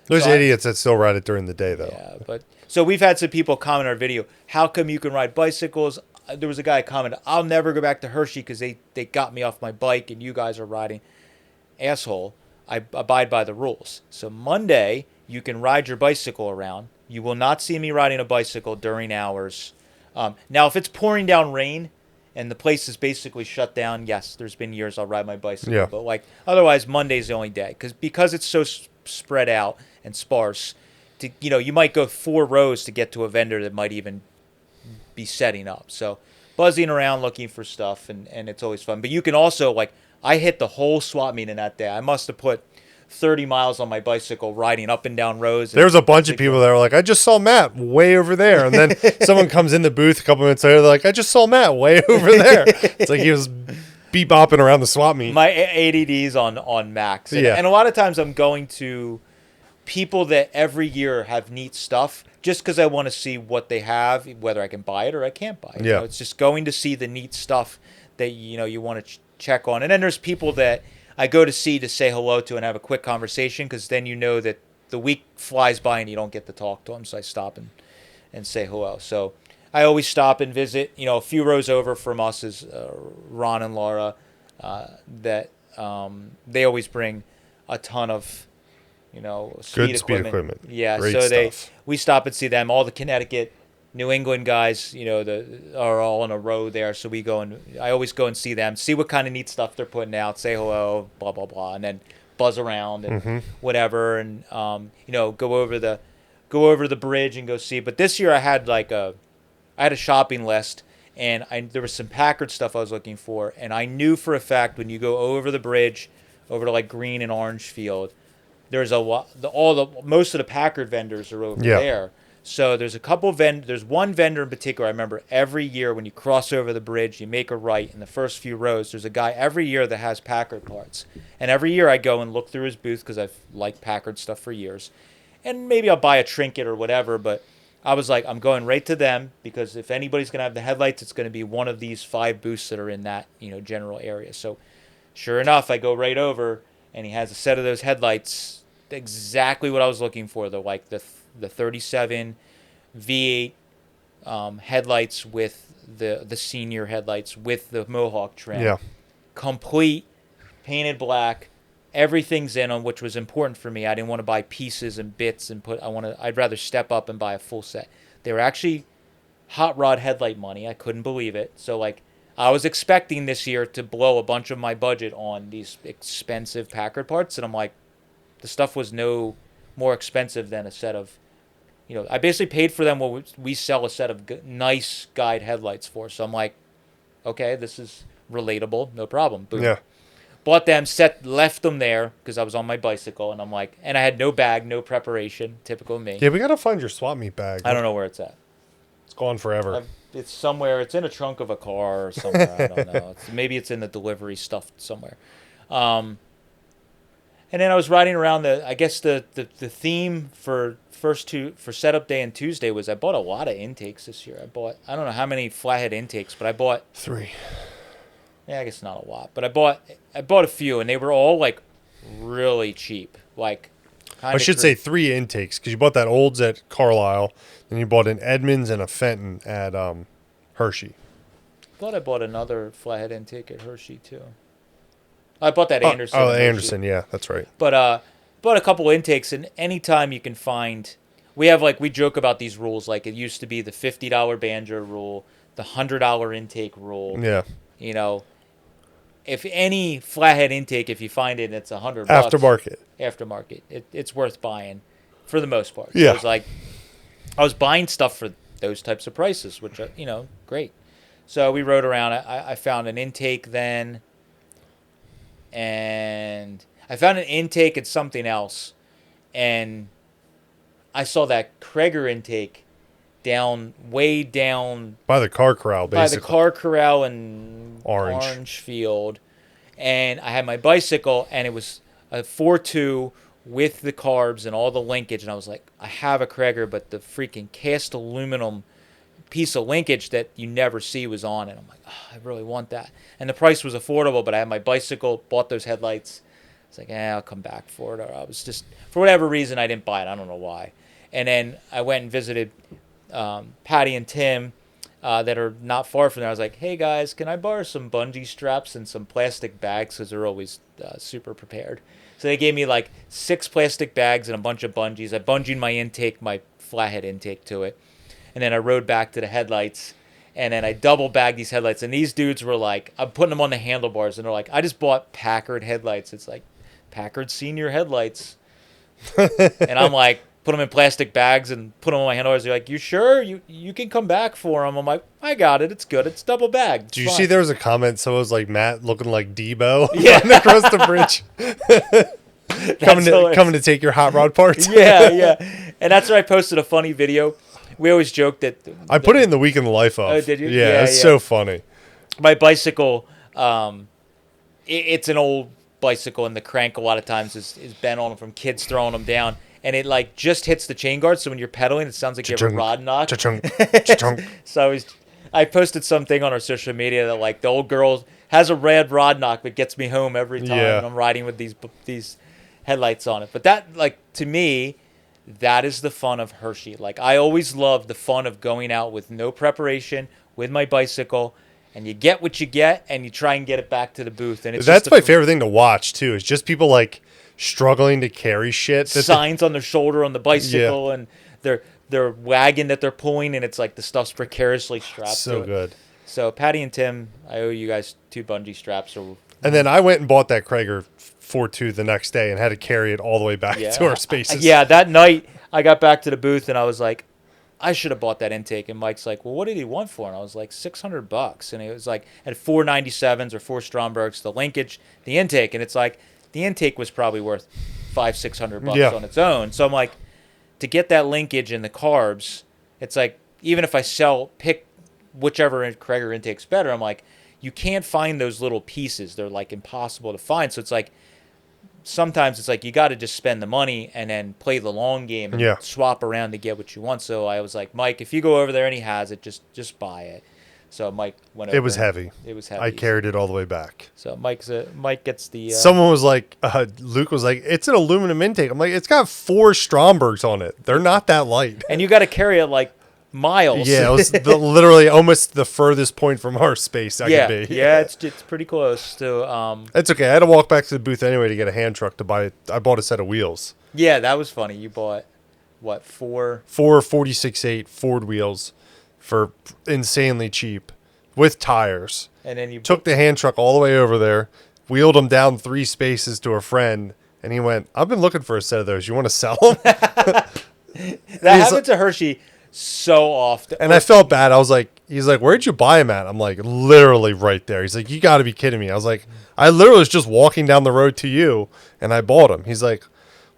There's idiots that still ride it during the day, though. Yeah, but so we've had some people comment on our video. How come you can ride bicycles? There was a guy commented, "I'll never go back to Hershey because they got me off my bike and you guys are riding." Asshole, I abide by the rules. So Monday, you can ride your bicycle around. You will not see me riding a bicycle during hours. Now, if it's pouring down rain and the place is basically shut down, yes, there's been years I'll ride my bicycle. Yeah. But like otherwise, Monday's the only day because it's so spread out and sparse. You might go 4 rows to get to a vendor that might even be setting up. So buzzing around looking for stuff, and it's always fun. But you can also, I hit the whole swap meet in that day. I must have put 30 miles on my bicycle riding up and down rows. There was a bunch of people that were like, I just saw Matt way over there. And then someone comes in the booth a couple minutes later, they're like, I just saw Matt way over there. It's like he was bebopping around the swap meet. My ADD's on max. And a lot of times I'm going to people that every year have neat stuff just because I want to see what they have, whether I can buy it or I can't buy it. Yeah. It's just going to see the neat stuff that you want to check on. And then there's people that I go to see to say hello to and have a quick conversation because then you know that the week flies by and you don't get to talk to them. So I stop and say hello. So I always stop and visit. A few rows over from us is Ron and Laura that they always bring a ton of speed equipment. Yeah, Great so stuff. we stop and see them. All the Connecticut, New England guys, are all in a row there. So I always go and see them, see what kind of neat stuff they're putting out, say hello, blah blah blah, and then buzz around and whatever, and go over the bridge and go see. But this year I had a shopping list, and there was some Packard stuff I was looking for, and I knew for a fact when you go over the bridge, over to Green and Orange Field, there's most of the Packard vendors are over there. So there's there's one vendor in particular I remember every year when you cross over the bridge, you make a right in the first few rows. There's a guy every year that has Packard parts. And every year I go and look through his booth because I've liked Packard stuff for years. And maybe I'll buy a trinket or whatever, but I was like, I'm going right to them because if anybody's going to have the headlights, it's going to be one of these 5 booths that are in that, general area. So sure enough, I go right over and he has a set of those headlights, exactly what I was looking for. They're like the 37 V8 headlights with the senior headlights with the Mohawk trim. Yeah. Complete, painted black. Everything's in them, which was important for me. I didn't want to buy pieces and bits and I'd rather step up and buy a full set. They were actually hot rod headlight money. I couldn't believe it. So I was expecting this year to blow a bunch of my budget on these expensive Packard parts, and I'm like, the stuff was no more expensive than a set of, I basically paid for them what we sell a set of nice guide headlights for. So I'm like, okay, this is relatable, no problem. Boom. Yeah. Bought them, left them there because I was on my bicycle, and I'm like, and I had no bag, no preparation, typical me. Yeah, we got to find your swap meet bag. I don't know where it's at. It's gone forever. It's somewhere. It's in a trunk of a car or somewhere. I don't know. Maybe it's in the delivery stuff somewhere. And then I was riding around I guess the theme for setup day and Tuesday was I bought a lot of intakes this year. I don't know how many flathead intakes, but I bought 3. Yeah, I guess not a lot, but I bought a few, and they were all really cheap. I should say 3 intakes because you bought that Olds at Carlisle, then you bought an Edmonds and a Fenton at Hershey. I thought I bought another flathead intake at Hershey too. I bought that Anderson. Oh, Anderson, yeah, that's right. But bought a couple intakes, and anytime you can find, we have we joke about these rules. It used to be the $50 banjo rule, the $100 intake rule. Yeah. If any flathead intake, if you find it, it's $100. Aftermarket, it's worth buying, for the most part. Yeah. So I was buying stuff for those types of prices, which are great. So we rode around. I found an intake then, and I found an intake and something else, and I saw that Krager intake way down By the car corral, by the basically. car corral in Orange. Orange Field, and I had my bicycle, and it was a 4.2 with the carbs and all the linkage, and I was like, I have a Krager, but the freaking cast aluminum piece of linkage that you never see was on it. I'm like, oh, I really want that, and the price was affordable, but I had my bicycle, bought those headlights. It's like, I'll come back for it. Or I was just, for whatever reason, I didn't buy it. I don't know why. And then I went and visited Patty and Tim that are not far from there. I was like, hey guys, can I borrow some bungee straps and some plastic bags? Because they're always super prepared. So they gave me like 6 plastic bags and a bunch of bungees. I bungeed my intake, my flathead intake to it. And then I rode back to the headlights. And then I double bagged these headlights. And these dudes were like, I'm putting them on the handlebars. And they're like, I just bought Packard headlights. It's like, Packard Senior headlights. And I'm like, put them in plastic bags and put them on my handlebars. They're like, you sure? You can come back for them. I'm like, I got it. It's good. It's double bagged. Do you see there was a comment? So it was like Matt looking like Debo Yeah. across the bridge. coming to take your hot rod parts. Yeah. And that's where I posted a funny video. We always joke that. I put it in the week in the life of. Oh, did you? Yeah, it's so funny. My bicycle, it's an old bicycle, and the crank a lot of times is bent on them from kids throwing them down, and it like just hits the chain guard, so when you're pedaling it sounds like you have a rod knock. So I posted something on our social media that like the old girl has a red rod knock that gets me home every time, and I'm riding with these headlights on it. But that, like, to me, that is the fun of Hershey. Like, I always loved the fun of going out with no preparation with my bicycle, and you get what you get, and you try and get it back to the booth. And that's my favorite thing to watch too. Is just people like struggling to carry shit. Signs on their shoulder on the bicycle, and their wagon that they're pulling, and it's like the stuff's precariously strapped. So to it. good. So Patty and Tim, I owe you guys 2 bungee straps. And then I went and bought that Krager 4.2 the next day and had to carry it all the way back to our spaces. Yeah, that night I got back to the booth and I was like, I should have bought that intake. And Mike's like, well, what did he want for? And I was like, $600. And it was like at 497s or 4 Strombergs, the linkage, the intake. And it's like, the intake was probably worth $500-600 on its own. So I'm like, to get that linkage and the carbs, it's like, even if I pick whichever Krager intake's better, I'm like, you can't find those little pieces. They're like impossible to find. So it's like, sometimes it's like you got to just spend the money and then play the long game and swap around to get what you want. So I was like, Mike, if you go over there and he has it, just buy it. So Mike went over. It was heavy. It was heavy. I carried it all the way back. So Mike gets the. Someone was like, Luke was like, it's an aluminum intake. I'm like, it's got 4 Strombergs on it. They're not that light. And you got to carry it like miles. Yeah, it was literally almost the furthest point from our space I could be. Yeah, it's pretty close to. It's okay. I had to walk back to the booth anyway to get a hand truck to buy it. I bought a set of wheels. Yeah, that was funny. You bought what, 4 46.8 Ford wheels for insanely cheap with tires. And then you took the hand truck all the way over there, wheeled them down 3 spaces to a friend, and he went, I've been looking for a set of those. You want to sell them? That happened to Hershey so often. And I felt bad. I was like, he's like, where'd you buy them at? I'm like, literally right there. He's like, you got to be kidding me. I was like, I literally was just walking down the road to you, and I bought them. He's like,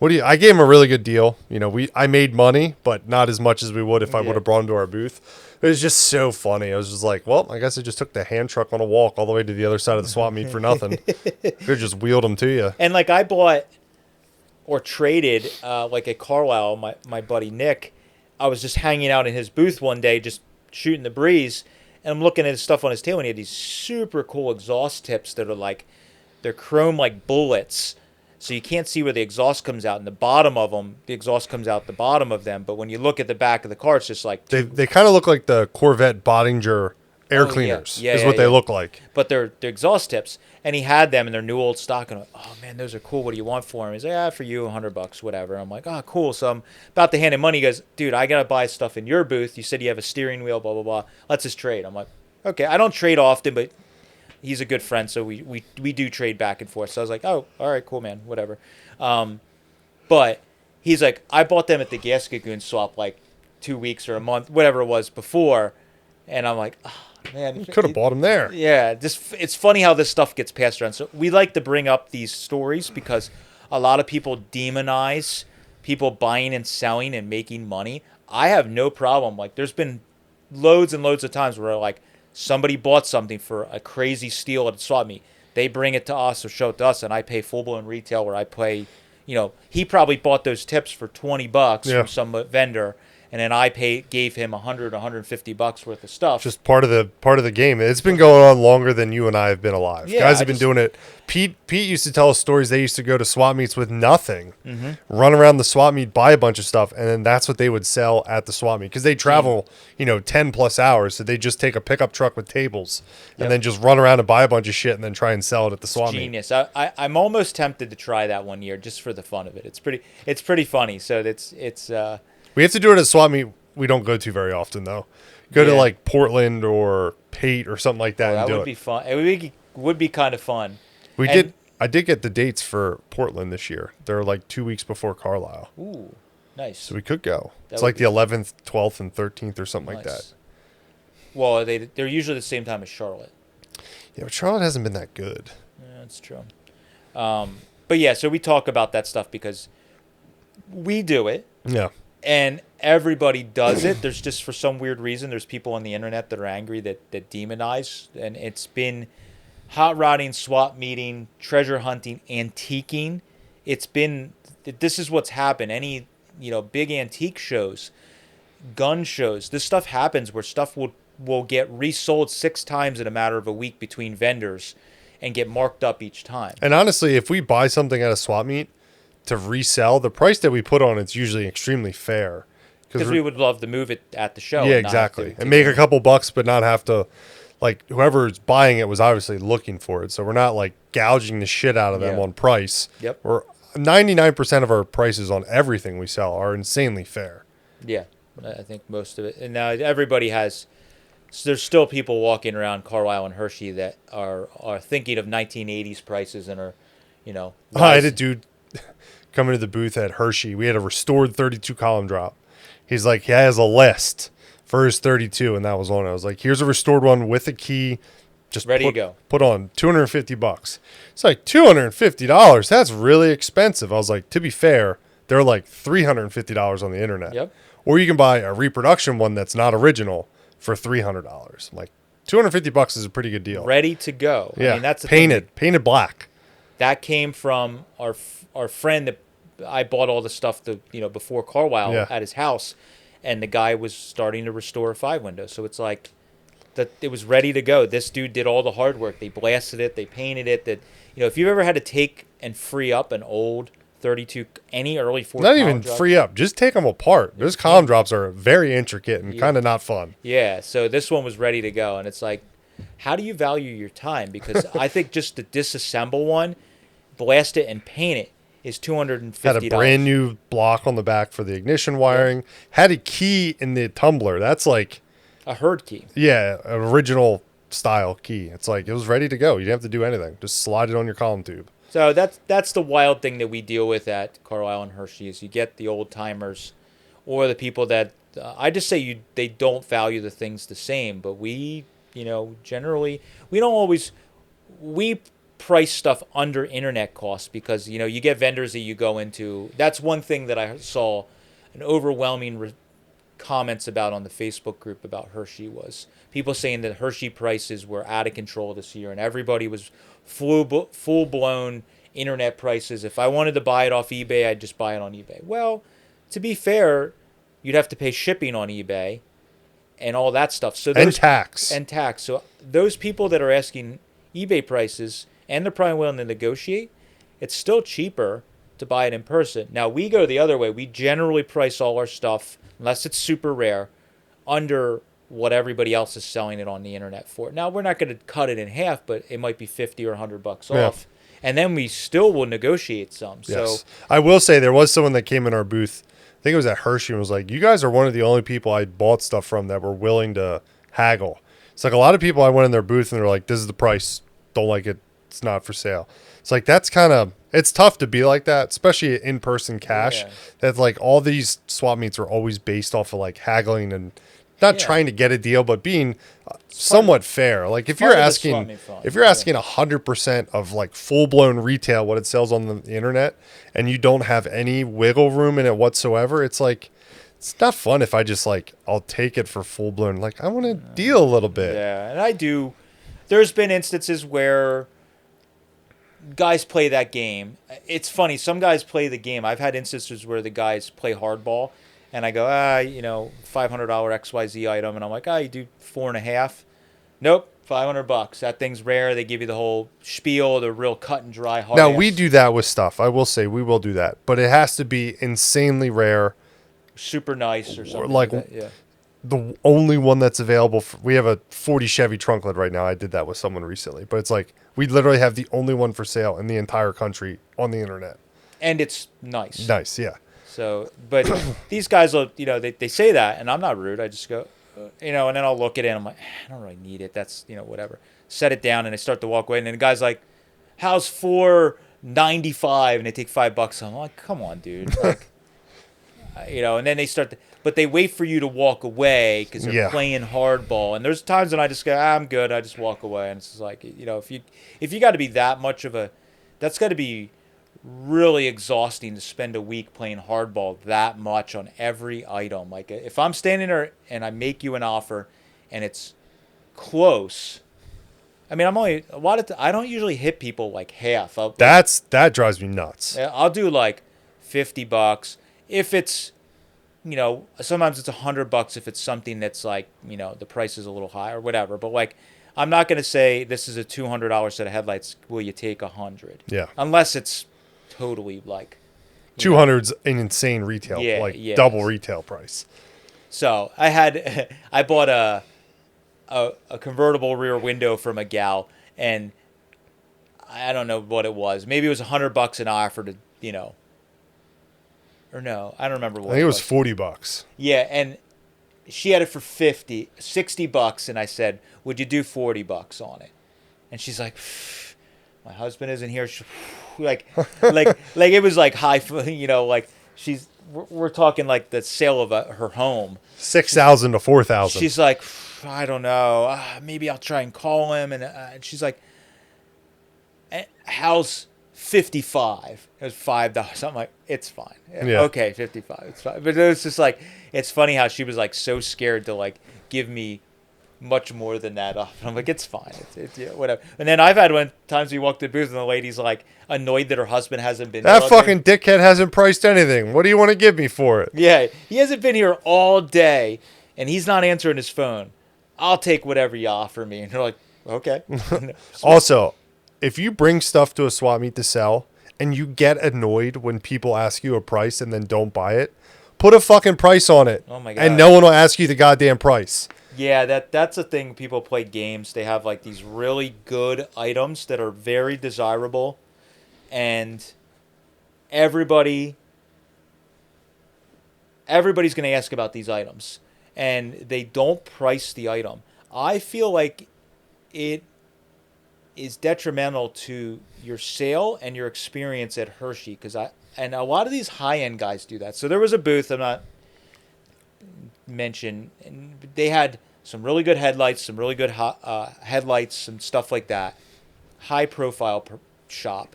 I gave him a really good deal. You know, I made money, but not as much as we would if I would have brought them to our booth. It was just so funny. I was just like, well, I guess I just took the hand truck on a walk all the way to the other side of the swap meet for nothing. Could have just wheeled them to you. And like I bought or traded like at Carlisle, my buddy Nick, I was just hanging out in his booth one day, just shooting the breeze, and I'm looking at his stuff on his tail, and he had these super cool exhaust tips that are like, they're chrome like bullets, so you can't see where the exhaust comes out. In the bottom of them, the exhaust comes out the bottom of them, but when you look at the back of the car, it's just like... They kind of look like the Corvette Bottinger air cleaners, is what they look like. But they're exhaust tips, and he had them in their new old stock, and I'm like, oh man, those are cool. What do you want for them? He's like, for you, $100, whatever. I'm like, oh, cool. So I'm about to hand him money. He goes, dude, I gotta buy stuff in your booth. You said you have a steering wheel, blah blah blah. Let's just trade. I'm like, okay. I don't trade often, but he's a good friend, so we do trade back and forth. So I was like, oh, all right, cool, man, whatever. But he's like, I bought them at the Gas Goon swap like 2 weeks or a month, whatever it was before, and I'm like, oh, Man, Could have bought them there. yeah, just it's funny how this stuff gets passed around. So we like to bring up these stories because a lot of people demonize people buying and selling and making money. I have no problem. Like, there's been loads and loads of times where like somebody bought something for a crazy steal at a swap meet. They bring it to us or show it to us, and I pay full blown retail where I pay. He probably bought those tips for $20 Yeah. from some vendor, and then I gave him 150 bucks worth of stuff. Just part of the game. It's been going on longer than you and I have been alive. Yeah, Guys have been doing it. Pete used to tell us stories. They used to go to swap meets with nothing, run around the swap meet, buy a bunch of stuff, and then that's what they would sell at the swap meet because they travel, 10 plus hours. So they just take a pickup truck with tables and then just run around and buy a bunch of shit and then try and sell it at the swap meet. Genius. I'm almost tempted to try that one year just for the fun of it. It's pretty funny. So it's We have to do it at swap meet. We don't go to very often though. Go to like Portland or Pate or something like that. that and do would be fun. It would be kind of fun. I did get the dates for Portland this year. They're like 2 weeks before Carlisle. Ooh, nice. So we could go. It's would like the 11th, 12th, and 13th or something like that. Nice. Well, they're usually the same time as Charlotte. Yeah, but Charlotte hasn't been that good. Yeah, that's true. But yeah, so we talk about that stuff because we do it. Yeah. And everybody does it. There's just, for some weird reason, there's people on the internet that are angry that demonize. And it's been hot rodding, swap meeting, treasure hunting, antiquing. This is what's happened. Any, big antique shows, gun shows, this stuff happens where stuff will get resold 6 times in a matter of a week between vendors and get marked up each time. And honestly, if we buy something at a swap meet to resell, the price that we put on it's usually extremely fair. Because we would love to move it at the show. Yeah, and not have exactly. to And make a couple bucks, but not have to, like, whoever's buying it was obviously looking for it. So we're not, like, gouging the shit out of them on price. Yep. We're 99% of our prices on everything we sell are insanely fair. Yeah, I think most of it. And now everybody has. So there's still people walking around Carlisle and Hershey that are thinking of 1980s prices and are, I had a dude coming to the booth at Hershey. We had a restored 32 column drop. He's like, he has a list for his 32, and that was on it. I was like, here's a restored one with a key. Just ready to go. Put on $250. It's like $250. That's really expensive. I was like, to be fair, they're like $350 on the internet. Yep. Or you can buy a reproduction one that's not original for $300. Like $250 is a pretty good deal. Ready to go. Yeah. I mean, that's the painted black. That came from our friend that I bought all the stuff before Carlisle at his house, and the guy was starting to restore a 5 window. So it's like that it was ready to go. This dude did all the hard work. They blasted it, they painted it. That if you've ever had to take and free up an old 32, any early 40, not even free up, just take them apart. Those column drops are very intricate and kind of not fun. Yeah, so this one was ready to go, and it's like, how do you value your time? Because I think just to disassemble one, blast it, and paint it is $250. Had a brand new block on the back for the ignition wiring. Had a key in the tumbler. That's like a herd key. Yeah, an original style key. It's like it was ready to go. You didn't have to do anything. Just slide it on your column tube. So that's the wild thing that we deal with at Carlisle and Hershey is you get the old timers or the people that I just say they don't value the things the same, but we generally we don't always price stuff under internet costs because you get vendors that you go into. That's one thing that I saw an overwhelming comments about on the Facebook group about Hershey was people saying that Hershey prices were out of control this year and everybody was full blown internet prices. If I wanted to buy it off eBay, I'd just buy it on eBay. Well, to be fair, you'd have to pay shipping on eBay and all that stuff. So and tax. So those people that are asking eBay prices and they're probably willing to negotiate, it's still cheaper to buy it in person. Now, we go the other way. We generally price all our stuff, unless it's super rare, under what everybody else is selling it on the internet for. Now, we're not going to cut it in half, but it might be 50 or $100 off. And then we still will negotiate some. Yes. So I will say there was someone that came in our booth, I think it was at Hershey, and was like, you guys are one of the only people I bought stuff from that were willing to haggle. It's like a lot of people I went in their booth and they're like, this is the price. Don't like it. It's not for sale. It's like that's kind of it's tough to be like that, especially in-person cash. Yeah. That's like all these swap meets are always based off of like haggling and not Yeah. trying to get a deal, but being somewhat fair. Like if you're part of the swap asking, meet fun. if you're asking 100% of like full blown retail what it sells on the internet, and you don't have any wiggle room in it whatsoever, it's like it's not fun. If I just like I'll take it for full blown. Like I want to deal a little bit. Yeah, and I do. There's been instances where guys play that game. It's funny. Some guys play the game. I've had instances where the guys play hardball, and I go, $500 XYZ item, and I'm like, you do 4.5. Nope, $500. That thing's rare. They give you the whole spiel, the real cut and dry hard. Now we do that with stuff. I will say we will do that, but it has to be insanely rare. Super nice or something Like that. Yeah. the only one that's available. We have a 40 Chevy trunk lid right now. I did that with someone recently, but it's like we literally have the only one for sale in the entire country on the internet. And it's nice. Nice, yeah. So, but these guys will, they say that, and I'm not rude. I just go, and then I'll look at it, and I'm like, I don't really need it. That's, whatever. Set it down, and I start to walk away, and then the guy's like, how's $4.95? And they take $5. I'm like, come on, dude. Like, and then they start to, but they wait for you to walk away because they're playing hardball. And there's times when I just go, I'm good. I just walk away. And it's just like, if you got to be that much of that's got to be really exhausting to spend a week playing hardball that much on every item. Like if I'm standing there and I make you an offer and it's close, I mean, I don't usually hit people like half. That drives me nuts. I'll do like $50 if it's, sometimes it's $100 if it's something that's like, the price is a little high or whatever. But like, I'm not going to say this is a $200 set of headlights. Will you take 100? Yeah. Unless it's totally like 200's an insane retail, double retail price. So I bought a convertible rear window from a gal, and I don't know what it was. Maybe it was $100 an offer to, or no, I don't remember what I think it was $40. Yeah, and she had it for $60, and I said, "Would you do $40 on it?" And she's like, "My husband isn't here." Like it was like high, like we're talking like the sale of her home, $6,000 to $4,000. She's like, I don't know, maybe I'll try and call him, and she's like, how's 55? It was $5. I'm like, it's fine. Yeah. Okay, 55, it's fine. But it was just like, it's funny how she was like so scared to like give me much more than that up. I'm like, it's fine. It's whatever. And then I've had times we walk to the booth and the lady's like annoyed that her husband hasn't been that fucking dickhead hasn't priced anything. What do you want to give me for it? Yeah, he hasn't been here all day and he's not answering his phone. I'll take whatever you offer me. And they're like, okay. Also, if you bring stuff to a swap meet to sell and you get annoyed when people ask you a price and then don't buy it, put a fucking price on it. Oh my God. And no one will ask you the goddamn price. Yeah, that's a thing. People play games. They have like these really good items that are very desirable, and everybody's going to ask about these items, and they don't price the item. I feel like it is detrimental to your sale and your experience at Hershey, and a lot of these high-end guys do that. So there was a booth, I'm not mention, and they had some really good headlights, some really good headlights, some stuff like that. High profile shop,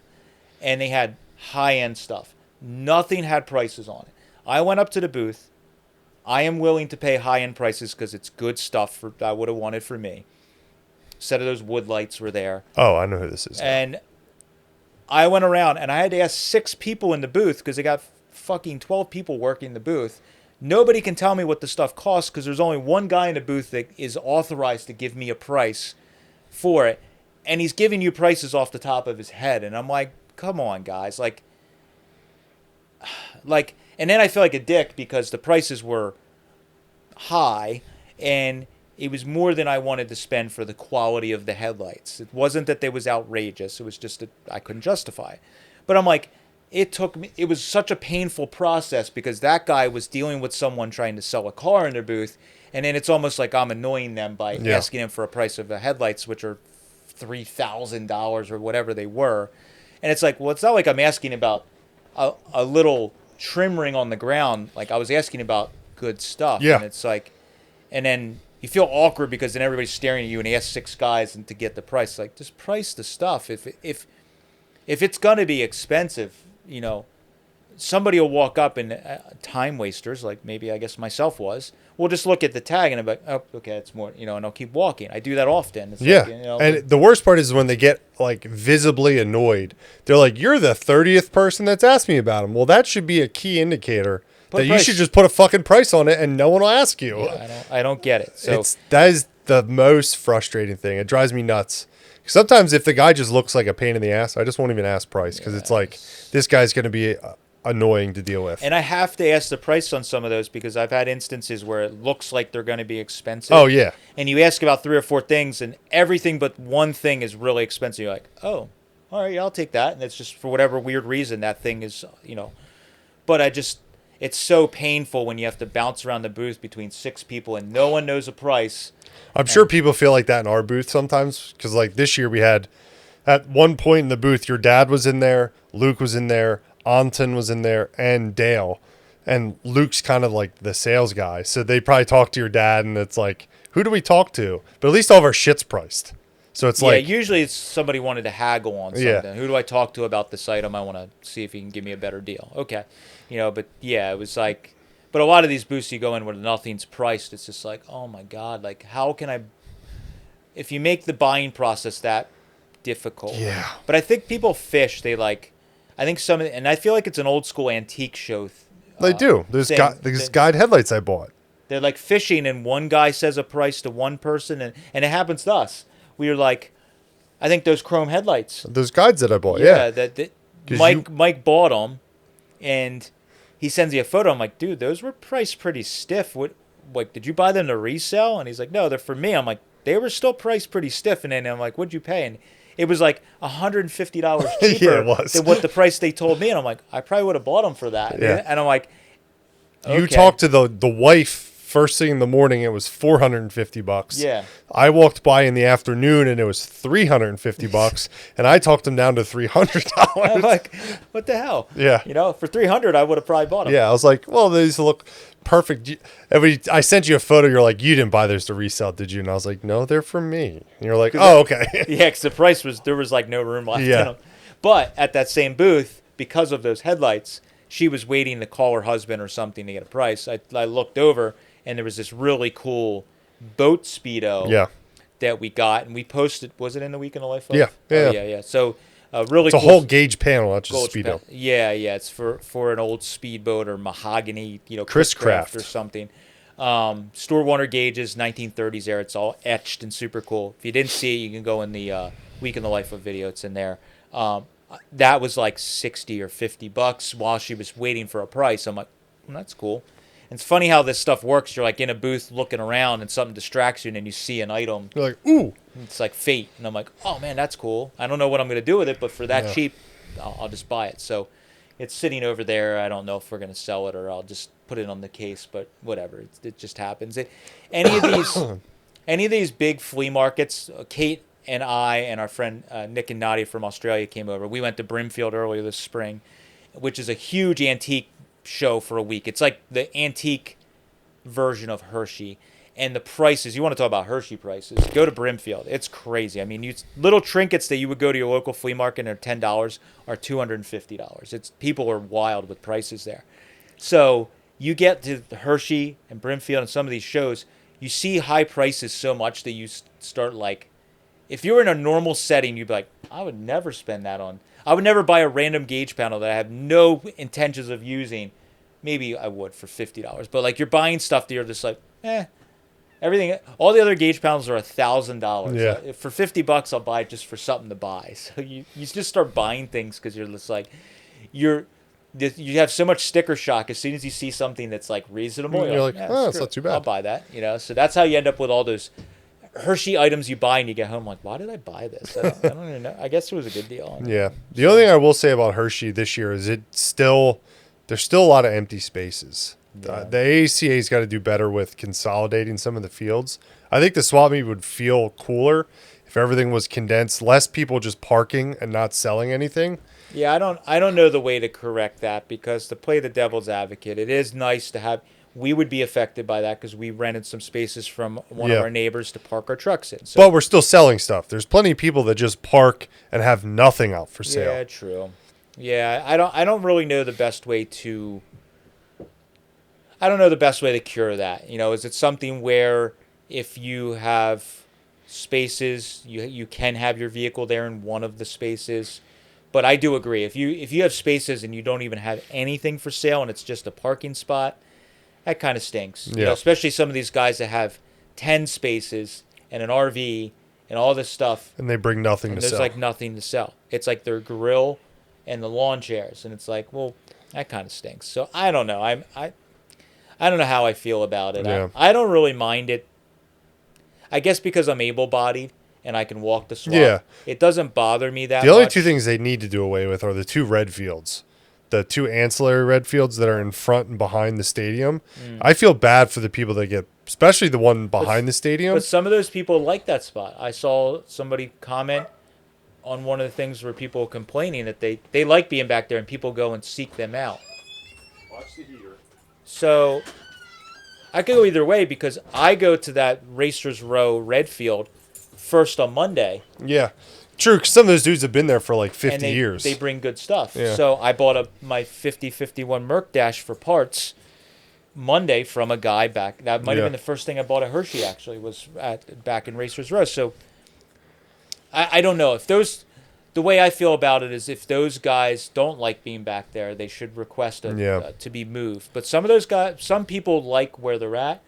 and they had high end stuff. Nothing had prices on it. I went up to the booth. I am willing to pay high end prices because it's good stuff I would have wanted for me. A set of those wood lights were there. Oh, I know who this is. And I went around and I had to ask 6 people in the booth because they got fucking 12 people working the booth. Nobody can tell me what the stuff costs because there's only one guy in the booth that is authorized to give me a price for it. And he's giving you prices off the top of his head. And I'm like, come on, guys. Like, and then I feel like a dick because the prices were high and it was more than I wanted to spend for the quality of the headlights. It wasn't that they was outrageous. It was just that I couldn't justify it. But I'm like, it was such a painful process because that guy was dealing with someone trying to sell a car in their booth, and then it's almost like I'm annoying them by asking them for a price of the headlights, which are $3,000 or whatever they were. And it's like, well, it's not like I'm asking about a little trim ring on the ground. Like I was asking about good stuff. Yeah. And it's like, and then you feel awkward because then everybody's staring at you and ask 6 guys and to get the price. Like, just price the stuff. If it's gonna be expensive, somebody will walk up and time wasters, like maybe I guess myself was, will just look at the tag and I'm like, oh, okay, it's more, and I'll keep walking. I do that often. It's Yeah. like, And the worst part is when they get like visibly annoyed. They're like, you're the 30th person that's asked me about them. Well, that should be a key indicator that you should just put a fucking price on it and no one will ask you. yeah, I don't get it. So that is the most frustrating thing. It drives me nuts. Sometimes if the guy just looks like a pain in the ass, I just won't even ask price because it's like, this guy's going to be annoying to deal with. And I have to ask the price on some of those because I've had instances where it looks like they're going to be expensive. Oh, yeah. And you ask about 3 or 4 things and everything but one thing is really expensive. You're like, oh, all right, yeah, I'll take that. And it's just for whatever weird reason that thing is, But it's so painful when you have to bounce around the booth between 6 people and no one knows a price. I'm sure people feel like that in our booth sometimes because like this year we had at one point in the booth, your dad was in there, Luke was in there, Anton was in there, and Dale. And Luke's kind of like the sales guy. So they probably talk to your dad and it's like, who do we talk to? But at least all of our shit's priced. So it's like... Yeah, usually it's somebody wanted to haggle on something. Yeah. Who do I talk to about this item? I want to see if he can give me a better deal. Okay. But yeah, it was like... But a lot of these booths you go in where nothing's priced, it's just like, oh my God, like how can I... If you make the buying process that difficult. Yeah. But I think people fish, they like... I think and I feel like it's an old school antique show. They do. There's guide headlights I bought. They're like fishing and one guy says a price to one person and it happens to us. We were like, I think those chrome headlights. Those guides that I bought, yeah. That Mike bought them and he sends you a photo. I'm like, dude, those were priced pretty stiff. What, like, did you buy them to resell? And he's like, no, they're for me. I'm like, they were still priced pretty stiff. And then I'm like, what'd you pay? And it was like $150 cheaper yeah, than what the price they told me. And I'm like, I probably would have bought them for that. Yeah. And I'm like, okay. You talked to the wife first thing in the morning. It was $450. Yeah. I walked by in the afternoon and it was $350. And I talked him down to $300. I'm like, what the hell? Yeah. For $300, I would have probably bought them. Yeah. I was like, well, these look perfect. I sent you a photo. You're like, you didn't buy those to resell, did you? And I was like, no, they're for me. And you're like, oh, okay. Yeah, because the price there was like no room left in them. But at that same booth, because of those headlights, she was waiting to call her husband or something to get a price. I looked over and there was this really cool boat Speedo that we got. And we posted, was it in the Week in the Life of? Yeah. Yeah. So really it's a cool whole gauge panel, not just Speedo. Yeah. It's for an old speedboat or mahogany, Chris Craft or something. Store Warner gauges, 1930s era. It's all etched and super cool. If you didn't see it, you can go in the Week in the Life of video. It's in there. That was like $60 or $50 while she was waiting for a price. I'm like, that's cool. And it's funny how this stuff works. You're like in a booth looking around and something distracts you and then you see an item. You're like, ooh. It's like fate. And I'm like, oh man, that's cool. I don't know what I'm going to do with it, but for that cheap, I'll just buy it. So it's sitting over there. I don't know if we're going to sell it or I'll just put it on the case, but whatever. It just happens. Any of these big flea markets, Kate and I and our friend Nick and Nadia from Australia came over. We went to Brimfield earlier this spring, which is a huge antique show for a week. It's like the antique version of Hershey. And the prices, you want to talk about Hershey prices, go to Brimfield. It's crazy. I mean, little trinkets that you would go to your local flea market and are $10 are $250. People are wild with prices there. So you get to Hershey and Brimfield and some of these shows, you see high prices so much that you start like, if you were in a normal setting, you'd be like, I would never spend that on. I would never buy a random gauge panel that I have no intentions of using. Maybe I would for $50. But like you're buying stuff that you're just like, everything. All the other gauge panels are $1,000. Yeah. For $50, I'll buy it just for something to buy. So you just start buying things because you're just like, you have so much sticker shock as soon as you see something that's like reasonable. You're like, oh, it's not too bad. I'll buy that. So that's how you end up with all those Hershey items you buy and you get home like, why did I buy this? I don't even know. I guess it was a good deal. Yeah. The only thing I will say about Hershey this year is there's still a lot of empty spaces. Yeah. The AACA's got to do better with consolidating some of the fields. I think the swap meet would feel cooler if everything was condensed, less people just parking and not selling anything. Yeah, I don't know the way to correct that because to play the devil's advocate, it is nice to have. we would be affected by that because we rented some spaces from one Yeah. of our neighbors to park our trucks in. So, But we're still selling stuff. There's plenty of people that just park and have nothing out for sale. yeah, true. Yeah, I don't really know the best way to. I don't know the best way to cure that. You know, is it something where if you have spaces, you can have your vehicle there in one of the spaces? But I do agree. If you have spaces and you don't even have anything for sale and it's just a parking spot, that kind of stinks. You know, Yeah. especially some of these guys that have 10 spaces and an RV and all this stuff, And they bring nothing and to there's sell. like nothing to sell. It's like their grill and the lawn chairs, and it's like, well, that kind of stinks. So I don't know. I don't know how I feel about it. Yeah. I don't really mind it. I guess because I'm able-bodied and I can walk the swap. Yeah. It doesn't bother me that The only much. two things they need to do away with are the 2 red fields. The 2 ancillary red fields that are in front and behind the stadium. I feel bad for the people that get, especially the one behind the stadium. But some of those people like that spot. I saw somebody comment on one of the things where people were complaining that they like being back there and people go and seek them out. Watch the heater. So I could go either way because I go to that Racers Row red field first on Monday. Yeah. True, because some of those dudes have been there for like 50 and years. they bring good stuff. Yeah. So I bought my 5051 Merc Dash for parts Monday from a guy back. That might have Yeah. been the first thing I bought at Hershey, actually, was back in Racers Row. So I don't know. The way I feel about it is if those guys don't like being back there, they should request to be moved. But some of those guys, some people like where they're at.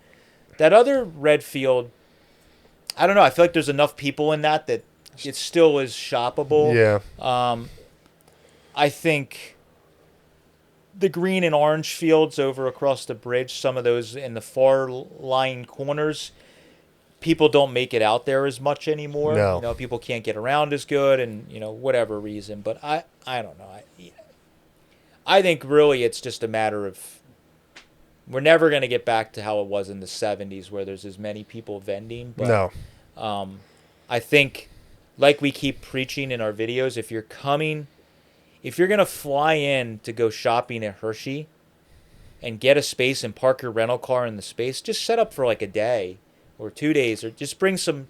That other red field, I don't know. I feel like there's enough people in that it still is shoppable. Yeah. I think the green and orange fields over across the bridge, some of those in the far lying corners, people don't make it out there as much anymore. No. You know, people can't get around as good and, you know, whatever reason. But I don't know. I think really it's just a matter of we're never going to get back to how it was in the 70s where there's as many people vending. But, No. I think, like we keep preaching in our videos, if you're going to fly in to go shopping at Hershey and get a space and park your rental car in the space, just set up for like a day or 2 days, or just bring some,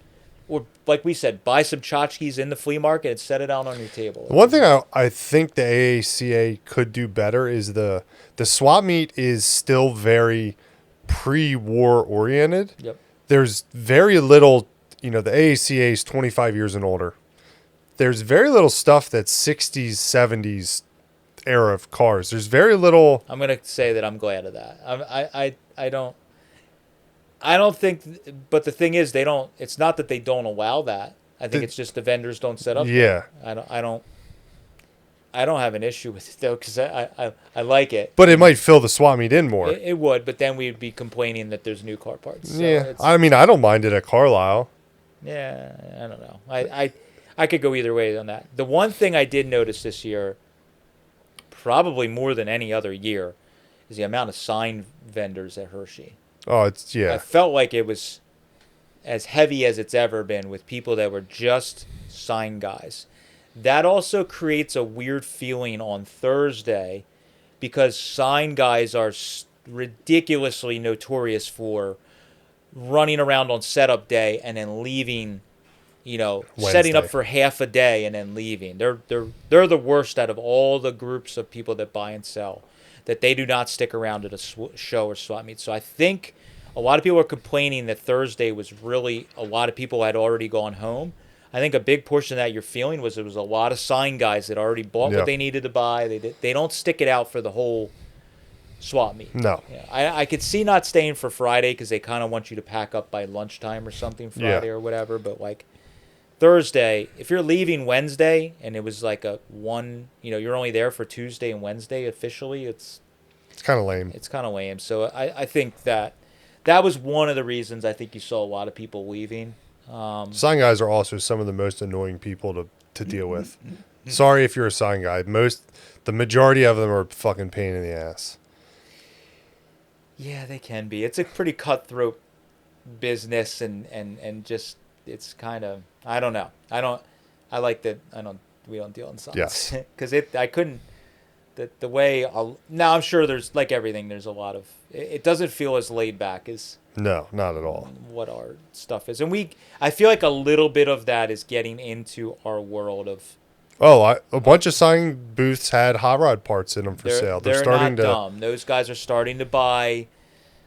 or like we said, buy some tchotchkes in the flea market and set it out on your table. One thing I think the AACA could do better is the swap meet is still very pre-war oriented. Yep. There's very little, the AACA is 25 years and older. There's very little stuff that's 60s, 70s era of cars. There's very little. I'm going to say that I'm glad of that. I don't think, but the thing is, it's not that they don't allow that. I think it's just the vendors don't set up. Yeah. There. I don't have an issue with it though, because I like it. But it might fill the swap meet in more. It would, but then we'd be complaining that there's new car parts. So Yeah. I mean, I don't mind it at Carlisle. Yeah, I don't know. I could go either way on that. The one thing I did notice this year, probably more than any other year, is the amount of sign vendors at Hershey. Oh, I felt like it was as heavy as it's ever been with people that were just sign guys. That also creates a weird feeling on Thursday because sign guys are ridiculously notorious for running around on setup day and then leaving, setting up Wednesday. for half a day and then leaving. They're the worst out of all the groups of people that buy and sell, that they do not stick around at a show or swap meet. So I think a lot of people are complaining that Thursday was really, a lot of people had already gone home. I think a big portion of that you're feeling was there was a lot of sign guys that already bought what they needed to buy. They don't stick it out for the whole swap meet. No. Yeah, I could see not staying for Friday because they kind of want you to pack up by lunchtime or something Friday or whatever. But like Thursday, if you're leaving Wednesday and it was like you're only there for Tuesday and Wednesday officially, it's kind of lame. It's kind of lame. So I think that was one of the reasons I think you saw a lot of people leaving. Sign guys are also some of the most annoying people to deal with. Sorry if you're a sign guy. The majority of them are fucking pain in the ass. Yeah, they can be. It's a pretty cutthroat business and just it's kind of, I don't know. We don't deal in signs. Yes. Because the way now I'm sure there's like everything. There's a lot of it doesn't feel as laid back as No, not at all. what our stuff is, and I feel like a little bit of that is getting into our world of. Oh, a bunch of sign booths had hot rod parts in them for sale. They're starting not dumb. Those guys are starting to buy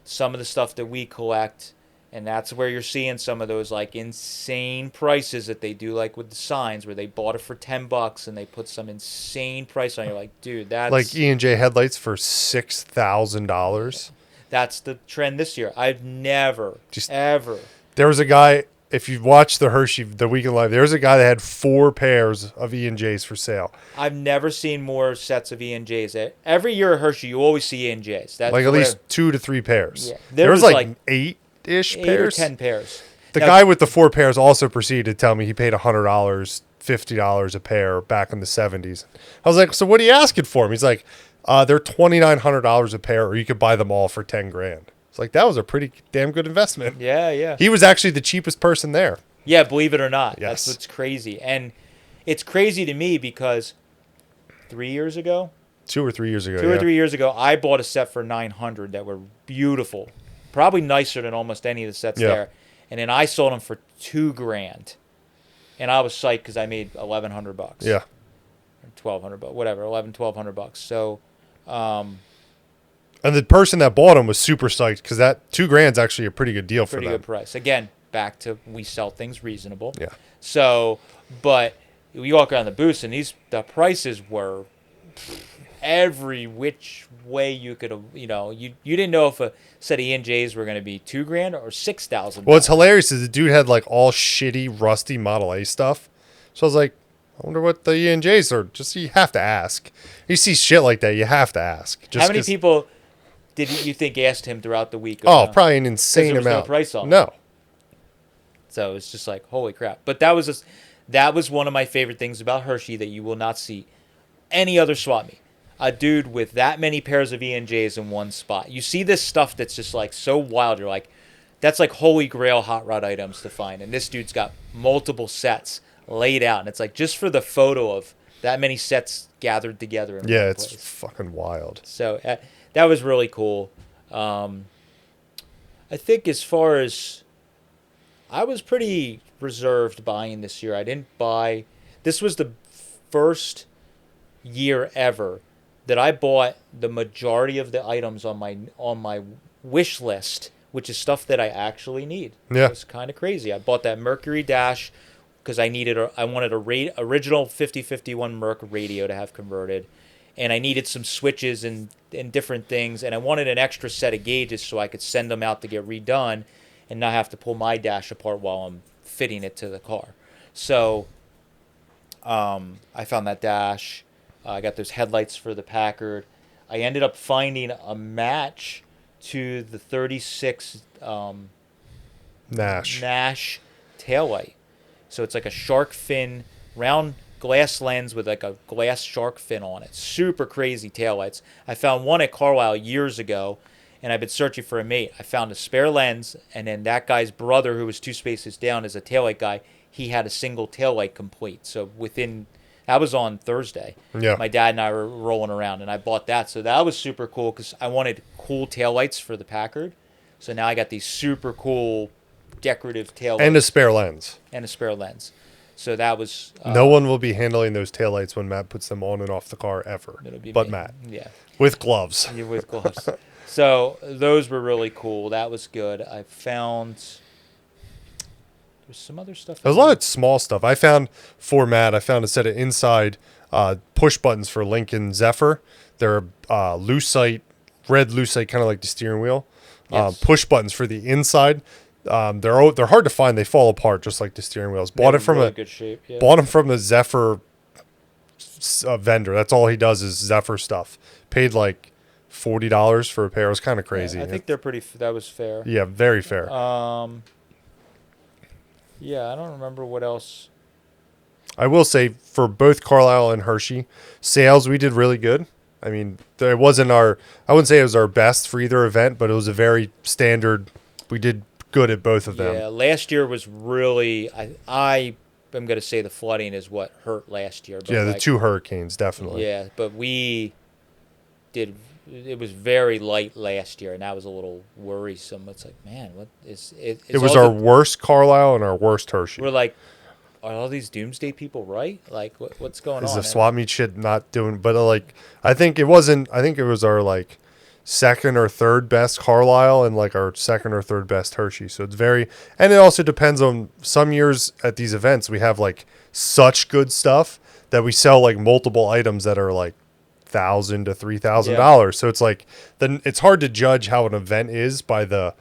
some of the stuff that we collect, and that's where you're seeing some of those like insane prices that they do, like with the signs where they bought it for $10 and they put some insane price on it. You're like, dude, that's like E&J headlights for $6,000. That's the trend this year. I've never ever. There was a guy. If you watch the Hershey, the Weekend Live, there was a guy that had 4 pairs of E&Js for sale. I've never seen more sets of E&Js. Every year at Hershey, you always see E&Js. That's like at least 2 to 3 pairs. Yeah. There was like 8-ish 8 pairs. or 10 pairs. The Now, guy with the 4 pairs also proceeded to tell me he paid $100, $50 a pair back in the 70s. I was like, so what are you asking for him? He's like, they're $2,900 a pair, or you could buy them all for $10,000. It's like, that was a pretty damn good investment. Yeah. He was actually the cheapest person there. Yeah, believe it or not. Yes. That's what's crazy. And it's crazy to me because 3 years ago, 2 or 3 years ago. 2 or 3 years ago, I bought a set for $900 that were beautiful, probably nicer than almost any of the sets there. And then I sold them for $2,000, and I was psyched because I made $1,100. Yeah. $1,200, whatever, $1,200. So, and the person that bought them was super psyched because that $2,000 is actually a pretty good deal for them. pretty good price. Again, back to we sell things reasonable. Yeah. So, but we walk around the booths and the prices were every which way you could, you didn't know if a set of E&Js were going to be $2,000 or $6,000. What's hilarious is the dude had like all shitty, rusty Model A stuff. So I was like, I wonder what the E&Js are. Just you have to ask. You see shit like that, you have to ask. How many people did you think asked him throughout the week? Oh, probably an insane there was amount. no price on it. No. So it's just like, holy crap. But that was one of my favorite things about Hershey that you will not see any other swap meet. A dude with that many pairs of E&Js in one spot. You see this stuff that's just like so wild. You're like, that's like holy grail hot rod items to find. And this dude's got multiple sets laid out. And it's like just for the photo of that many sets gathered together in one Yeah, it's place. fucking wild. So that was really cool. I think as far as I was pretty reserved buying this year. I didn't buy. This was the first year ever that I bought the majority of the items on my wish list, which is stuff that I actually need. Yeah. It was kind of crazy. I bought that Mercury Dash because I wanted a original 5051 Merc radio to have converted, and I needed some switches and different things, and I wanted an extra set of gauges so I could send them out to get redone and not have to pull my dash apart while I'm fitting it to the car. So I found that dash. I got those headlights for the Packard. I ended up finding a match to the 36 Nash taillight. So it's like a shark fin, round glass lens with like a glass shark fin on it. Super crazy taillights. I found one at Carlisle years ago, and I've been searching for a mate. I found a spare lens, and then that guy's brother, who was 2 spaces down, is a taillight guy. He had a single taillight complete. So that was on Thursday. Yeah. My dad and I were rolling around, and I bought that. So that was super cool because I wanted cool taillights for the Packard. So now I got these super cool decorative taillights. And a spare lens. So that was... no one will be handling those taillights when Matt puts them on and off the car ever. It'll be but me. Matt. Yeah. With gloves. Yeah, with gloves. So those were really cool. That was good. I found... There's some other stuff. There's a lot of small stuff. I found a set of inside push buttons for Lincoln Zephyr. They're lucite, red lucite, kind of like the steering wheel. Yes. Push buttons for the inside. They're hard to find. They fall apart just like the steering wheels. Bought it from really good shape. Yeah. Bought them from the Zephyr vendor. That's all he does is Zephyr stuff. Paid like $40 for a pair. It was kind of crazy. Yeah, I think they're pretty. That was fair. Yeah, very fair. Yeah, I don't remember what else. I will say for both Carlisle and Hershey, sales we did really good. I mean, it wasn't I wouldn't say it was our best for either event, but it was a very standard. We did good at both of them. Yeah, last year was really. I am going to say the flooding is what hurt last year. But Yeah, the 2 hurricanes definitely. Yeah, but we did. It was very light last year, and that was a little worrisome. It's like, man, what is it? It It's was all our the, worst Carlisle and our worst Hershey. we're like, are all these doomsday people right? Like, what's going Is the on? swap meet shit not doing? But like, I think it wasn't. I think it was our like second or third best Carlisle and like our second or third best Hershey. So it's very, and it also depends on some years at these events we have like such good stuff that we sell like multiple items that are like $1,000 to $3,000. So it's like then it's hard to judge how an event is by the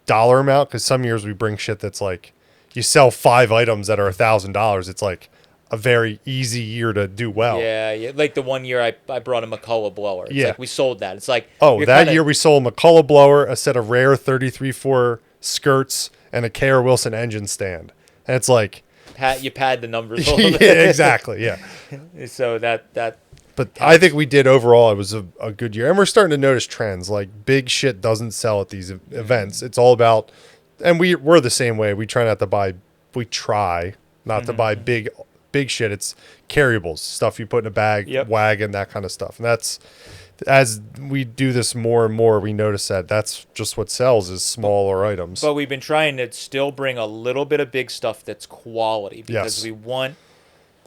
dollar amount because some years we bring shit that's like you sell 5 items that are $1,000. It's like a very easy year to do well. Yeah, yeah. Like the one year I brought a McCullough blower. It's Yeah. like we sold that. It's like Oh, you're that kinda, year we sold a McCullough blower, a set of rare 33.4 skirts, and a K.R. Wilson engine stand. And it's like, you pad the numbers a little yeah, bit. exactly, yeah. So that But I think we did overall. It was a good year, and we're starting to notice trends. Like big shit doesn't sell at these events. It's all about, and we're the same way. We try not to buy. We try not to buy big shit. It's carryables, stuff you put in a bag, Yep. wagon, that kind of stuff. And that's as we do this more and more, we notice that that's just what sells is smaller items. But we've been trying to still bring a little bit of big stuff that's quality because Yes. we want,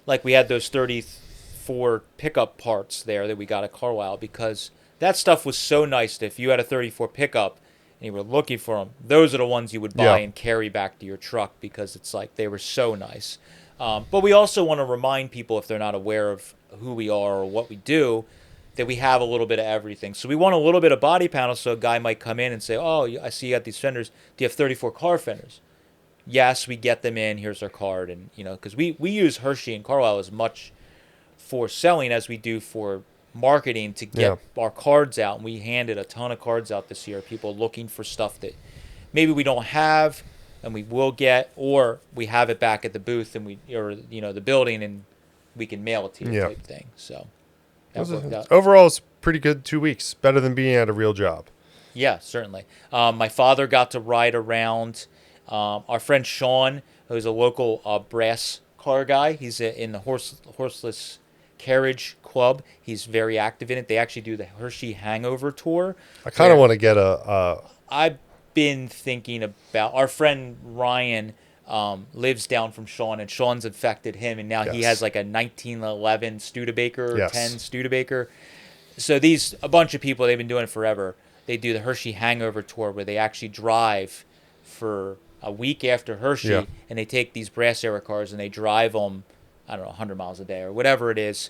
like we had those 34 pickup parts there that we got at Carlisle because that stuff was so nice that if you had a 34 pickup and you were looking for them, those are the ones you would buy Yeah. and carry back to your truck because it's like they were so nice. But we also want to remind people if they're not aware of who we are or what we do, that we have a little bit of everything. So we want a little bit of body panel so a guy might come in and say, oh, I see you got these fenders. Do you have 34 car fenders? Yes, we get them in. Here's our card. And, because we use Hershey and Carlisle as much for selling as we do for marketing to get our cards out. And we handed a ton of cards out this year. People looking for stuff that maybe we don't have and we will get, or we have it back at the booth and the building and we can mail it to you type thing. So that worked out. Overall, it's pretty good 2 weeks. Better than being at a real job. Yeah, certainly. My father got to ride around. Our friend Sean, who's a local brass car guy, he's in the horseless carriage club. He's very active in it. They actually do the Hershey Hangover Tour. I kind of want to get a. I've been thinking about our friend Ryan. Lives down from Sean, and Sean's infected him, and now he has like a 1911 Studebaker, 10 Studebaker. So a bunch of people, they've been doing it forever. They do the Hershey Hangover Tour where they actually drive for a week after Hershey, and they take these brass era cars and they drive them, I don't know, 100 miles a day or whatever it is,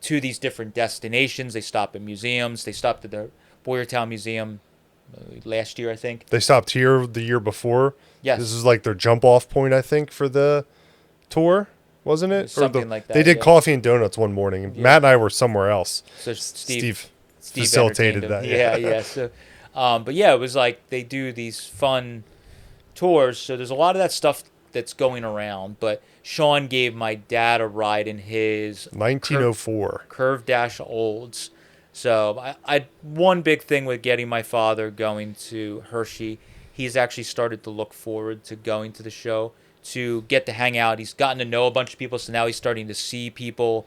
to these different destinations. They stop at museums. They stopped at the Boyertown Museum last year, I think. They stopped here the year before. Yes. This is like their jump off point, I think, for the tour, wasn't it? Something like that. They did coffee and donuts one morning. Matt and I were somewhere else. So Steve facilitated that. Yeah. So, but yeah, it was like they do these fun tours. So there's a lot of that stuff that's going around. But Sean gave my dad a ride in his 1904 Curve Dash Olds. So I one big thing with getting my father going to Hershey, he's actually started to look forward to going to the show, to get to hang out. He's gotten to know a bunch of people, so now he's starting to see people,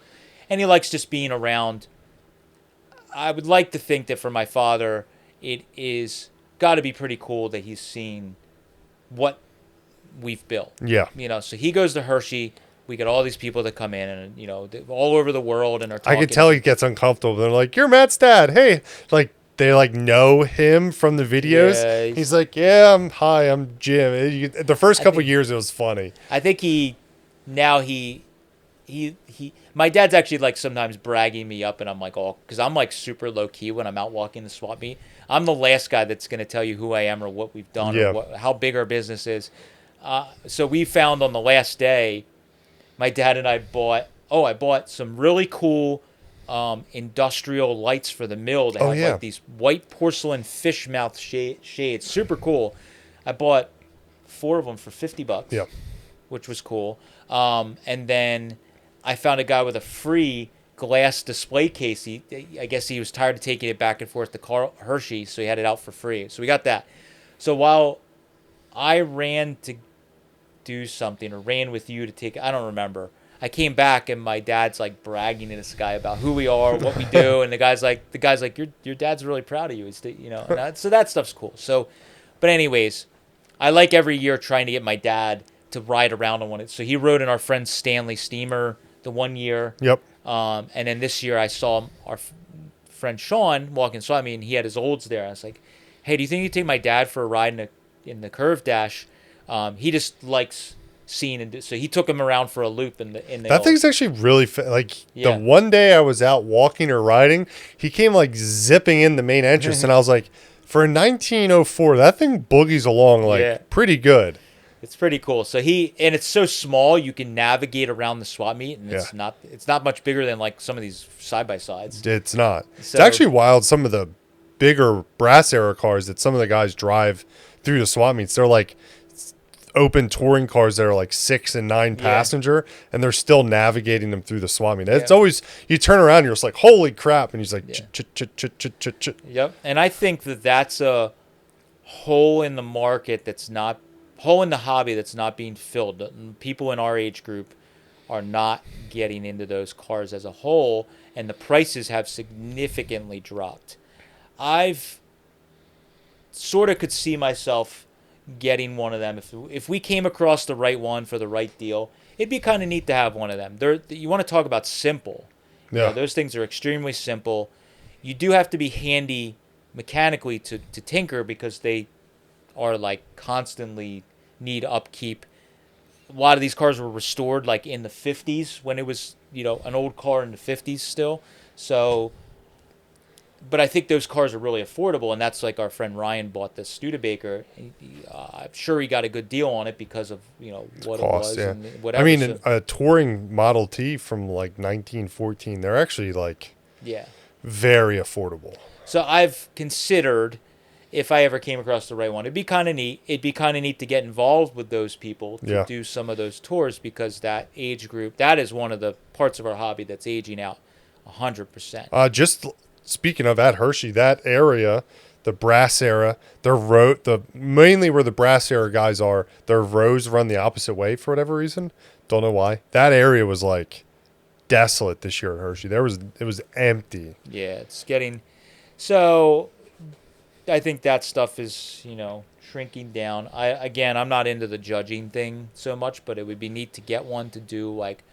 and he likes just being around. I would like to think that for my father, it is got to be pretty cool that he's seen what we've built. Yeah. So he goes to Hershey. We get all these people that come in and, all over the world and are talking. I can tell he gets uncomfortable. They're like, "You're Matt's dad. Hey." Like, they know him from the videos. Yeah, he's like, "Yeah, I'm Jim." The first couple years, it was funny. I think my dad's actually like sometimes bragging me up, and I'm like, because I'm like super low key when I'm out walking the swap meet. I'm the last guy that's going to tell you who I am or what we've done or how big our business is. So we found on the last day, my dad and I bought some really cool industrial lights for the mill. They have like these white porcelain fish mouth shades. Super cool. I bought 4 of them for $50, which was cool. And then I found a guy with a free glass display case. I guess he was tired of taking it back and forth to Hershey, so he had it out for free. So we got that. So while I ran to do something or ran with you to take, I don't remember. I came back and my dad's like bragging to this guy about who we are, what we do, and the guy's like, your dad's really proud of you. So that stuff's cool. So, but anyways, I like every year trying to get my dad to ride around on one. So he rode in our friend Stanley steamer the one year. Yep. And then this year I saw our friend Sean walking. So I mean, he had his olds there. I was like, hey, do you think you take my dad for a ride in the curve dash? He just likes seeing so he took him around for a loop in the. That thing's actually really Yeah. The one day I was out walking or riding, he came like zipping in the main entrance, and I was like, for a 1904, that thing boogies along like pretty good. It's pretty cool. So it's so small you can navigate around the swap meet, and it's not much bigger than like some of these side by sides. It's not. So, it's actually wild. Some of the bigger brass era cars that some of the guys drive through the swap meets, they're like open touring cars that are like 6 and 9 passenger, and they're still navigating them through the swap meet. It's always, you turn around, you're just like, holy crap, and he's like, Yep. And I think that's a hole in the market hole in the hobby that's not being filled. People in our age group are not getting into those cars as a whole, and the prices have significantly dropped. I've sort of could see myself getting one of them if we came across the right one for the right deal. It'd be kind of neat to have one of them. You want to talk about simple. Those things are extremely simple. You do have to be handy mechanically to tinker, because they are like constantly need upkeep. A lot of these cars were restored like in the 50s, when it was an old car in the 50s still. So but I think those cars are really affordable, and that's like our friend Ryan bought this Studebaker. I'm sure he got a good deal on it because of what cost, it was and whatever. I mean, a touring Model T from like 1914, they're actually like very affordable. So I've considered, if I ever came across the right one, it'd be kind of neat. It'd be kind of neat to get involved with those people to do some of those tours, because that age group, that is one of the parts of our hobby that's aging out 100%. Just speaking of at Hershey, that area, the brass era, mainly where the brass era guys are, their rows run the opposite way for whatever reason. Don't know why. That area was like desolate this year at Hershey. It was empty. Yeah, it's getting so. I think that stuff is shrinking down. I'm not into the judging thing so much, but it would be neat to get one to do like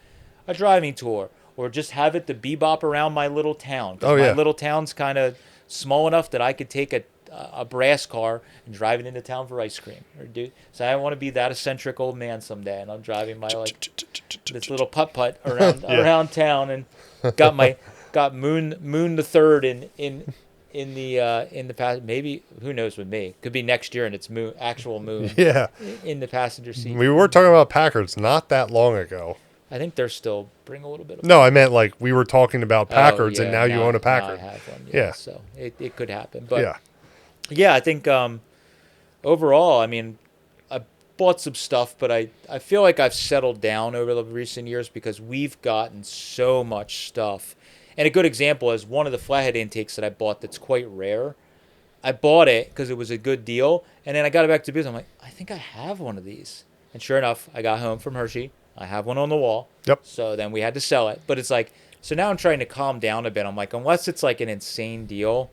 a driving tour, or just have it to bebop around my little town. My little town's kind of small enough that I could take a brass car and drive it into town for ice cream. So I want to be that eccentric old man someday, and I'm driving my this little putt around town, and got Moon the Third in the past. Maybe, who knows with me, could be next year, and it's actual Moon in the passenger seat. We were talking about Packards not that long ago. I think they're still bring a little bit of. No, I meant like we were talking about Packards, and now you own a Packard. I have one. Yeah. So it could happen, but I think overall, I mean, I bought some stuff, but I feel like I've settled down over the recent years, because we've gotten so much stuff. And a good example is one of the flathead intakes that I bought that's quite rare. I bought it because it was a good deal, and then I got it back to business. I'm like, I think I have one of these. And sure enough, I got home from Hershey. I have one on the wall. Yep. So then we had to sell it. But it's like, so now I'm trying to calm down a bit. I'm like, unless it's like an insane deal,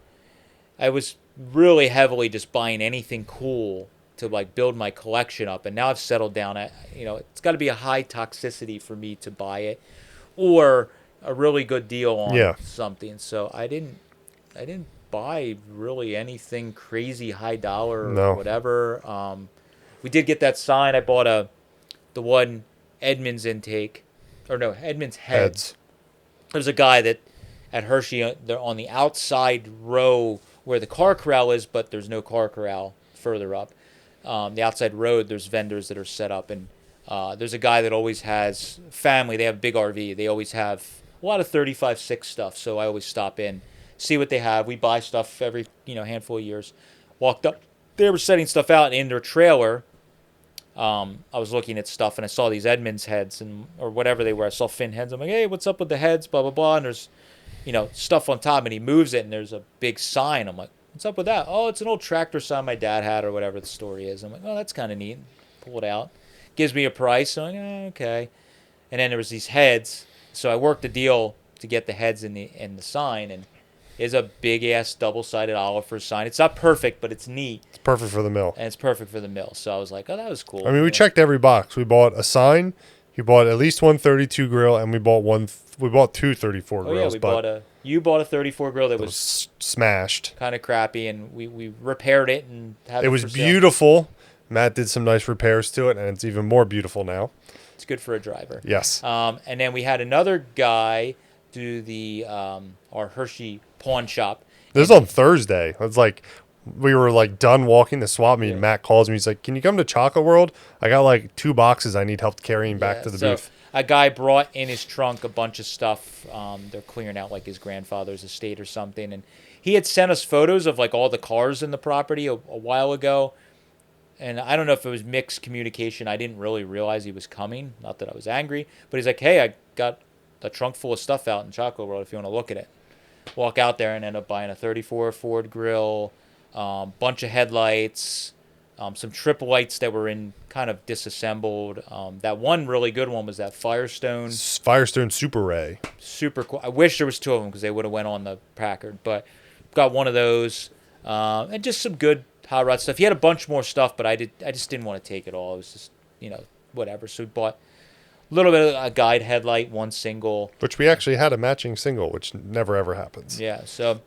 I was really heavily just buying anything cool to like build my collection up. And now I've settled down at, it's got to be a high toxicity for me to buy it, or a really good deal on something. So I didn't buy really anything crazy high dollar or whatever. We did get that sign. I bought the one Edmunds intake, or no, Edmunds heads. There's a guy that at Hershey, they're on the outside row where the car corral is, but there's no car corral further up. The outside road, there's vendors that are set up, and there's a guy that always has family. They have a big RV. They always have a lot of 35-6 stuff, so I always stop in, see what they have. We buy stuff every handful of years. Walked up, they were setting stuff out in their trailer. I was looking at stuff, and I saw these Edmunds heads or whatever they were. I saw fin heads. I'm like, hey, what's up with the heads? Blah blah blah. And there's stuff on top, and he moves it, and there's a big sign. I'm like, what's up with that? Oh, it's an old tractor sign my dad had, or whatever the story is. I'm like, oh, that's kind of neat. Pull it out, gives me a price. I'm like, okay. and then there was these heads. So I worked a deal to get the heads in the sign, and it's a big ass double-sided olive for a sign. It's not perfect, but it's neat. It's perfect for the mill. And it's perfect for the mill. So I was like, oh, that was cool. I mean, we checked every box. We bought a sign. You bought at least one 32 grill, and we bought two 34 grills. You bought a 34 grill that was smashed, kind of crappy, and we repaired it and had it was beautiful. Matt did some nice repairs to it, and it's even more beautiful now. It's good for a driver. Yes. And then we had another guy do the our Hershey pawn shop. This was on Thursday. It's like we were like done walking the swap meet. And Matt calls me. He's like, "Can you come to Chocolate World? I got like 2 boxes I need help carrying back to the booth." A guy brought in his trunk a bunch of stuff. They're clearing out like his grandfather's estate or something, and he had sent us photos of like all the cars in the property a while ago. And I don't know if it was mixed communication. I didn't really realize he was coming. Not that I was angry, but he's like, "Hey, I got a trunk full of stuff out in Chocolate World if you want to look at it." Walk out there and end up buying a 34 Ford grill, bunch of headlights, some triple lights that were in kind of disassembled. That one really good one was that Firestone Super Ray. Super cool. I wish there was 2 of them because they would have went on the Packard, but got one of those, and just some good hot rod stuff. He had a bunch more stuff, but I just didn't want to take it all. It was just, whatever. So we bought a little bit of a guide headlight, one single. Which we actually had a matching single, which never ever happens. Yeah, so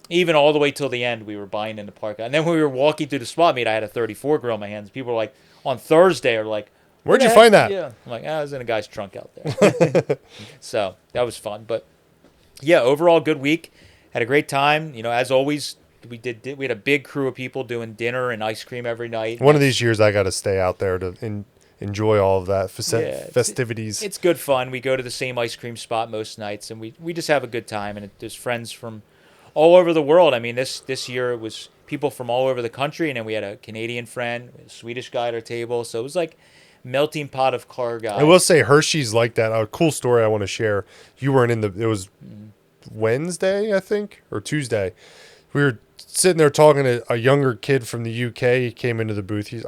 even all the way till the end, we were buying in the park. And then when we were walking through the swap meet, I had a 34 grill in my hands. People were like, on Thursday, are like, "Where'd you find that?" Yeah, I'm like, I was in a guy's trunk out there. So that was fun. But yeah, overall good week. Had a great time. As always, we had a big crew of people doing dinner and ice cream every night. One of these years, I got to stay out there to enjoy all of that festivities. It's good fun. We go to the same ice cream spot most nights, and we just have a good time. And there's friends from all over the world. I mean, this year it was people from all over the country, and then we had a Canadian friend, a Swedish guy at our table. So it was like melting pot of car guys. I will say Hershey's like that. A cool story I want to share. You weren't it was Wednesday, I think, or Tuesday. We were sitting there talking to a younger kid from the UK. He came into the booth. He's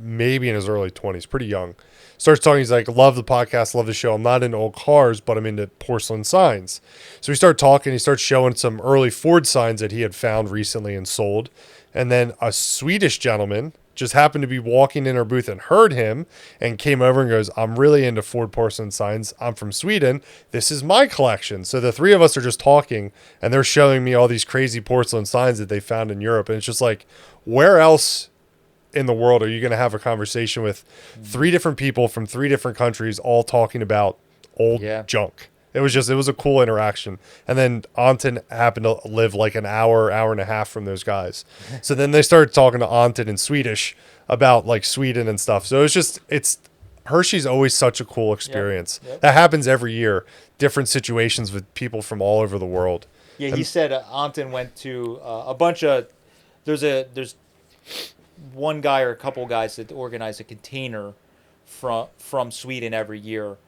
maybe in his early 20s, pretty young. Starts talking. He's like, "Love the podcast, love the show. I'm not into old cars, but I'm into porcelain signs." So we start talking. He starts showing some early Ford signs that he had found recently and sold. And then a Swedish gentleman just happened to be walking in our booth and heard him and came over and goes, "I'm really into Ford porcelain signs. I'm from Sweden. This is my collection." So the 3 of us are just talking, and they're showing me all these crazy porcelain signs that they found in Europe. And it's just like, where else in the world are you going to have a conversation with 3 different people from 3 different countries all talking about old junk? It was a cool interaction. And then Anton happened to live like an hour and a half from those guys. So then they started talking to Anton in Swedish about like Sweden and stuff. So it's Hershey's always such a cool experience. Yep. That happens every year. Different situations with people from all over the world. Yeah, he said Anton went to a bunch of, there's one guy or a couple guys that organize a container from Sweden every year,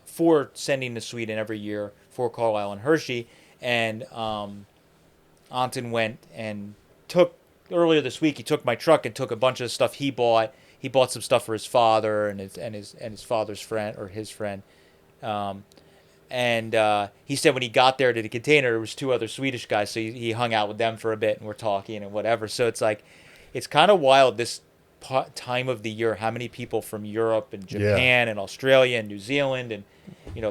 for sending to Sweden every year for Carlisle and Hershey. And Anton went and earlier this week, he took my truck and took a bunch of stuff he bought. He bought some stuff for his father and his father's friend or his friend. And he said when he got there to the container, there was 2 other Swedish guys. So he hung out with them for a bit and we're talking and whatever. So it's like, it's kind of wild this time of the year, how many people from Europe and Japan and Australia and New Zealand and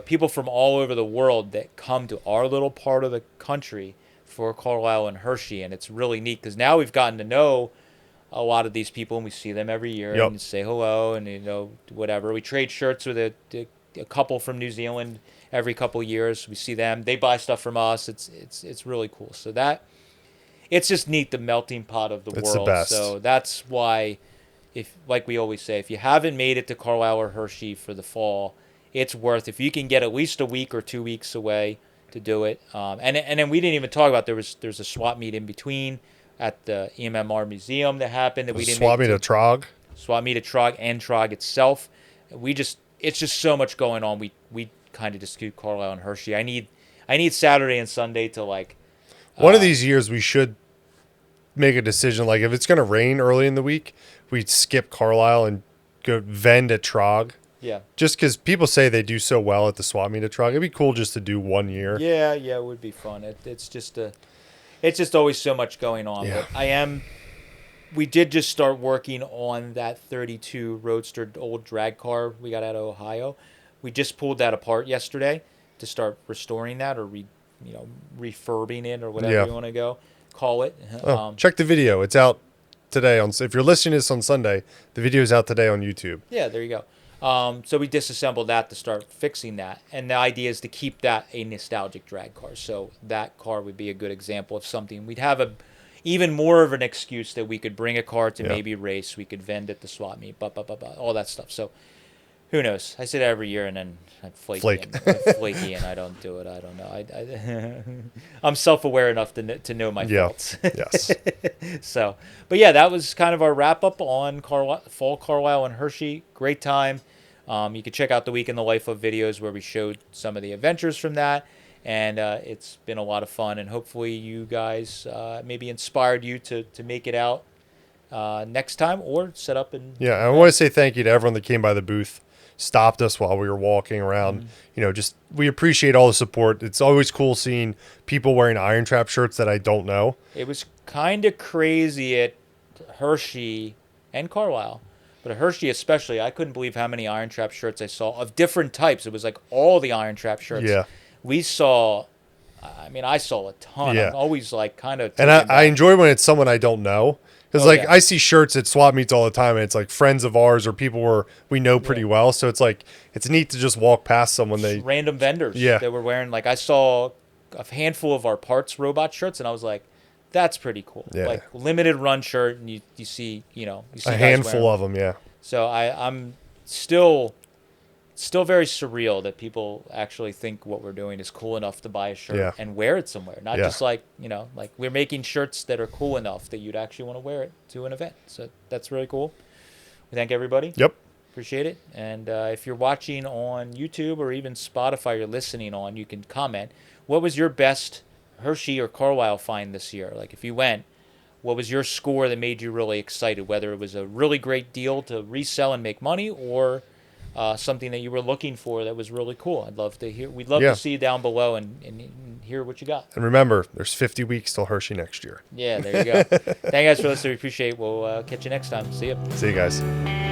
people from all over the world that come to our little part of the country for Carlisle and Hershey. And it's really neat because now we've gotten to know a lot of these people and we see them every year and say hello and whatever. We trade shirts with a couple from New Zealand every couple of years. We see them, they buy stuff from us. It's really cool. So it's just neat, the melting pot of the world. The best. So that's why, like we always say, if you haven't made it to Carlisle or Hershey for the fall, it's worth, if you can get at least a week or 2 weeks away to do it. And then we didn't even talk about, there's a swap meet in between at the EMMR Museum that happened that we didn't. Swap meet at Trog. Swap meet at Trog and Trog itself. It's just so much going on. We kind of just do Carlisle and Hershey. I need Saturday and Sunday to like. One of these years we should make a decision. Like if it's going to rain early in the week, we'd skip Carlisle and go vend at Trog. Yeah. Just because people say they do so well at the swap meet truck, it'd be cool just to do 1 year. Yeah, it would be fun. It's just always so much going on. Yeah. But we did just start working on that 32 Roadster old drag car we got out of Ohio. We just pulled that apart yesterday to start restoring that or refurbing it or whatever you want to call it. Check the video. It's out today if you're listening to this on Sunday, the video is out today on YouTube. Yeah, there you go. So we disassembled that to start fixing that. And the idea is to keep that a nostalgic drag car. So that car would be a good example of something. We'd have even more of an excuse that we could bring a car to maybe race. We could vend at the swap meet, all that stuff. So who knows? I say that every year and then I'm flaky and I don't do it. I don't know. I'm self-aware enough to know my faults. Yes. So, but yeah, that was kind of our wrap-up on Fall Carlisle and Hershey. Great time. You can check out the Week in the Life of videos where we showed some of the adventures from that. And it's been a lot of fun. And hopefully you guys maybe inspired you to make it out next time or set up and... Yeah, I want to say thank you to everyone that came by the booth, stopped us while we were walking around. Just we appreciate all the support. It's always cool seeing people wearing IronTrap shirts that I don't know. It was kind of crazy at Hershey and Carlisle. But at Hershey especially, I couldn't believe how many IronTrap shirts I saw of different types. It was like all the IronTrap shirts. Yeah. I saw a ton. Yeah. I'm always like kind of... And I enjoy when it's someone I don't know. Because I see shirts at swap meets all the time, and it's like friends of ours or people we know pretty well. So it's like, it's neat to just walk past someone. Random vendors that were wearing, like I saw a handful of our parts robot shirts, and I was like, that's pretty cool. Yeah. Like limited run shirt, and you see a handful of them, yeah. So I'm still very surreal that people actually think what we're doing is cool enough to buy a shirt and wear it somewhere. Not just like we're making shirts that are cool enough that you'd actually want to wear it to an event. So that's really cool. We thank everybody. Yep. Appreciate it. And if you're watching on YouTube or even Spotify you're listening on, you can comment. What was your best Hershey or Carlisle find this year? Like if you went, what was your score that made you really excited? Whether it was a really great deal to resell and make money or something that you were looking for that was really cool. I'd love to hear. We'd love to see you down below and hear what you got. And remember, there's 50 weeks till Hershey next year. Yeah, there you go. Thank you guys for listening. We appreciate it. We'll catch you next time. See you. See you guys.